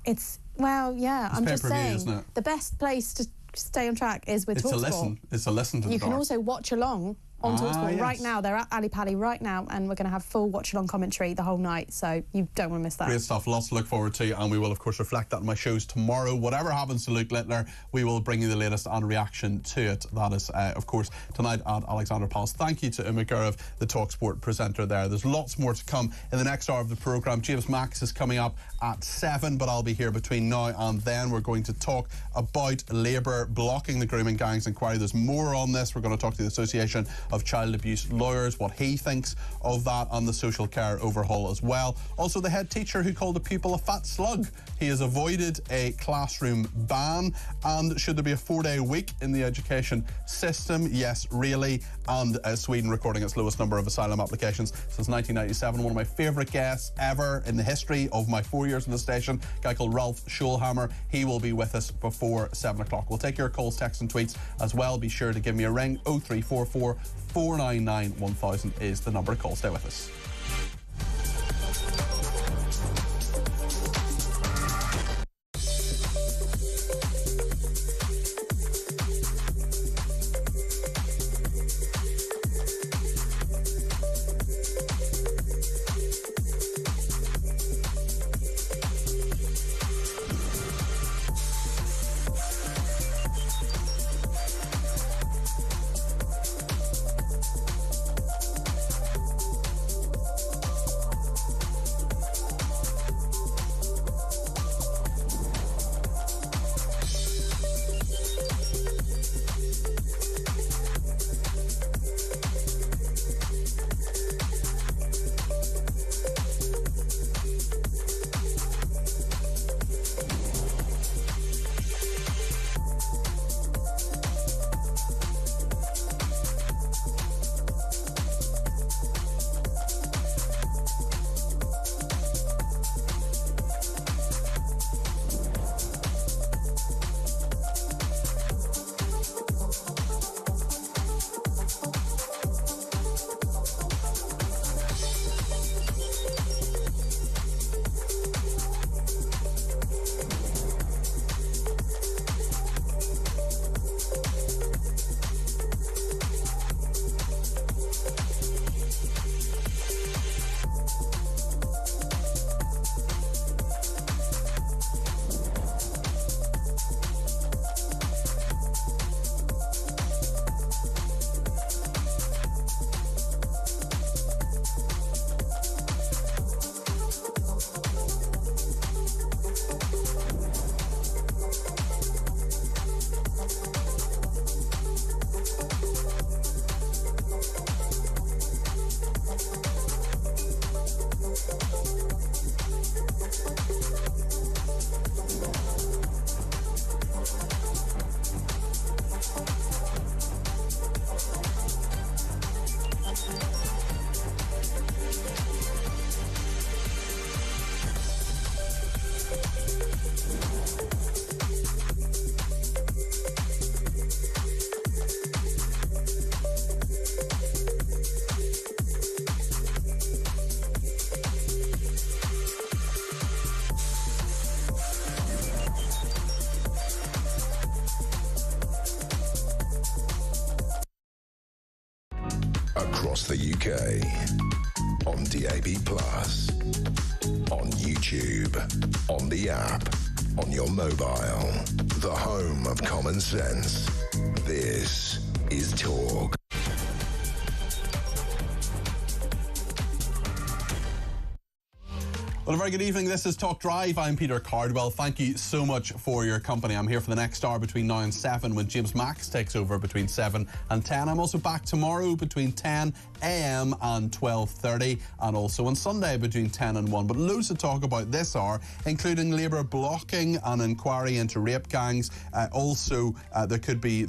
It's, well, yeah, I'm just saying, isn't it? The best place to stay on track is with talkSPORT. It's a listen to the You can also watch along on talkSPORT right now. They're at Ali Pali right now, and we're going to have full watch-along commentary the whole night, so you don't want to miss that. Great stuff. Lots to look forward to, and we will, of course, reflect that in my shows tomorrow. Whatever happens to Luke Littler, we will bring you the latest and reaction to it. That is, of course, tonight at Alexander Palace. Thank you to Uma Gurra, the talkSPORT presenter there. There's lots more to come in the next hour of the programme. James Max is coming up at 7, but I'll be here between now and then. We're going to talk about Labour blocking the grooming gangs inquiry. There's more on this. We're going to talk to the Association of Child Abuse Lawyers, what he thinks of that, and the social care overhaul as well. Also, the head teacher who called a pupil a fat slug. He has avoided a classroom ban. And should there be a 4-day week in the education system? Yes, really. And Sweden recording its lowest number of asylum applications since 1997. One of my favourite guests ever in the history of my 4 years in the station, a guy called Ralph Schulhammer. He will be with us before 7 o'clock. We'll take your calls, texts and tweets as well. Be sure to give me a ring. 0344 499 1000 is the number to call. Stay with us. across the UK. On DAB+, on YouTube, on the app, on your mobile. The home of common sense. This is Talk. Well, a very good evening. This is Talk Drive. I'm Peter Cardwell. Thank you so much for your company. I'm here for the next hour between now and 7 when James Max takes over between 7 and 10. I'm also back tomorrow between 10 a.m. and 12:30 and also on Sunday between 10 and 1. But loads to talk about this hour, including Labour blocking an inquiry into rape gangs. There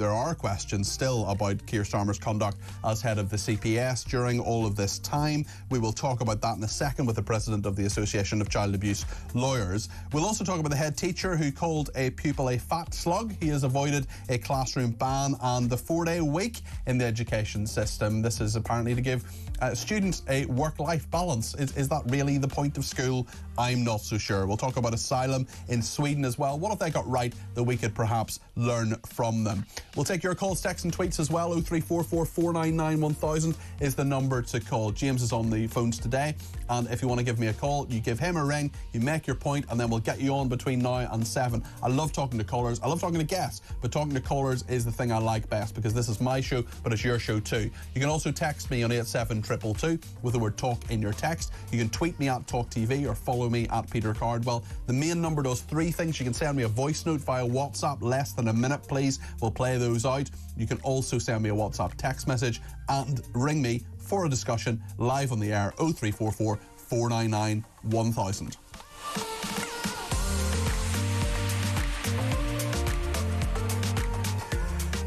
are questions still about Keir Starmer's conduct as head of the CPS during all of this time. We will talk about that in a second with the president of the Association of Child Abuse Lawyers. We'll also talk about the head teacher who called a pupil a fat slug. He has avoided a classroom ban and the 4-day week in the education system. This is apparently to give students a work-life balance. Is that really the point of school? I'm not so sure. We'll talk about asylum in Sweden as well. What have they got right that we could perhaps learn from them? We'll take your calls, texts and tweets as well. 0344 499 1000 is the number to call. James is on the phones today, and if you want to give me a call, you give him a ring, you make your point, and then we'll get you on between now and 7. I love talking to callers. I love talking to guests, but talking to callers is the thing I like best because this is my show, but it's your show too. You can also text me on 87222 with the word talk in your text. You can tweet me at talkTV or follow me at Peter Cardwell. The main number does 3 things. You can send me a voice note via WhatsApp, less than a minute, please. We'll play those out. You can also send me a WhatsApp text message and ring me for a discussion live on the air. 0344 499 1000.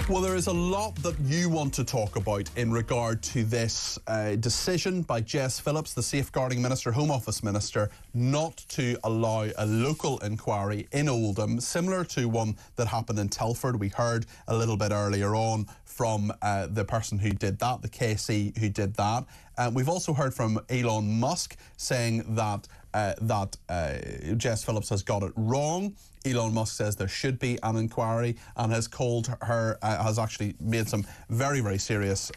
Well, there is a lot that you want to talk about in regard to this decision by Jess Phillips, the Safeguarding Minister, Home Office Minister, not to allow a local inquiry in Oldham, similar to one that happened in Telford. We heard a little bit earlier on from the person who did that, the KC who did that. We've also heard from Elon Musk saying that Jess Phillips has got it wrong. Elon Musk says there should be an inquiry and has called her, has actually made some very, very serious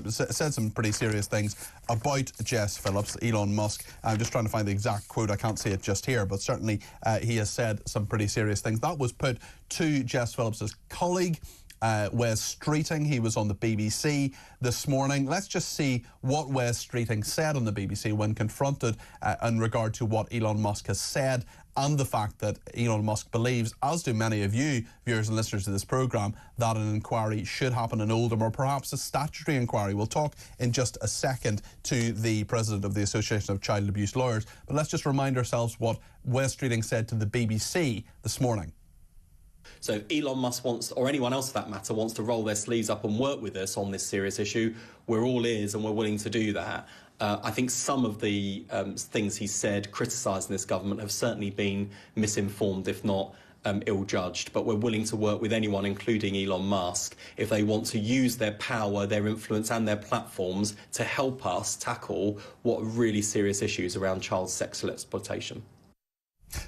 said some pretty serious things about Jess Phillips, Elon Musk. I'm just trying to find the exact quote. I can't see it just here, but certainly he has said some pretty serious things. That was put to Jess Phillips's colleague, Wes Streeting. He was on the BBC this morning. Let's just see what Wes Streeting said on the BBC when confronted in regard to what Elon Musk has said and the fact that Elon Musk believes, as do many of you, viewers and listeners to this programme, that an inquiry should happen in Oldham, or perhaps a statutory inquiry. We'll talk in just a second to the president of the Association of Child Abuse Lawyers, but let's just remind ourselves what Wes Streeting said to the BBC this morning. So if Elon Musk wants, or anyone else for that matter, wants to roll their sleeves up and work with us on this serious issue, we're all ears and we're willing to do that. I think some of the things he said criticising this government have certainly been misinformed, if not ill-judged, but we're willing to work with anyone, including Elon Musk, if they want to use their power, their influence and their platforms to help us tackle what are really serious issues around child sexual exploitation.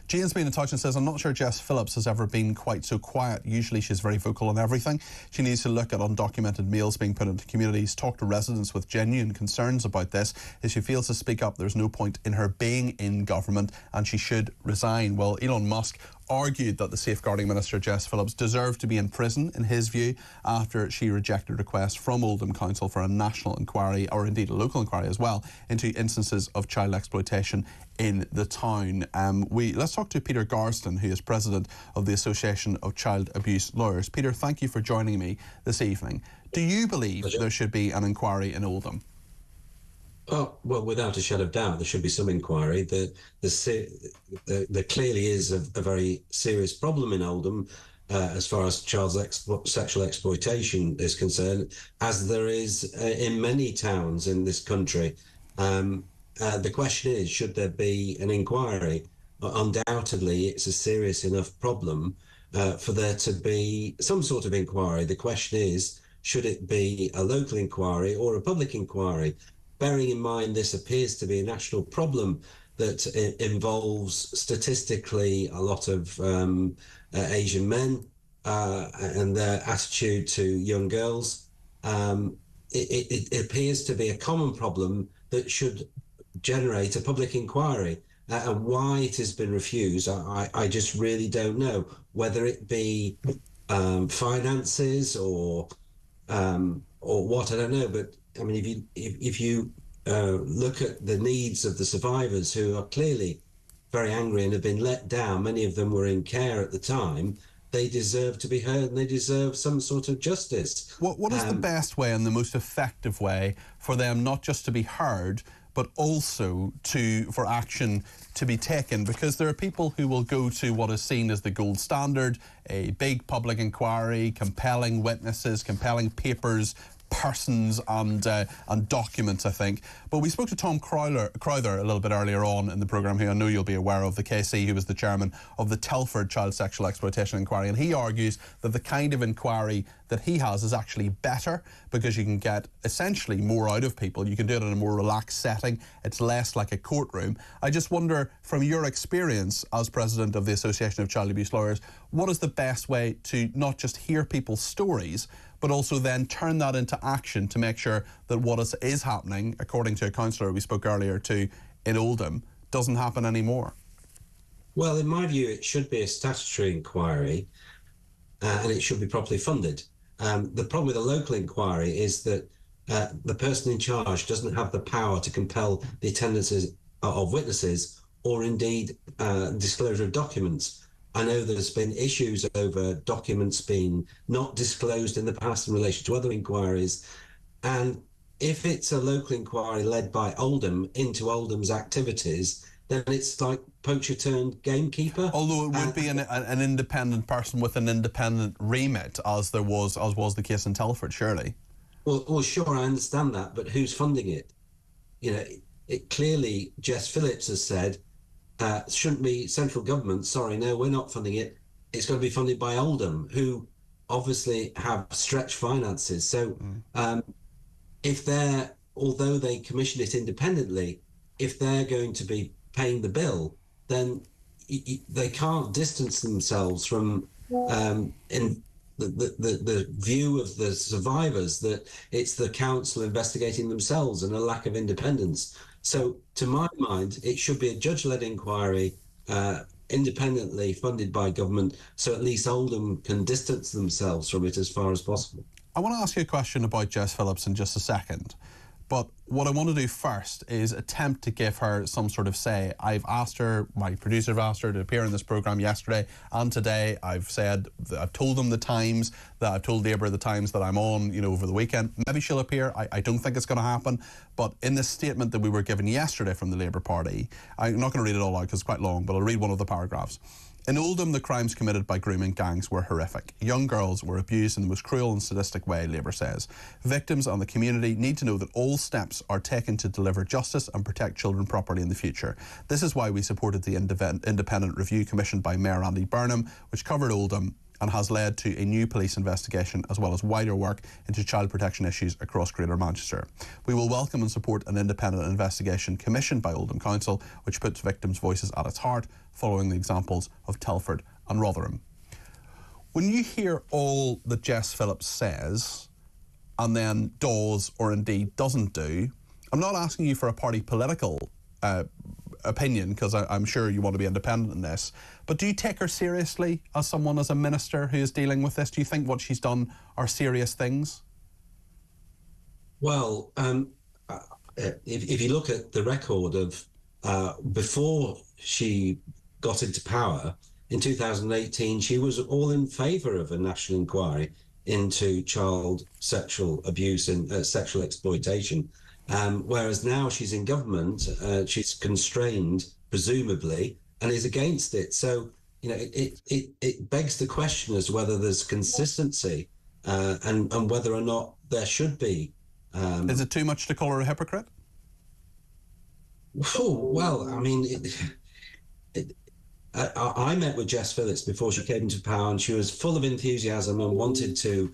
Jane's been in touch and says, I'm not sure Jess Phillips has ever been quite so quiet. Usually she's very vocal on everything. She needs to look at undocumented males being put into communities, talk to residents with genuine concerns about this. If she fails to speak up, there's no point in her being in government and she should resign. Well, Elon Musk argued that the Safeguarding Minister, Jess Phillips, deserved to be in prison, in his view, after she rejected requests from Oldham Council for a national inquiry, or indeed a local inquiry as well, into instances of child exploitation in the town. Let's talk to Peter Garston, who is president of the Association of Child Abuse Lawyers. Peter, thank you for joining me this evening. Do you believe there should be an inquiry in Oldham? Oh, well, without a shadow of doubt, there should be some inquiry. There clearly is a very serious problem in Oldham as far as child sexual exploitation is concerned, as there is in many towns in this country. The question is, should there be an inquiry? Undoubtedly, it's a serious enough problem for there to be some sort of inquiry. The question is, should it be a local inquiry or a public inquiry? Bearing in mind this appears to be a national problem that involves statistically a lot of Asian men and their attitude to young girls. it appears to be a common problem that should generate a public inquiry. And why it has been refused, I just really don't know. Whether it be finances or what, I don't know. But I mean, if you look at the needs of the survivors, who are clearly very angry and have been let down, many of them were in care at the time, they deserve to be heard and they deserve some sort of justice. What is the best way and the most effective way for them not just to be heard, but also for action to be taken? Because there are people who will go to what is seen as the gold standard, a big public inquiry, compelling witnesses, compelling papers, persons and documents, I think. But we spoke to Tom Crowther a little bit earlier on in the programme, who I know you'll be aware of, the KC, who was the chairman of the Telford Child Sexual Exploitation Inquiry, and he argues that the kind of inquiry that he has is actually better because you can get essentially more out of people. You can do it in a more relaxed setting. It's less like a courtroom. I just wonder, from your experience as president of the Association of Child Abuse Lawyers, what is the best way to not just hear people's stories, but also then turn that into action to make sure that what is happening, according to a councillor we spoke earlier to in Oldham, doesn't happen anymore? Well, in my view, it should be a statutory inquiry and it should be properly funded. The problem with a local inquiry is that the person in charge doesn't have the power to compel the attendances of witnesses or indeed disclosure of documents. I know there's been issues over documents being not disclosed in the past in relation to other inquiries. And if it's a local inquiry led by Oldham into Oldham's activities, then it's like poacher turned gamekeeper. Although it would be an independent person with an independent remit, as was the case in Telford, surely. Well, sure, I understand that, but who's funding it? You know, it clearly, Jess Phillips has said, shouldn't be central government. Sorry, no, we're not funding it. It's going to be funded by Oldham, who obviously have stretched finances. So if they're, although they commission it independently, if they're going to be paying the bill, then they can't distance themselves from in the view of the survivors that it's the council investigating themselves and a lack of independence. So, to my mind, it should be a judge-led inquiry, independently funded by government, so at least Oldham can distance themselves from it as far as possible. I want to ask you a question about Jess Phillips in just a second, but what I want to do first is attempt to give her some sort of say. I've asked her, my producer have asked her to appear in this programme yesterday and today. I've told them the times, that I've told Labour the times that I'm on, over the weekend. Maybe she'll appear. I don't think it's going to happen. But in this statement that we were given yesterday from the Labour Party, I'm not going to read it all out because it's quite long, but I'll read one of the paragraphs. In Oldham, the crimes committed by grooming gangs were horrific. Young girls were abused in the most cruel and sadistic way, Labour says. Victims and the community need to know that all steps are taken to deliver justice and protect children properly in the future. This is why we supported the independent review commissioned by Mayor Andy Burnham, which covered Oldham and has led to a new police investigation as well as wider work into child protection issues across Greater Manchester. We will welcome and support an independent investigation commissioned by Oldham Council, which puts victims' voices at its heart, following the examples of Telford and Rotherham. When you hear all that Jess Phillips says and then does or indeed doesn't do, I'm not asking you for a party political opinion, because I'm sure you want to be independent in this, but do you take her seriously as someone, as a minister who is dealing with this? Do you think what she's done are serious things? Well, if you look at the record of before she got into power in 2018, she was all in favour of a national inquiry into child sexual abuse and sexual exploitation. Whereas now she's in government, she's constrained, presumably, and is against it. So, it begs the question as whether there's consistency and whether or not there should be. Is it too much to call her a hypocrite? Oh, well, I mean, I met with Jess Phillips before she came into power, and she was full of enthusiasm and wanted to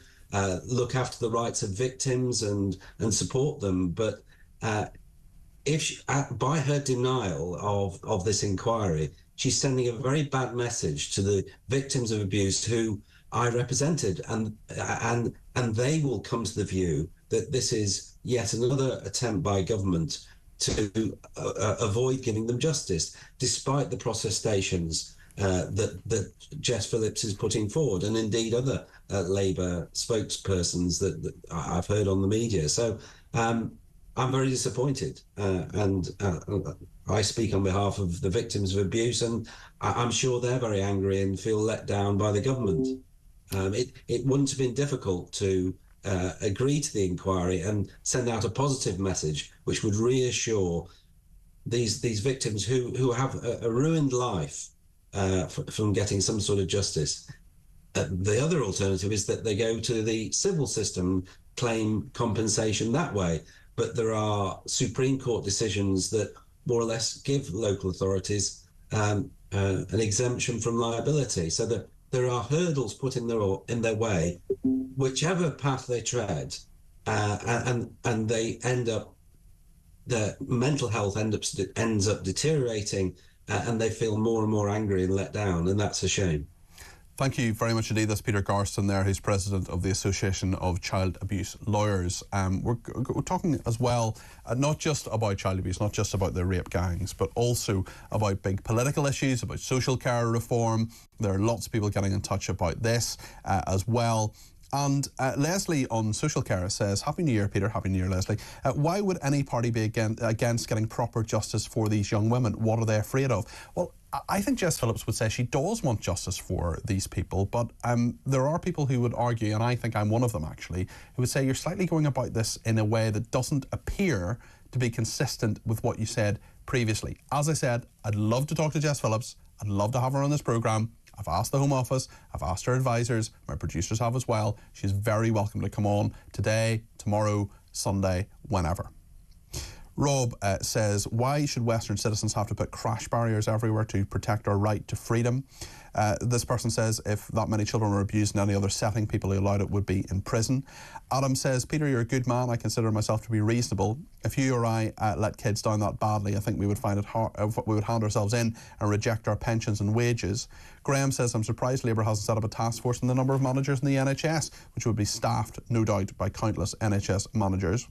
look after the rights of victims and support them. But by her denial of this inquiry, she's sending a very bad message to the victims of abuse who I represented, and they will come to the view that this is yet another attempt by government to avoid giving them justice, despite the protestations that Jess Phillips is putting forward, and indeed other Labour spokespersons that I've heard on the media. So I'm very disappointed, and I speak on behalf of the victims of abuse, and I'm sure they're very angry and feel let down by the government. It wouldn't have been difficult to agree to the inquiry and send out a positive message which would reassure these victims who have a ruined life from getting some sort of justice. The other alternative is that they go to the civil system, claim compensation that way. But there are Supreme Court decisions that more or less give local authorities an exemption from liability, so that there are hurdles put in their way, whichever path they tread, and they end up, their mental health ends up deteriorating, and they feel more and more angry and let down, and that's a shame. Thank you very much indeed. That's Peter Garston there, who's president of the Association of Child Abuse Lawyers. We're talking as well, not just about child abuse, not just about the rape gangs, but also about big political issues, about social care reform. There are lots of people getting in touch about this as well. And Leslie on social care says, Happy New Year, Peter. Happy New Year, Leslie. Why would any party be against getting proper justice for these young women? What are they afraid of? Well, I think Jess Phillips would say she does want justice for these people, but there are people who would argue, and I think I'm one of them actually, who would say you're slightly going about this in a way that doesn't appear to be consistent with what you said previously. As I said, I'd love to talk to Jess Phillips. I'd love to have her on this programme. I've asked the Home Office, I've asked her advisors, my producers have as well. She's very welcome to come on today, tomorrow, Sunday, whenever. Rob says, why should Western citizens have to put crash barriers everywhere to protect our right to freedom? This person says, if that many children were abused in any other setting, people who allowed it would be in prison. Adam says, Peter, you're a good man. I consider myself to be reasonable. If you or I let kids down that badly, I think we would find it hard, we would hand ourselves in and reject our pensions and wages. Graham says, I'm surprised Labour hasn't set up a task force on the number of managers in the NHS, which would be staffed, no doubt, by countless NHS managers.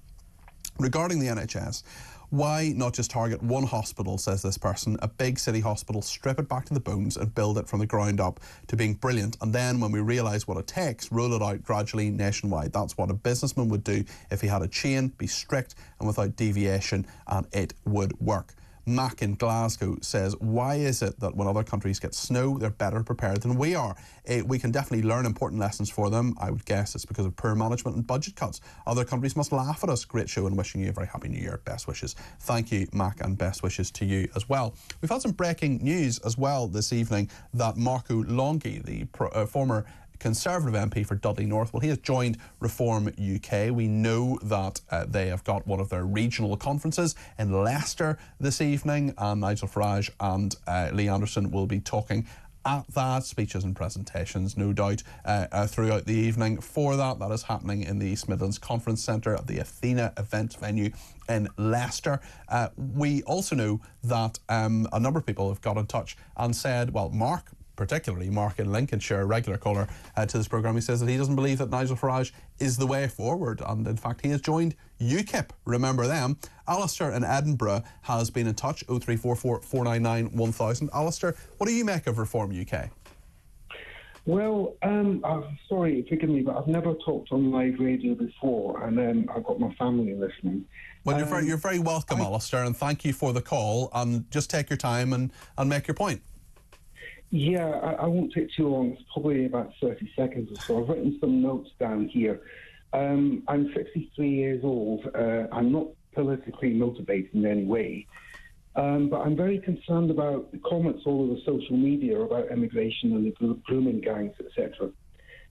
Regarding the NHS, why not just target one hospital, says this person, a big city hospital, strip it back to the bones and build it from the ground up to being brilliant, and then when we realise what it takes, roll it out gradually nationwide. That's what a businessman would do if he had a chain, be strict and without deviation, and it would work. Mac in Glasgow says, why is it that when other countries get snow, they're better prepared than we are? We can definitely learn important lessons for them. I would guess it's because of poor management and budget cuts. Other countries must laugh at us. Great show and wishing you a very happy new year. Best wishes. Thank you, Mac, and best wishes to you as well. We've had some breaking news as well this evening that Marco Longhi, the former Conservative MP for Dudley North, well, he has joined Reform UK. We know that they have got one of their regional conferences in Leicester this evening, and Nigel Farage and Lee Anderson will be talking at that, speeches and presentations, no doubt, throughout the evening. For that is happening in the East Midlands Conference Centre at the Athena event venue in Leicester. We also know that a number of people have got in touch and said, well, particularly Mark in Lincolnshire, a regular caller to this programme, he says that he doesn't believe that Nigel Farage is the way forward, and in fact he has joined UKIP. Remember them. Alistair in Edinburgh has been in touch, 0344 499 1000. Alistair, what do you make of Reform UK? Well, I'm sorry, forgive me, but I've never talked on live radio before, and I've got my family listening. Well, you're very welcome, Alistair, and thank you for the call, and just take your time and make your point. Yeah, I won't take too long. It's probably about 30 seconds or so. I've written some notes down here. I'm 63 years old. I'm not politically motivated in any way, but I'm very concerned about the comments all over social media about immigration and the grooming gangs, etc.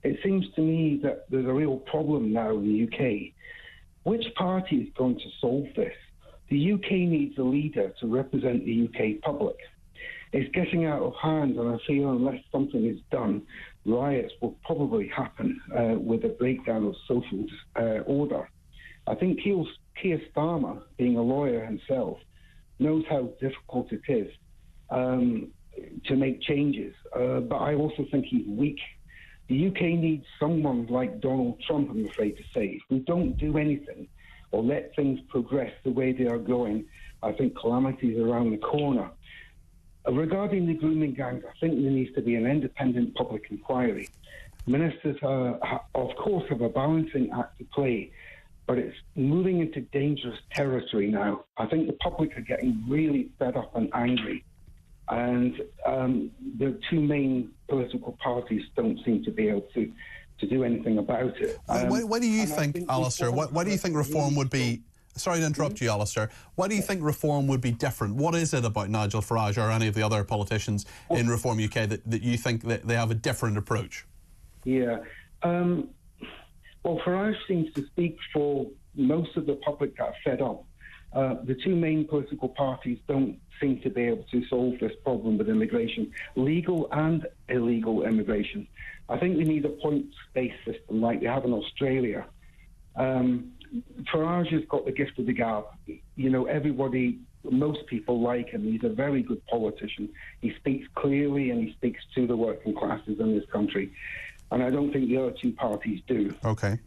It seems to me that there's a real problem now in the UK. Which party is going to solve this? The UK needs a leader to represent the UK public. It's getting out of hand, and I feel unless something is done, riots will probably happen with a breakdown of social order. I think Keir Starmer, being a lawyer himself, knows how difficult it is to make changes, but I also think he's weak. The UK needs someone like Donald Trump, I'm afraid to say. If we don't do anything or let things progress the way they are going, I think calamity is around the corner. Regarding the grooming gangs, I think there needs to be an independent public inquiry. Ministers, of course, have a balancing act to play, but it's moving into dangerous territory now. I think the public are getting really fed up and angry, and the two main political parties don't seem to be able to do anything about it. What do you think, Alistair? Why do you think reform would be... Sorry to interrupt you, Alistair. Why do you think reform would be different? What is it about Nigel Farage or any of the other politicians in Reform UK that you think that they have a different approach? Yeah. Well, Farage seems to speak for most of the public that are fed up. The two main political parties don't seem to be able to solve this problem with immigration, legal and illegal immigration. I think we need a points-based system like they have in Australia. Farage has got the gift of the gab. You know, most people like him. He's a very good politician. He speaks clearly and he speaks to the working classes in this country. And I don't think the other two parties do. Okay.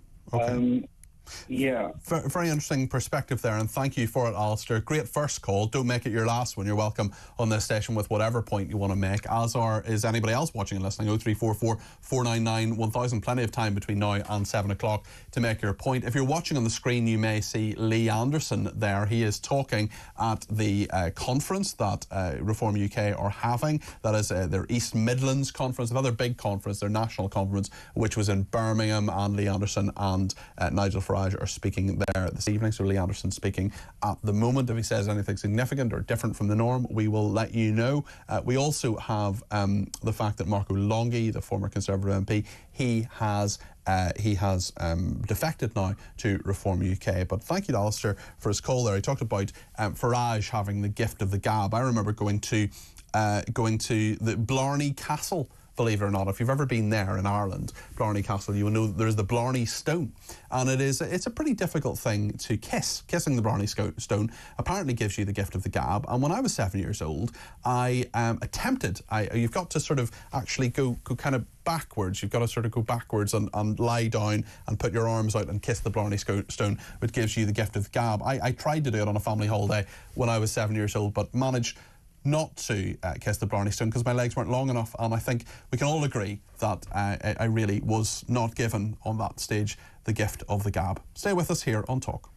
Yeah. Very interesting perspective there, and thank you for it, Alistair. Great first call. Don't make it your last one. You're welcome on this station with whatever point you want to make, as is anybody else watching and listening. 0344 499 1000. Plenty of time between now and 7 o'clock to make your point. If you're watching on the screen, you may see Lee Anderson there. He is talking at the conference that Reform UK are having. That is their East Midlands conference, another big conference, their national conference, which was in Birmingham, and Lee Anderson and Nigel Farage are speaking there this evening. So Lee Anderson speaking at the moment. If he says anything significant or different from the norm, we will let you know. We also have the fact that Marco Longhi, the former Conservative MP, he has defected now to Reform UK. But thank you to Alistair for his call there. He talked about Farage having the gift of the gab. I remember going to the Blarney Castle. Believe it or not, if you've ever been there in Ireland, Blarney Castle, you will know there's the Blarney Stone, and it's a pretty difficult thing to kiss. Kissing the Blarney Stone apparently gives you the gift of the gab. And when I was 7 years old, I attempted. You've got to sort of actually go kind of backwards. You've got to sort of go backwards and lie down and put your arms out and kiss the Blarney Stone, which gives you the gift of the gab. I tried to do it on a family holiday when I was 7 years old, but managed not to kiss the Blarney Stone because my legs weren't long enough, and I think we can all agree that I really was not given on that stage the gift of the gab. Stay with us here on Talk.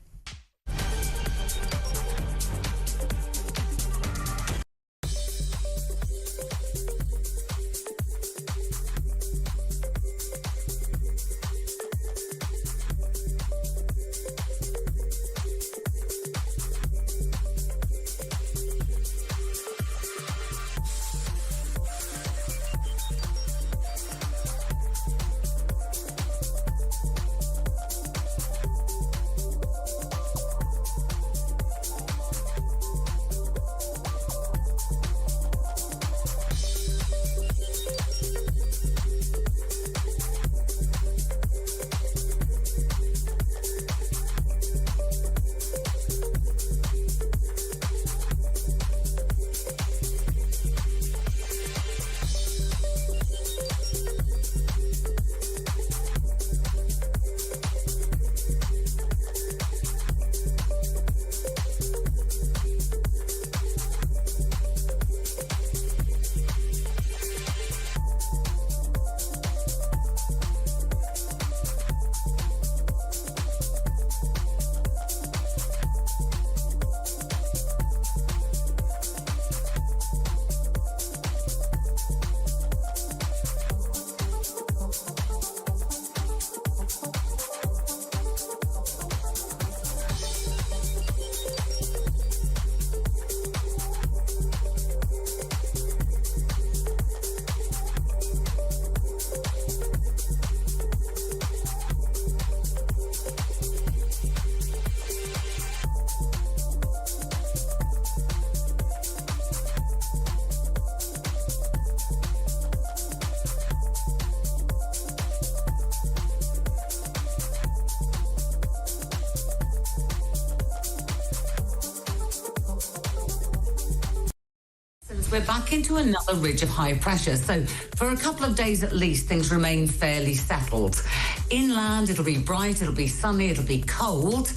month, we're back into another ridge of high pressure. So for a couple of days at least, things remain fairly settled. Inland, it'll be bright, it'll be sunny, it'll be cold,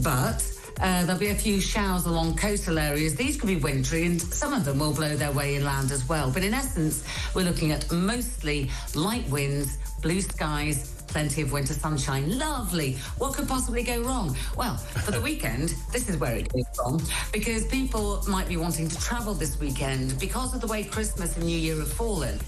but there'll be a few showers along coastal areas. These could be wintry, and some of them will blow their way inland as well. But in essence, we're looking at mostly light winds, blue skies, plenty of winter sunshine. Lovely. What could possibly go wrong? Well, for the weekend, this is where it goes wrong, because people might be wanting to travel this weekend because of the way Christmas and New Year have fallen.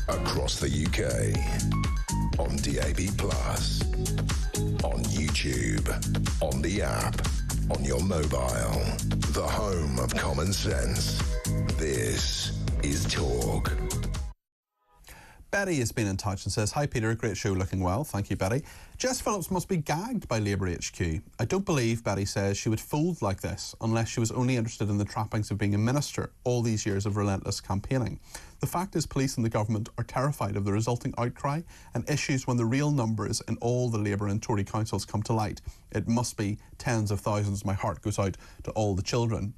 Across the UK, on DAB+, on YouTube, on the app, on your mobile, the home of common sense. This is Talk. Betty has been in touch and says, "Hi Peter, great show, looking well." Thank you, Betty. Jess Phillips must be gagged by Labour HQ. I don't believe, Betty says, she would fold like this unless she was only interested in the trappings of being a minister all these years of relentless campaigning. The fact is, police and the government are terrified of the resulting outcry and issues when the real numbers in all the Labour and Tory councils come to light. It must be tens of thousands. My heart goes out to all the children.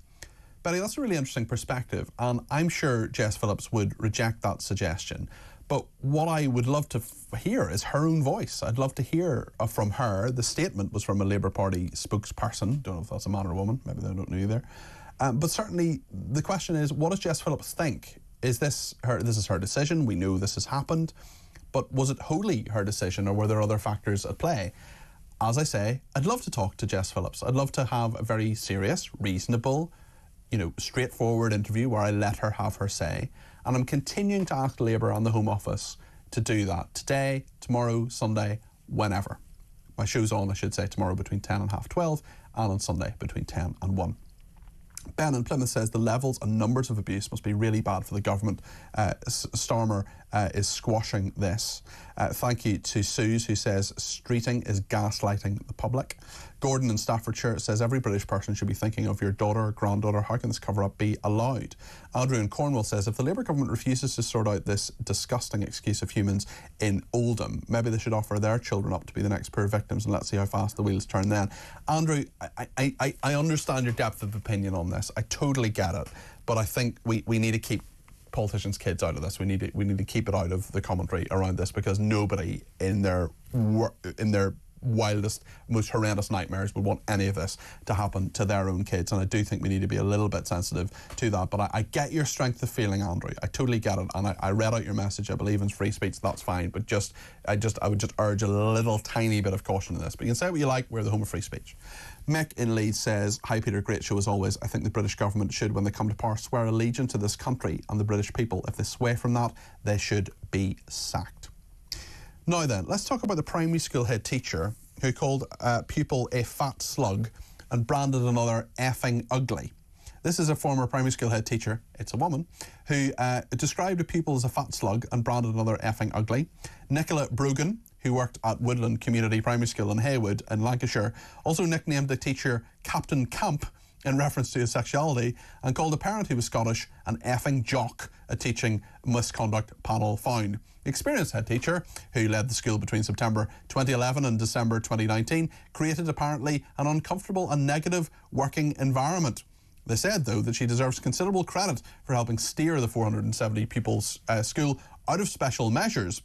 Betty, that's a really interesting perspective, and I'm sure Jess Phillips would reject that suggestion. But what I would love to hear is her own voice. I'd love to hear from her. The statement was from a Labour Party spokesperson. Don't know if that's a man or a woman. Maybe they don't know either. But certainly the question is, what does Jess Phillips think? Is this her decision? We know this has happened. But was it wholly her decision, or were there other factors at play? As I say, I'd love to talk to Jess Phillips. I'd love to have a very serious, reasonable, straightforward interview where I let her have her say. And I'm continuing to ask Labour and the Home Office to do that today, tomorrow, Sunday, whenever. My show's on, I should say, tomorrow between 10 and half 12, and on Sunday between 10 and 1. Ben in Plymouth says the levels and numbers of abuse must be really bad for the government. Starmer is squashing this. Thank you to Suze, who says streeting is gaslighting the public. Gordon in Staffordshire says every British person should be thinking of your daughter or granddaughter. How can this cover-up be allowed? Andrew in Cornwall says if the Labour government refuses to sort out this disgusting excuse of humans in Oldham, maybe they should offer their children up to be the next poor victims, and let's see how fast the wheels turn then. Andrew, I understand your depth of opinion on this. I totally get it, but I think we need to keep politicians' kids out of this. We need to keep it out of the commentary around this, because nobody in their wildest, most horrendous nightmares would want any of this to happen to their own kids, and I do think we need to be a little bit sensitive to that. But I get your strength of feeling, Andrew. I totally get it, and I read out your message. I believe in free speech, that's fine, but I would just urge a little tiny bit of caution in this. But you can say what you like, we're the home of free speech. Mick in Leeds says, "Hi Peter, great show as always. I think the British government should, when they come to power, swear allegiance to this country and the British people. If they sway from that, they should be sacked." Now then, let's talk about the primary school head teacher who called a pupil a fat slug and branded another effing ugly. This is a former primary school head teacher, it's a woman, who described a pupil as a fat slug and branded another effing ugly. Nicola Brogan, who worked at Woodland Community Primary School in Haywood in Lancashire, also nicknamed the teacher Captain Camp in reference to his sexuality, and called a parent who was Scottish an effing jock, a teaching misconduct panel found. The experienced head teacher, who led the school between September 2011 and December 2019, created apparently an uncomfortable and negative working environment. They said, though, that she deserves considerable credit for helping steer the 470 pupils school out of special measures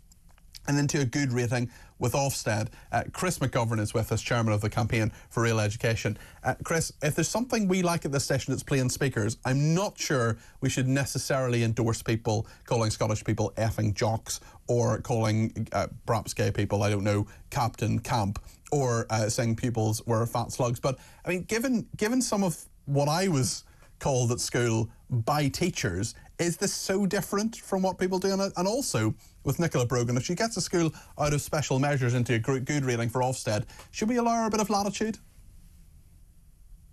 and into a good rating with Ofsted. Chris McGovern is with us, chairman of the Campaign for Real Education. Chris, if there's something we like at this station, it's playing speakers. I'm not sure we should necessarily endorse people calling Scottish people effing jocks, or calling perhaps gay people, I don't know, Captain Camp, or saying pupils were fat slugs. But I mean, given some of what I was called at school by teachers, is this so different from what people do? And also, with Nicola Brogan, if she gets a school out of special measures into a good rating for Ofsted, should we allow her a bit of latitude?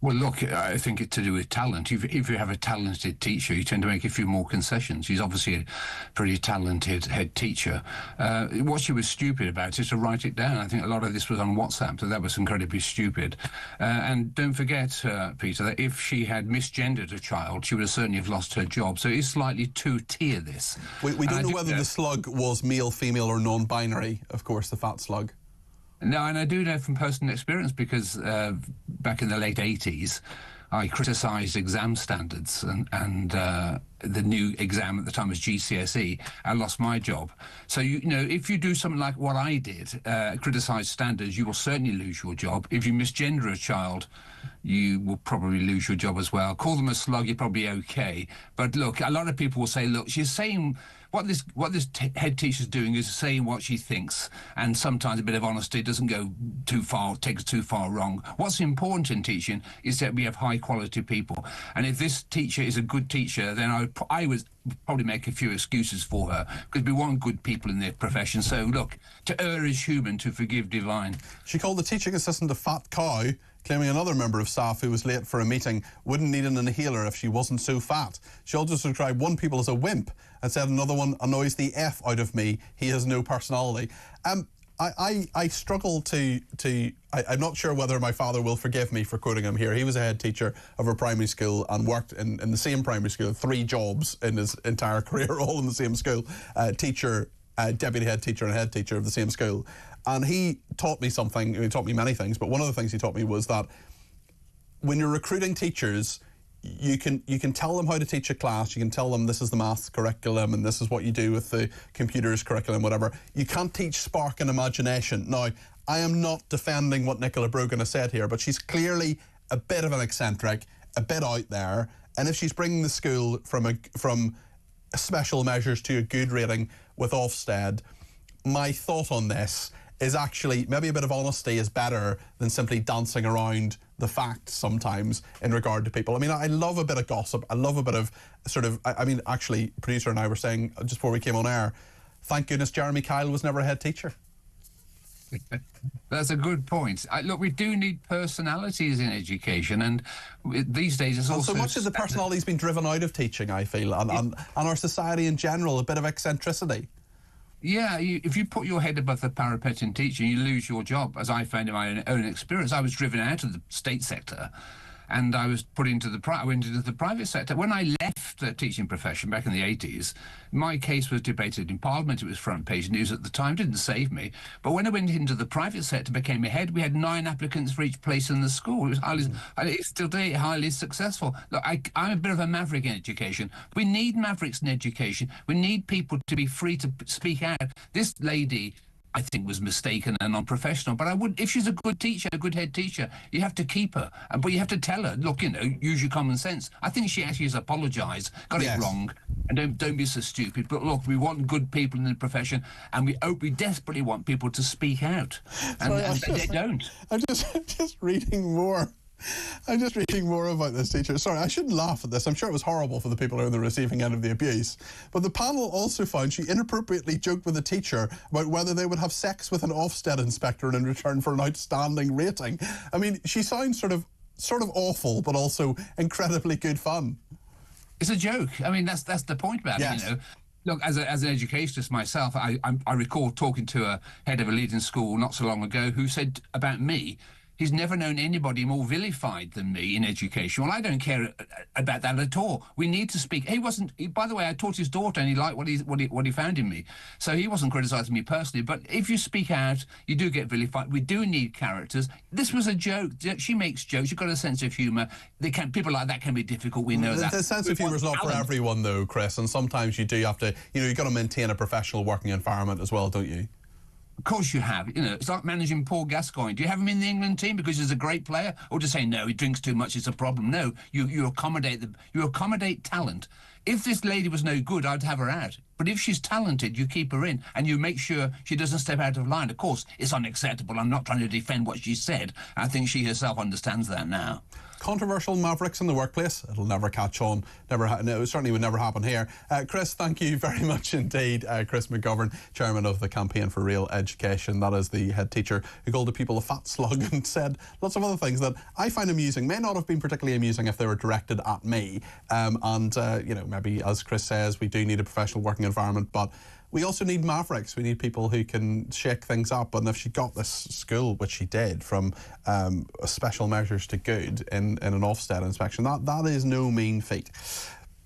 Well, look, I think it's to do with talent. If you have a talented teacher, you tend to make a few more concessions. She's obviously a pretty talented head teacher. What she was stupid about is to write it down. I think a lot of this was on WhatsApp, so that was incredibly stupid. And don't forget, Peter, that if she had misgendered a child, she would have certainly have lost her job. So it is slightly two-tier, this. We don't know whether the slug was male, female or non-binary, of course, the fat slug. No, and I do know from personal experience because back in the late 80s, I criticised exam standards and the new exam at the time was GCSE. I lost my job. So, you know, if you do something like what I did, criticise standards, you will certainly lose your job. If you misgender a child, you will probably lose your job as well. Call them a slug, you're probably okay. But look, a lot of people will say, look, she's saying... What this head teacher's doing is saying what she thinks, and sometimes a bit of honesty doesn't go too far, takes too far wrong. What's important in teaching is that we have high-quality people, and if this teacher is a good teacher, then I would probably make a few excuses for her, because we want good people in their profession. So, look, to err is human, to forgive divine. She called the teaching assistant a fat cow, claiming another member of staff who was late for a meeting wouldn't need an inhaler if she wasn't so fat. She also described one people as a wimp and said another one annoys the F out of me. He has no personality. I struggle I'm not sure whether my father will forgive me for quoting him here. He was a head teacher of a primary school and worked in the same primary school, 3 jobs in his entire career, all in the same school. Teacher, deputy head teacher and head teacher of the same school. And he taught me something. He taught me many things, but one of the things he taught me was that when you're recruiting teachers, you can tell them how to teach a class. You can tell them this is the maths curriculum and this is what you do with the computers curriculum, whatever. You can't teach spark and imagination. Now, I am not defending what Nicola Brogan has said here, but she's clearly a bit of an eccentric, a bit out there. And if she's bringing the school from special measures to a good rating with Ofsted, my thought on this is actually maybe a bit of honesty is better than simply dancing around the facts sometimes in regard to people. I mean, I love a bit of gossip. I love a bit of sort of, I mean, actually, producer and I were saying just before we came on air, thank goodness Jeremy Kyle was never a head teacher. That's a good point. Look, we do need personalities in education, and these days it's also... So much of the personality's been driven out of teaching, I feel, and our society in general, a bit of eccentricity. Yeah, if you put your head above the parapet in teaching, you lose your job, as I found in my own experience. I was driven out of the state sector, and I was put into I went into the private sector. When I left the teaching profession back in the 80s, my case was debated in Parliament. It was front page news at the time. Didn't save me. But when I went into the private sector, became a head, we had 9 applicants for each place in the school. It's still today highly successful. Look, I'm a bit of a maverick in education. We need mavericks in education. We need people to be free to speak out. This lady, I think, was mistaken and unprofessional. But I would, if she's a good teacher, a good head teacher, you have to keep her. But you have to tell her, look, you know, use your common sense. I think she actually has apologised, got it wrong, and don't be so stupid. But look, we want good people in the profession, and we desperately want people to speak out, and they don't. I'm just reading more. I'm just reading more about this teacher. Sorry, I shouldn't laugh at this. I'm sure it was horrible for the people who are on the receiving end of the abuse. But the panel also found she inappropriately joked with a teacher about whether they would have sex with an Ofsted inspector in return for an outstanding rating. I mean, she sounds sort of awful, but also incredibly good fun. It's a joke. I mean, that's the point about it, you know. Look, as an educationist myself, I recall talking to a head of a leading school not so long ago who said about me, he's never known anybody more vilified than me in education. Well, I don't care about that at all. We need to speak. By the way, I taught his daughter and he liked what he found in me. So he wasn't criticising me personally. But if you speak out, you do get vilified. We do need characters. This was a joke. She makes jokes. She's got a sense of humour. People like that can be difficult. We know that. The sense of humour is not for everyone, though, Chris. And sometimes you do have to, you've got to maintain a professional working environment as well, don't you? Of course you have. You know, it's like managing Paul Gascoigne. Do you have him in the England team because he's a great player, or to say no, he drinks too much, it's a problem? No, you accommodate talent. If this lady was no good, I'd have her out. But if she's talented, you keep her in, and you make sure she doesn't step out of line. Of course, it's unacceptable. I'm not trying to defend what she said. I think she herself understands that now. controversial mavericks in the workplace. It'll never catch on. No, it certainly would never happen here. Chris, thank you very much indeed. Chris McGovern, chairman of the Campaign for Real Education. That is the head teacher who called the people a fat slug and said lots of other things that I find amusing. May not have been particularly amusing if they were directed at me. Maybe, as Chris says, we do need a professional working environment, but we also need mavericks. We need people who can shake things up. And if she got this school, which she did, from special measures to good in an Ofsted inspection, that is no mean feat.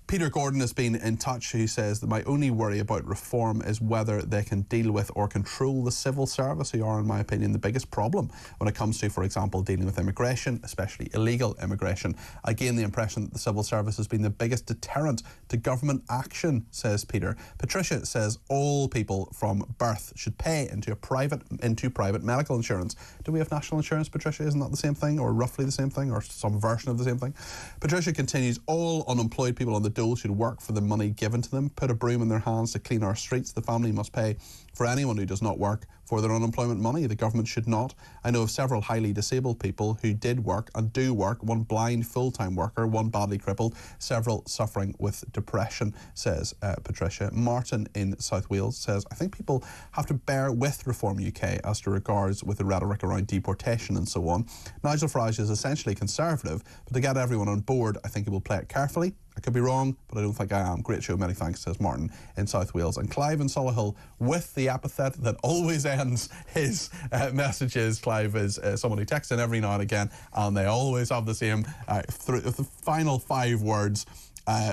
Peter Gordon has been in touch, who says that my only worry about reform is whether they can deal with or control the civil service, who are, in my opinion, the biggest problem when it comes to, for example, dealing with immigration, especially illegal immigration. I gain the impression that the civil service has been the biggest deterrent to government action, says Peter. Patricia says all people from birth should pay into private medical insurance. Do we have national insurance, Patricia? Isn't that the same thing, or roughly the same thing, or some version of the same thing? Patricia continues, all unemployed people on the should work for the money given to them. Put a broom in their hands to clean our streets. The family must pay for anyone who does not work for their unemployment money. The government should not. I know of several highly disabled people who did work and do work. One blind full-time worker, one badly crippled, several suffering with depression, says Patricia. Martin in South Wales says, I think people have to bear with Reform UK as to regards with the rhetoric around deportation and so on. Nigel Farage is essentially conservative, but to get everyone on board, I think he will play it carefully. I could be wrong, but I don't think I am. Great show, many thanks, says Martin in South Wales. And Clive in Solihull, with the epithet that always ends his messages. Clive is someone who texts in every now and again, and they always have the same the final 5 words,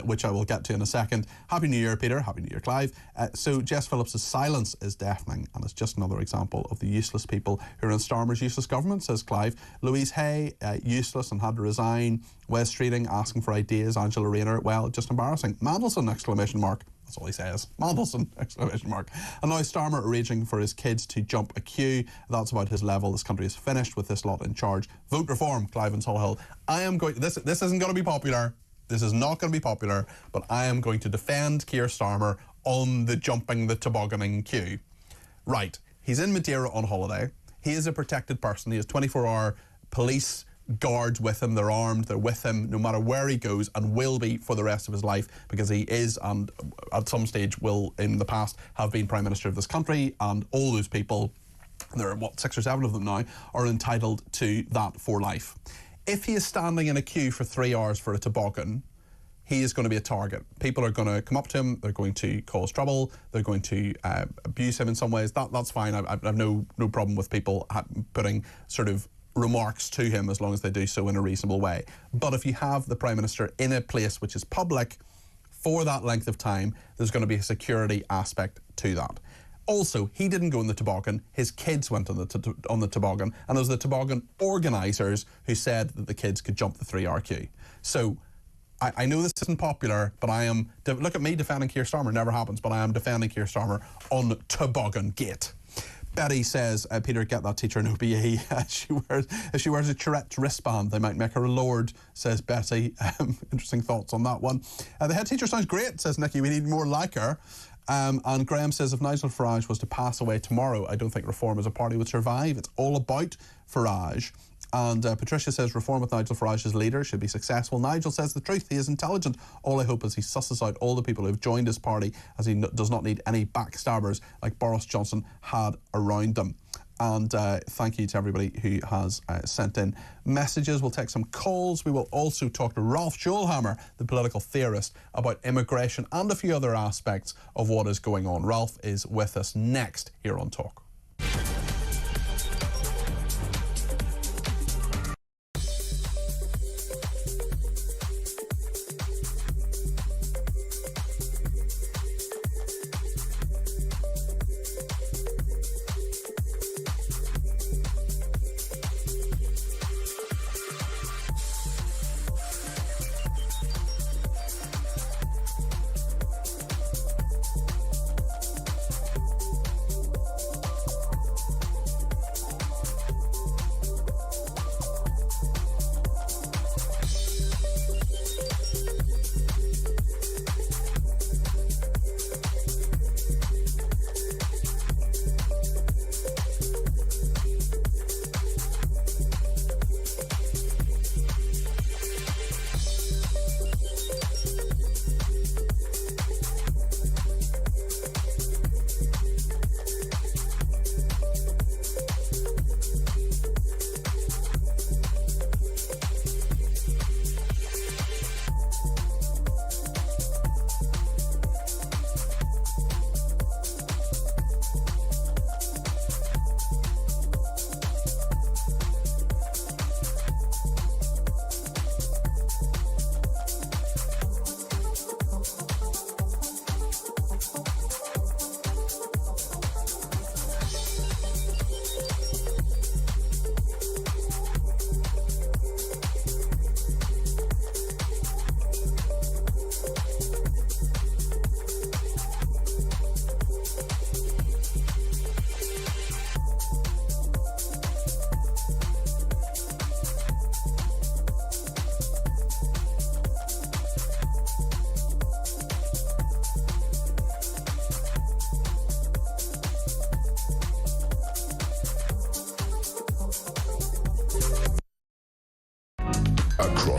which I will get to in a second. Happy New Year, Peter. Happy New Year, Clive. So Jess Phillips' silence is deafening, and it's just another example of the useless people who are in Starmer's useless government, says Clive. Louise Hay, useless and had to resign. Wes Streeting, asking for ideas. Angela Rayner, well, just embarrassing. Mandelson, exclamation mark. That's all he says. Mandelson, exclamation mark. And now Starmer raging for his kids to jump a queue. That's about his level. This country is finished with this lot in charge. Vote reform, Clive in Solihull. I am going... This isn't going to be popular. This is not going to be popular, but I am going to defend Keir Starmer on the jumping the tobogganing queue. Right, he's in Madeira on holiday. He is a protected person. He has 24-hour police guards with him. They're armed. They're with him no matter where he goes, and will be for the rest of his life, because he is, and at some stage will in the past have been Prime Minister of this country, and all those people, there are 6 or 7 of them now, are entitled to that for life. If he is standing in a queue for 3 hours for a toboggan, he is going to be a target. People are going to come up to him, they're going to cause trouble, they're going to abuse him in some ways. That's fine. I have no problem with people putting sort of remarks to him, as long as they do so in a reasonable way. But if you have the Prime Minister in a place which is public for that length of time, there's going to be a security aspect to that. Also, he didn't go in the toboggan, his kids went on the toboggan, and it was the toboggan organisers who said that the kids could jump the 3-hour queue. So, I know this isn't popular, but I am... Look at me defending Keir Starmer, never happens, but I am defending Keir Starmer on Toboggan Gate. Betty says, Peter, get that teacher an OBE. If she wears a Tourette's wristband, they might make her a lord, says Betty. Interesting thoughts on that one. The head teacher sounds great, says Nikki. We need more like her. And Graham says, if Nigel Farage was to pass away tomorrow, I don't think Reform as a party would survive. It's all about Farage. And Patricia says, Reform with Nigel Farage as leader should be successful. Nigel says the truth. He is intelligent. All I hope is he susses out all the people who have joined his party, as he does not need any backstabbers like Boris Johnson had around them. And thank you to everybody who has sent in messages. We'll take some calls. We will also talk to Ralph Schulhammer, the political theorist, about immigration and a few other aspects of what is going on. Ralph is with us next here on Talk.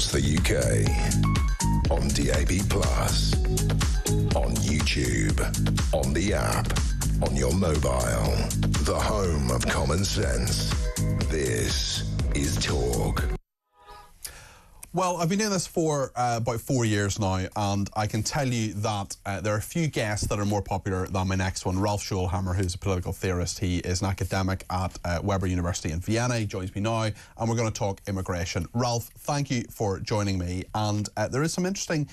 across the UK. On DAB+, on YouTube, on the app, on your mobile. The home of common sense. This is Talk. Well, I've been doing this for about 4 years now, and I can tell you that there are a few guests that are more popular than my next one. Ralph Schulhammer, who's a political theorist. He is an academic at Weber University in Vienna. He joins me now, and we're going to talk immigration. Ralph, thank you for joining me. And there is some interesting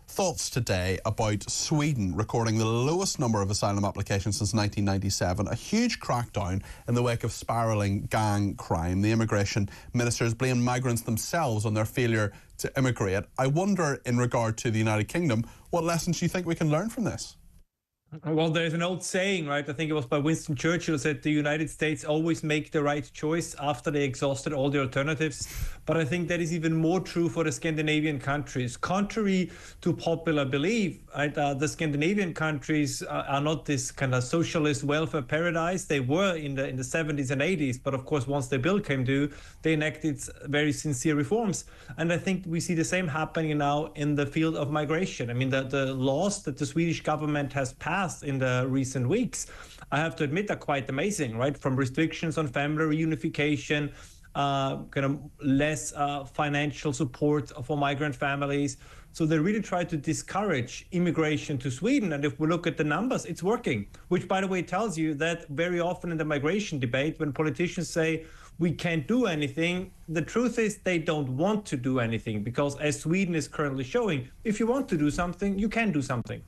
thoughts today about Sweden recording the lowest number of asylum applications since 1997, a huge crackdown in the wake of spiralling gang crime. The immigration ministers blame migrants themselves on their failure to immigrate. I wonder, in regard to the United Kingdom, what lessons do you think we can learn from this? Well, there's an old saying, right? I think it was by Winston Churchill, said the United States always make the right choice after they exhausted all the alternatives. But I think that is even more true for the Scandinavian countries. Contrary to popular belief, right, the Scandinavian countries are not this kind of socialist welfare paradise. They were in the 70s and 80s. But of course, once the bill came due, they enacted very sincere reforms. And I think we see the same happening now in the field of migration. I mean, the laws that the Swedish government has passed in the recent weeks, I have to admit, are quite amazing, right? From restrictions on family reunification, kind of less financial support for migrant families. So they really try to discourage immigration to Sweden. And if we look at the numbers, it's working, which, by the way, tells you that very often in the migration debate, when politicians say we can't do anything, the truth is they don't want to do anything, because as Sweden is currently showing, if you want to do something, you can do something.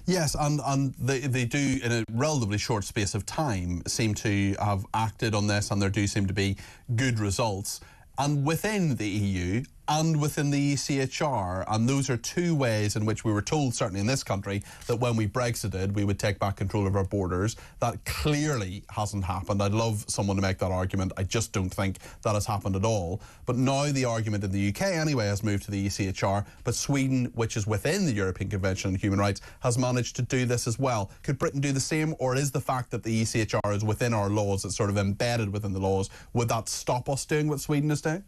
Yes, and they do, in a relatively short space of time, seem to have acted on this, and there do seem to be good results. And within the EU and within the ECHR, and those are two ways in which we were told, certainly in this country, that when we Brexited, we would take back control of our borders. That clearly hasn't happened. I'd love someone to make that argument. I just don't think that has happened at all. But now the argument in the UK, anyway, has moved to the ECHR, but Sweden, which is within the European Convention on Human Rights, has managed to do this as well. Could Britain do the same, or is the fact that the ECHR is within our laws, it's sort of embedded within the laws, would that stop us doing what Sweden is doing?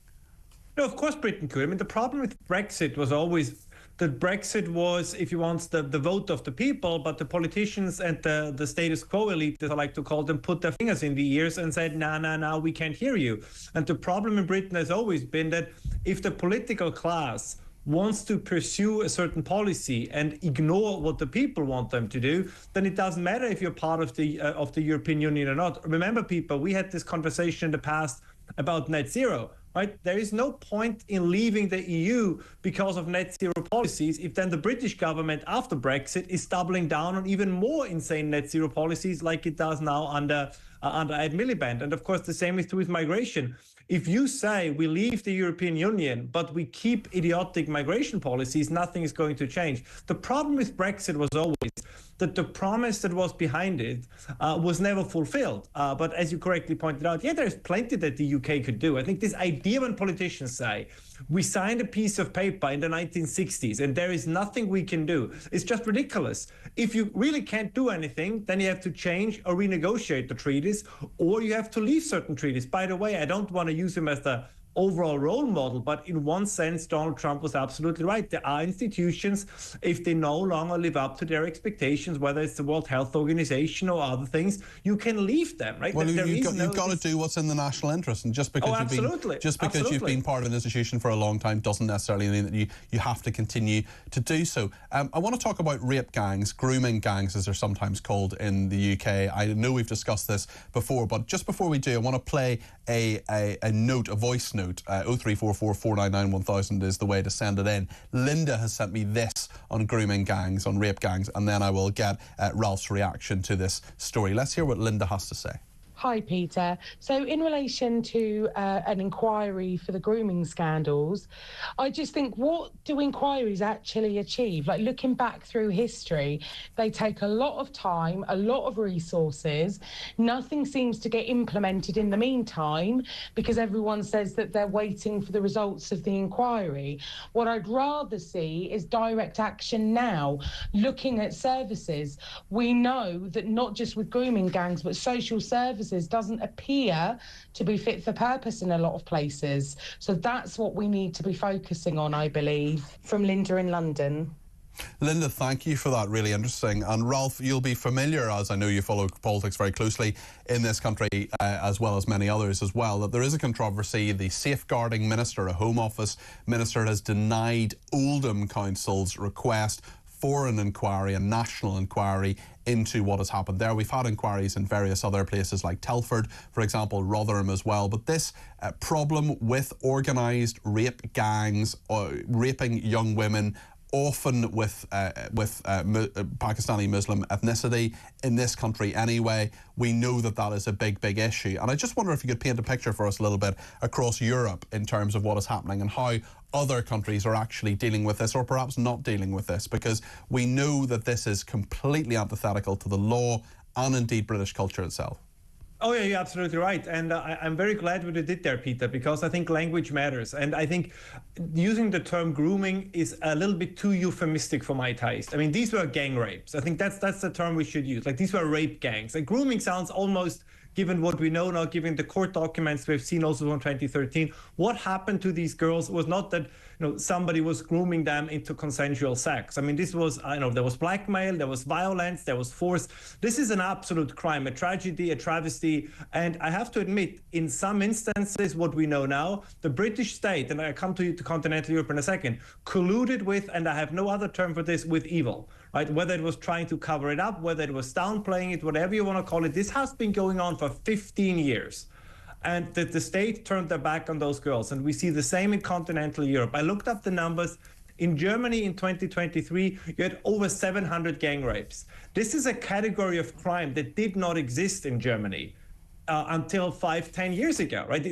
No, of course Britain could. I mean, the problem with Brexit was always that Brexit was, if you want, the vote of the people, but the politicians and the status quo elite, as I like to call them, put their fingers in the ears and said, nah, we can't hear you. And the problem in Britain has always been that if the political class wants to pursue a certain policy and ignore what the people want them to do, then it doesn't matter if you're part of the European Union or not. Remember, people, we had this conversation in the past about net zero. Right? There is no point in leaving the EU because of net zero policies if then the British government after Brexit is doubling down on even more insane net zero policies like it does now under Ed Miliband. And of course, the same is true with migration. If you say we leave the European Union, but we keep idiotic migration policies, nothing is going to change. The problem with Brexit was always that the promise that was behind it was never fulfilled. But as you correctly pointed out, yeah, there's plenty that the UK could do. I think this idea when politicians say, we signed a piece of paper in the 1960s and there is nothing we can do, it's just ridiculous. If you really can't do anything, then you have to change or renegotiate the treaties, or you have to leave certain treaties. By the way, I don't want to use him as the overall role model, but in one sense, Donald Trump was absolutely right. There are institutions, if they no longer live up to their expectations, whether it's the World Health Organization or other things, you can leave them, right? Well, you've got to do what's in the national interest, and just because you've been part of an institution for a long time doesn't necessarily mean that you have to continue to do so. I want to talk about rape gangs, grooming gangs, as they're sometimes called in the UK. I know we've discussed this before, but just before we do, I want to play a voice note. 0344 499 1000 is the way to send it in. Linda has sent me this on grooming gangs, on rape gangs, and then I will get Ralph's reaction to this story. Let's hear what Linda has to say. Hi, Peter. So in relation to an inquiry for the grooming scandals, I just think, what do inquiries actually achieve? Like, looking back through history, they take a lot of time, a lot of resources. Nothing seems to get implemented in the meantime because everyone says that they're waiting for the results of the inquiry. What I'd rather see is direct action now, looking at services. We know that not just with grooming gangs, but social services services doesn't appear to be fit for purpose in a lot of places. So that's what we need to be focusing on, I believe. From Linda in London. Linda, thank you for that. Really interesting. And Ralph, you'll be familiar, as I know you follow politics very closely in this country, as well as many others as well, that there is a controversy. The Safeguarding Minister, a Home Office Minister, has denied Oldham Council's request for an inquiry, a national inquiry into what has happened there. We've had inquiries in various other places like Telford, for example, Rotherham as well. But this problem with organised rape gangs, raping young women, often with Pakistani Muslim ethnicity in this country anyway, we know that that is a big, big issue. And I just wonder if you could paint a picture for us a little bit across Europe in terms of what is happening and how other countries are actually dealing with this, or perhaps not dealing with this, because we know that this is completely antithetical to the law and indeed British culture itself. Oh, yeah, you're absolutely right. And I'm very glad what you did there, Peter, because I think language matters. And I think using the term grooming is a little bit too euphemistic for my taste. I mean, these were gang rapes. I think that's the term we should use. Like, these were rape gangs. Like, grooming sounds almost, given what we know now, given the court documents we've seen also from 2013, what happened to these girls was not that, somebody was grooming them into consensual sex. I mean, this was, there was blackmail, there was violence, there was force. This is an absolute crime, a tragedy, a travesty. And I have to admit, in some instances, what we know now, the British state, and I come to continental Europe in a second, colluded with, and I have no other term for this, with evil. Right? Whether it was trying to cover it up, whether it was downplaying it, whatever you want to call it, this has been going on for 15 years. And the state turned their back on those girls. And we see the same in continental Europe. I looked up the numbers. In Germany in 2023, you had over 700 gang rapes. This is a category of crime that did not exist in Germany until 5-10 years ago, right?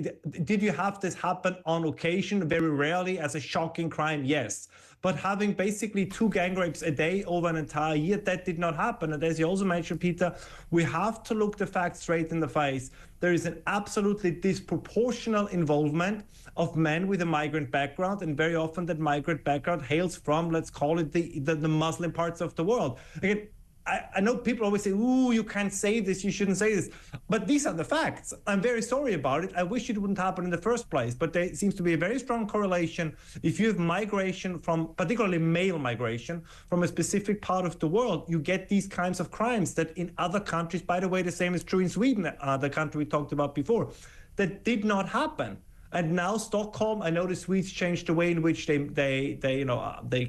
Did you have this happen on occasion, very rarely, as a shocking crime? Yes. But having basically 2 gang rapes a day over an entire year, that did not happen. And as you also mentioned, Peter, we have to look the facts straight in the face. There is an absolutely disproportional involvement of men with a migrant background, and very often that migrant background hails from, let's call it, the Muslim parts of the world. Again, I know people always say, ooh, you can't say this, you shouldn't say this. But these are the facts. I'm very sorry about it. I wish it wouldn't happen in the first place. But there seems to be a very strong correlation. If you have migration from, particularly male migration, from a specific part of the world, you get these kinds of crimes that in other countries, by the way, the same is true in Sweden, the country we talked about before, that did not happen. And now Stockholm, I know the Swedes changed the way in which they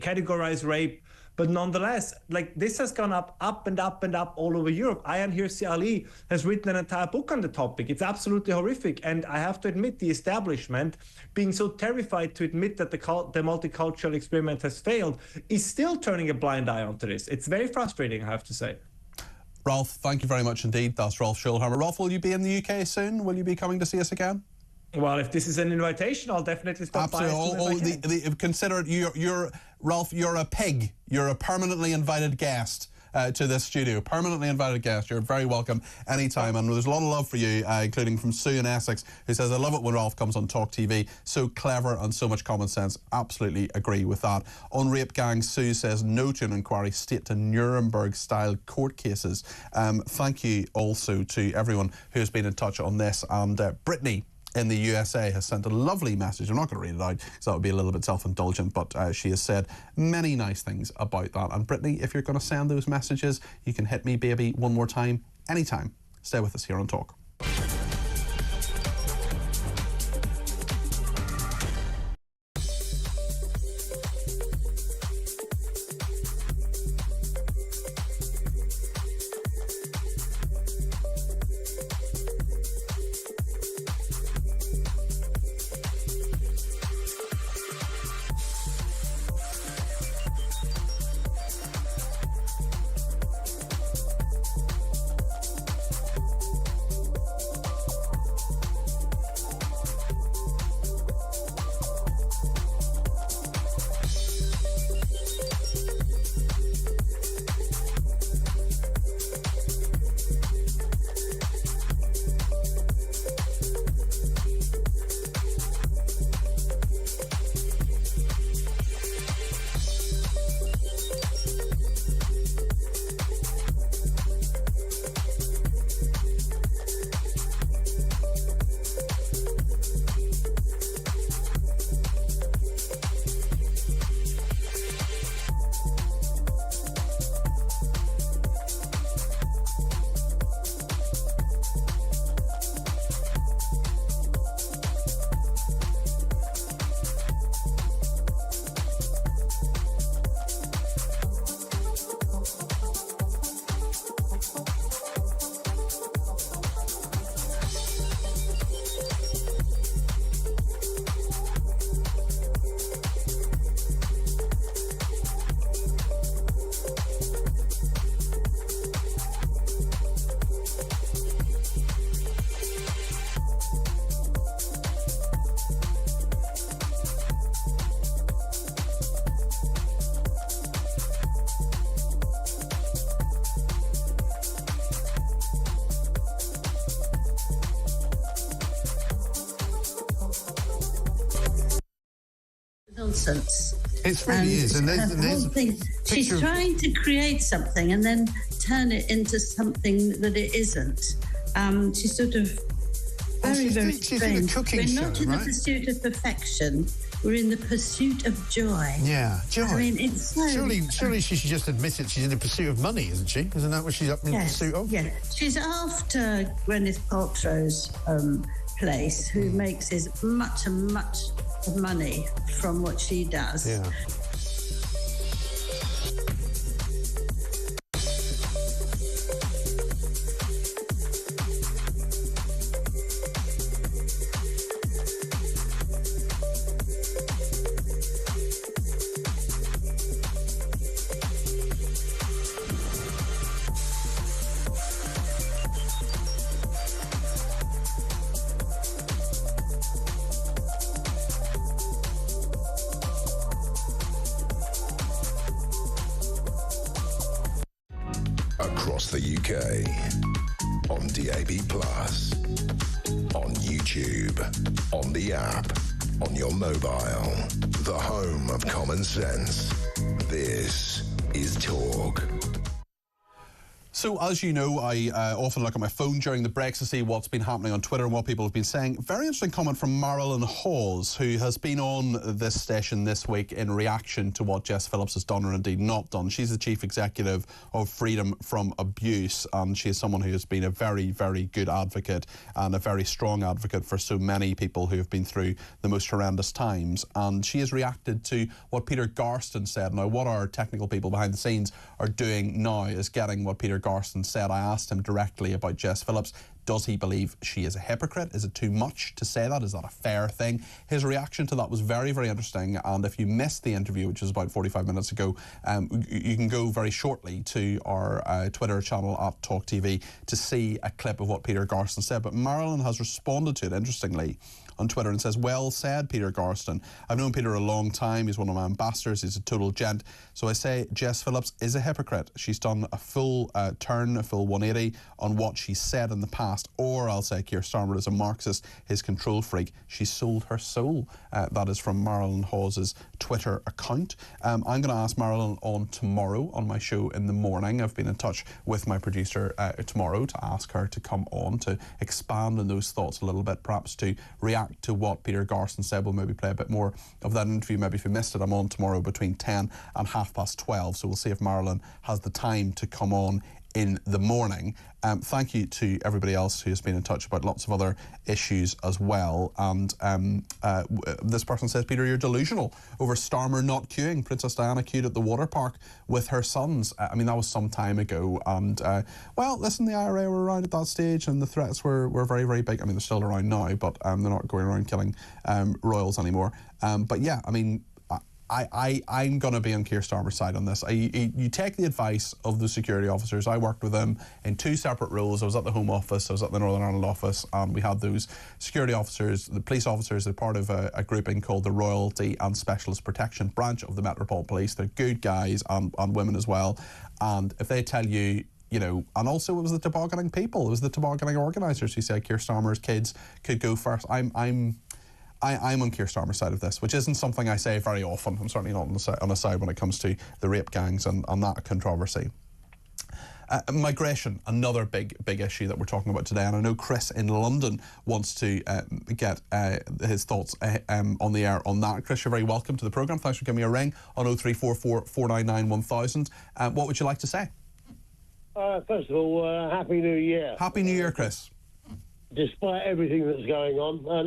categorize rape. But nonetheless, like, this has gone up and up and up all over Europe. Ayaan Hirsi Ali has written an entire book on the topic. It's absolutely horrific. And I have to admit, the establishment, being so terrified to admit that the multicultural experiment has failed, is still turning a blind eye onto this. It's very frustrating, I have to say. Ralph, thank you very much indeed. That's Ralph Schulhammer. Ralph, will you be in the UK soon? Will you be coming to see us again? Well, if this is an invitation, I'll definitely stop by. Absolutely. Consider it. You're Ralph. You're a pig. You're a permanently invited guest to this studio. Permanently invited guest. You're very welcome anytime. And there's a lot of love for you, including from Sue in Essex, who says, I love it when Ralph comes on talkTV. So clever and so much common sense. Absolutely agree with that. On rape gangs, Sue says no to an inquiry, state to Nuremberg-style court cases. Thank you also to everyone who has been in touch on this. And Brittany in the USA has sent a lovely message. I'm not going to read it out because that would be a little bit self-indulgent, but she has said many nice things about that. And Brittany, if you're going to send those messages, you can hit me, baby, one more time, anytime. Stay with us here on Talk. nonsense. It really is. And her whole thing, she's trying to create something and then turn it into something that it isn't. She's sort of very, very strange. We're not in the pursuit of perfection. We're in the pursuit of joy. Yeah, joy. I mean, it's so... Surely she should just admit it. She's in the pursuit of money, isn't she? Isn't that what she's up in pursuit of? Yeah, she's after Gwyneth Paltrow's place, who makes as much money from what she does. Yeah. Across the UK, on DAB+, on YouTube, on the app, on your mobile, the home of common sense. This is Talk. So, as you know, I often look at my phone during the breaks to see what's been happening on Twitter and what people have been saying. Very interesting comment from Marilyn Hawes, who has been on this station this week in reaction to what Jess Phillips has done or indeed not done. She's the Chief Executive of Freedom from Abuse, and she is someone who has been a very, very good advocate and a very strong advocate for so many people who have been through the most horrendous times. And she has reacted to what Peter Garston said. Now, what our technical people behind the scenes are doing now is getting what Peter Garston said. I asked him directly about Jess Phillips. Does he believe she is a hypocrite? Is it too much to say that? Is that a fair thing? His reaction to that was very, very interesting. And if you missed the interview, which was about 45 minutes ago, you can go very shortly to our Twitter channel at talkTV to see a clip of what Peter Garston said. But Marilyn has responded to it, interestingly, on Twitter and says, well said, Peter Garston. I've known Peter a long time. He's one of my ambassadors. He's a total gent. So I say Jess Phillips is a hypocrite. She's done a full turn, a full 180 on what she said in the past. Or I'll say Keir Starmer is a Marxist, his control freak. She sold her soul. That is from Marilyn Hawes' Twitter account. I'm going to ask Marilyn on tomorrow on my show in the morning. I've been in touch with my producer tomorrow to ask her to come on to expand on those thoughts a little bit, perhaps to react to what Peter Garston said. We'll maybe play a bit more of that interview. Maybe if you missed it, I'm on tomorrow between 10 and 12:30. So we'll see if Marilyn has the time to come on in the morning. Thank you to everybody else who has been in touch about lots of other issues as well. And this person says, Peter, you're delusional over Starmer not queuing. Princess Diana queued at the water park with her sons. I mean, that was some time ago. And, well, listen, the IRA were around at that stage and the threats were very, very big. I mean, they're still around now, but they're not going around killing royals anymore. But yeah, I mean, I'm going to be on Keir Starmer's side on this. You take the advice of the security officers. I worked with them in two separate roles. I was at the Home Office, I was at the Northern Ireland office, and we had those security officers, the police officers, they're part of a grouping called the Royalty and Specialist Protection Branch of the Metropolitan Police. They're good guys and women as well. And if they tell you, you know, and also it was the tobogganing people, it was the tobogganing organisers who said Keir Starmer's kids could go first. I'm on Keir Starmer's side of this, which isn't something I say very often. I'm certainly not on a side when it comes to the rape gangs and that controversy. Migration, another big issue that we're talking about today, and I know Chris in London wants to get his thoughts on the air on that. Chris, you're very welcome to the programme. Thanks for giving me a ring on 0344 499 1000. What would you like to say? First of all, Happy New Year. Happy New Year, Chris. Despite everything that's going on, and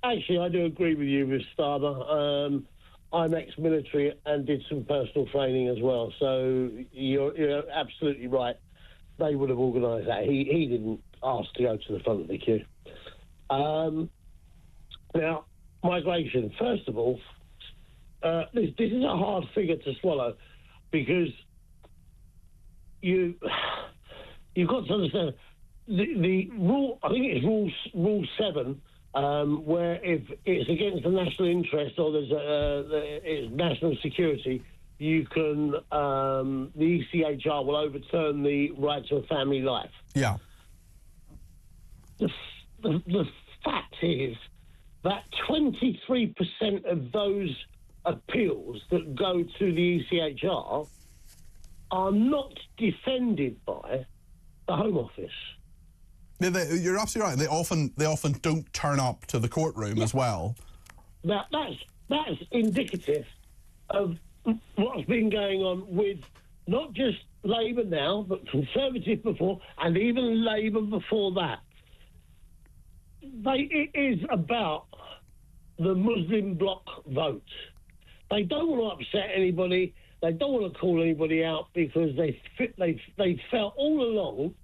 I do agree with you with Starmer. I'm ex-military and did some personal training as well, so you're absolutely right. They would have organised that. He didn't ask to go to the front of the queue. Now, migration. First of all, this is a hard figure to swallow because you've got to understand. The rule, I think it's rule 7, where if it's against the national interest or it's national security, you can the ECHR will overturn the right to a family life. Yeah. The fact is that 23% of those appeals that go to the ECHR are not defended by the Home Office. Yeah, you're absolutely right. They often don't turn up to the courtroom as well. Now, that's indicative of what's been going on with not just Labour now, but Conservative before, and even Labour before that. It is about the Muslim bloc vote. They don't want to upset anybody. They don't want to call anybody out because they felt all along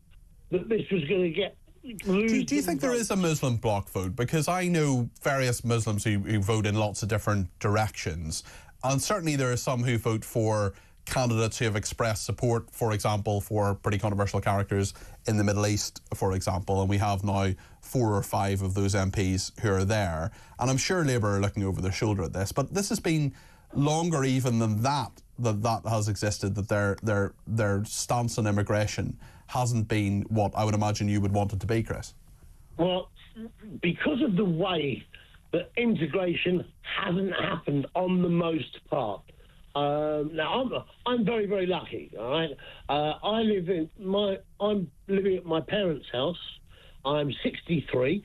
that this was going to get. Do you think there is a Muslim bloc vote? Because I know various Muslims who vote in lots of different directions, and certainly there are some who vote for candidates who have expressed support, for example, for pretty controversial characters in the Middle East, for example, and we have now 4 or 5 of those MPs who are there. And I'm sure Labour are looking over their shoulder at this, but this has been longer even than that has existed, that their stance on immigration hasn't been what I would imagine you would want it to be, Chris. Well, because of the way that integration hasn't happened on the most part. Now, I'm very, very lucky, all right? I'm living at my parents' house. I'm 63.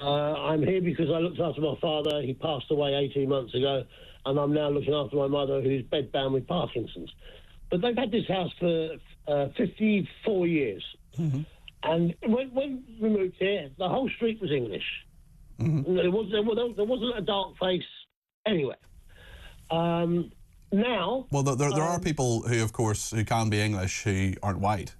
I'm here because I looked after my father. He passed away 18 months ago, and I'm now looking after my mother, who's bedbound with Parkinson's. But they've had this house for 54 years. Mm-hmm. And when we moved here, the whole street was English. Mm-hmm. There wasn't a dark face anywhere. Now... Well, there are people who, of course, who can be English who aren't white.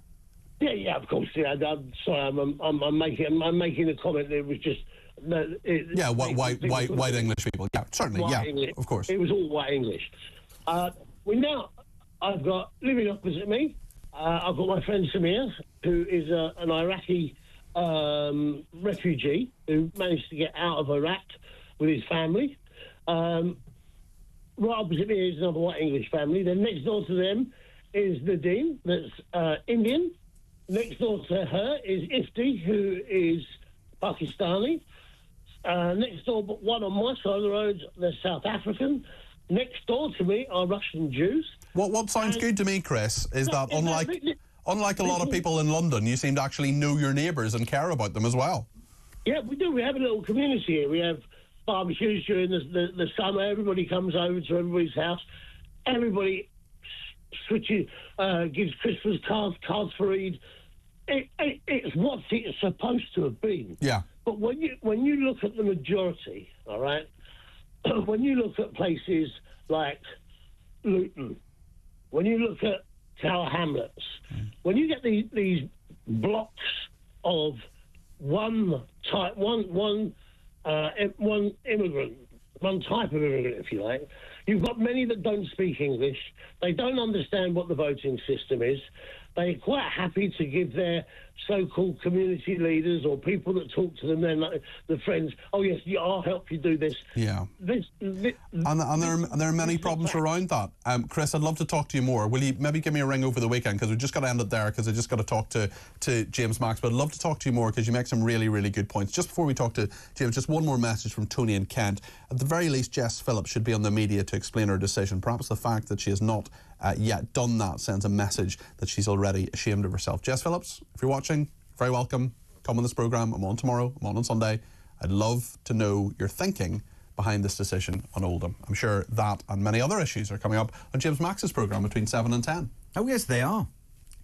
Yeah, of course. Yeah, I'm sorry, I'm making a comment that it was just... white English people. Yeah, certainly, yeah, English. Of course. It was all white English. I've got, living opposite me, I've got my friend Samir, who is an Iraqi refugee who managed to get out of Iraq with his family. Right opposite me is another white English family. Then next door to them is Nadine, that's Indian. Next door to her is Ifti, who is Pakistani. Next door, but one on my side of the road, they're South African. Next door to me are Russian Jews. What sounds good to me, Chris, is that unlike a lot of people in London, you seem to actually know your neighbours and care about them as well. Yeah, we do. We have a little community here. We have barbecues during the summer. Everybody comes over to everybody's house. Everybody switches, gives Christmas cards for Eid. It's what it's supposed to have been. Yeah. But when you look at the majority, all right, when you look at places like Luton, when you look at Tower Hamlets, when you get these blocks of one type of immigrant, if you like, you've got many that don't speak English. They don't understand what the voting system is. They're quite happy to give their so-called community leaders or people that talk to them, then like the friends, oh yes, I'll help you do this. Yeah. And there are many problems around that. Chris, I'd love to talk to you more. Will you maybe give me a ring over the weekend, because we've just got to end it there, because I just got to talk to James Max, but I'd love to talk to you more because you make some really, really good points. Just before we talk to James, just one more message from Tony in Kent. At the very least, Jess Phillips should be on the media to explain her decision. Perhaps the fact that she has not yet done that sends a message that she's already ashamed of herself. Jess Phillips, if you're watching, very welcome. Come on this programme. I'm on tomorrow. I'm on Sunday. I'd love to know your thinking behind this decision on Oldham. I'm sure that and many other issues are coming up on James Max's programme between 7 and 10. Oh, yes, they are.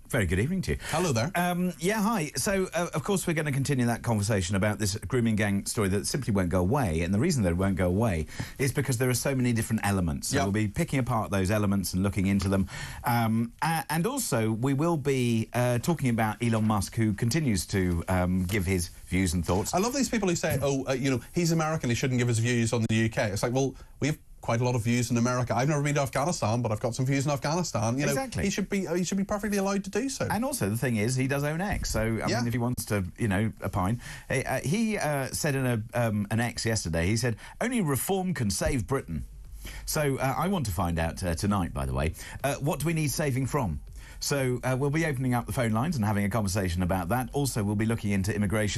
Very good evening to you. Hello there. Yeah, hi. So, of course, we're going to continue that conversation about this grooming gang story that simply won't go away. And the reason that it won't go away is because there are so many different elements. So we'll be picking apart those elements and looking into them. And also, we will be talking about Elon Musk, who continues to give his views and thoughts. I love these people who say, he's American, he shouldn't give his views on the UK. It's like, well, we have quite a lot of views in America. I've never been to Afghanistan, but I've got some views in Afghanistan. Exactly. He should be perfectly allowed to do so. And also, the thing is, he does own X. So, I mean, if he wants to, opine. He said in an X yesterday, he said, only reform can save Britain. So, I want to find out tonight, by the way, what do we need saving from? So, we'll be opening up the phone lines and having a conversation about that. Also, we'll be looking into immigration.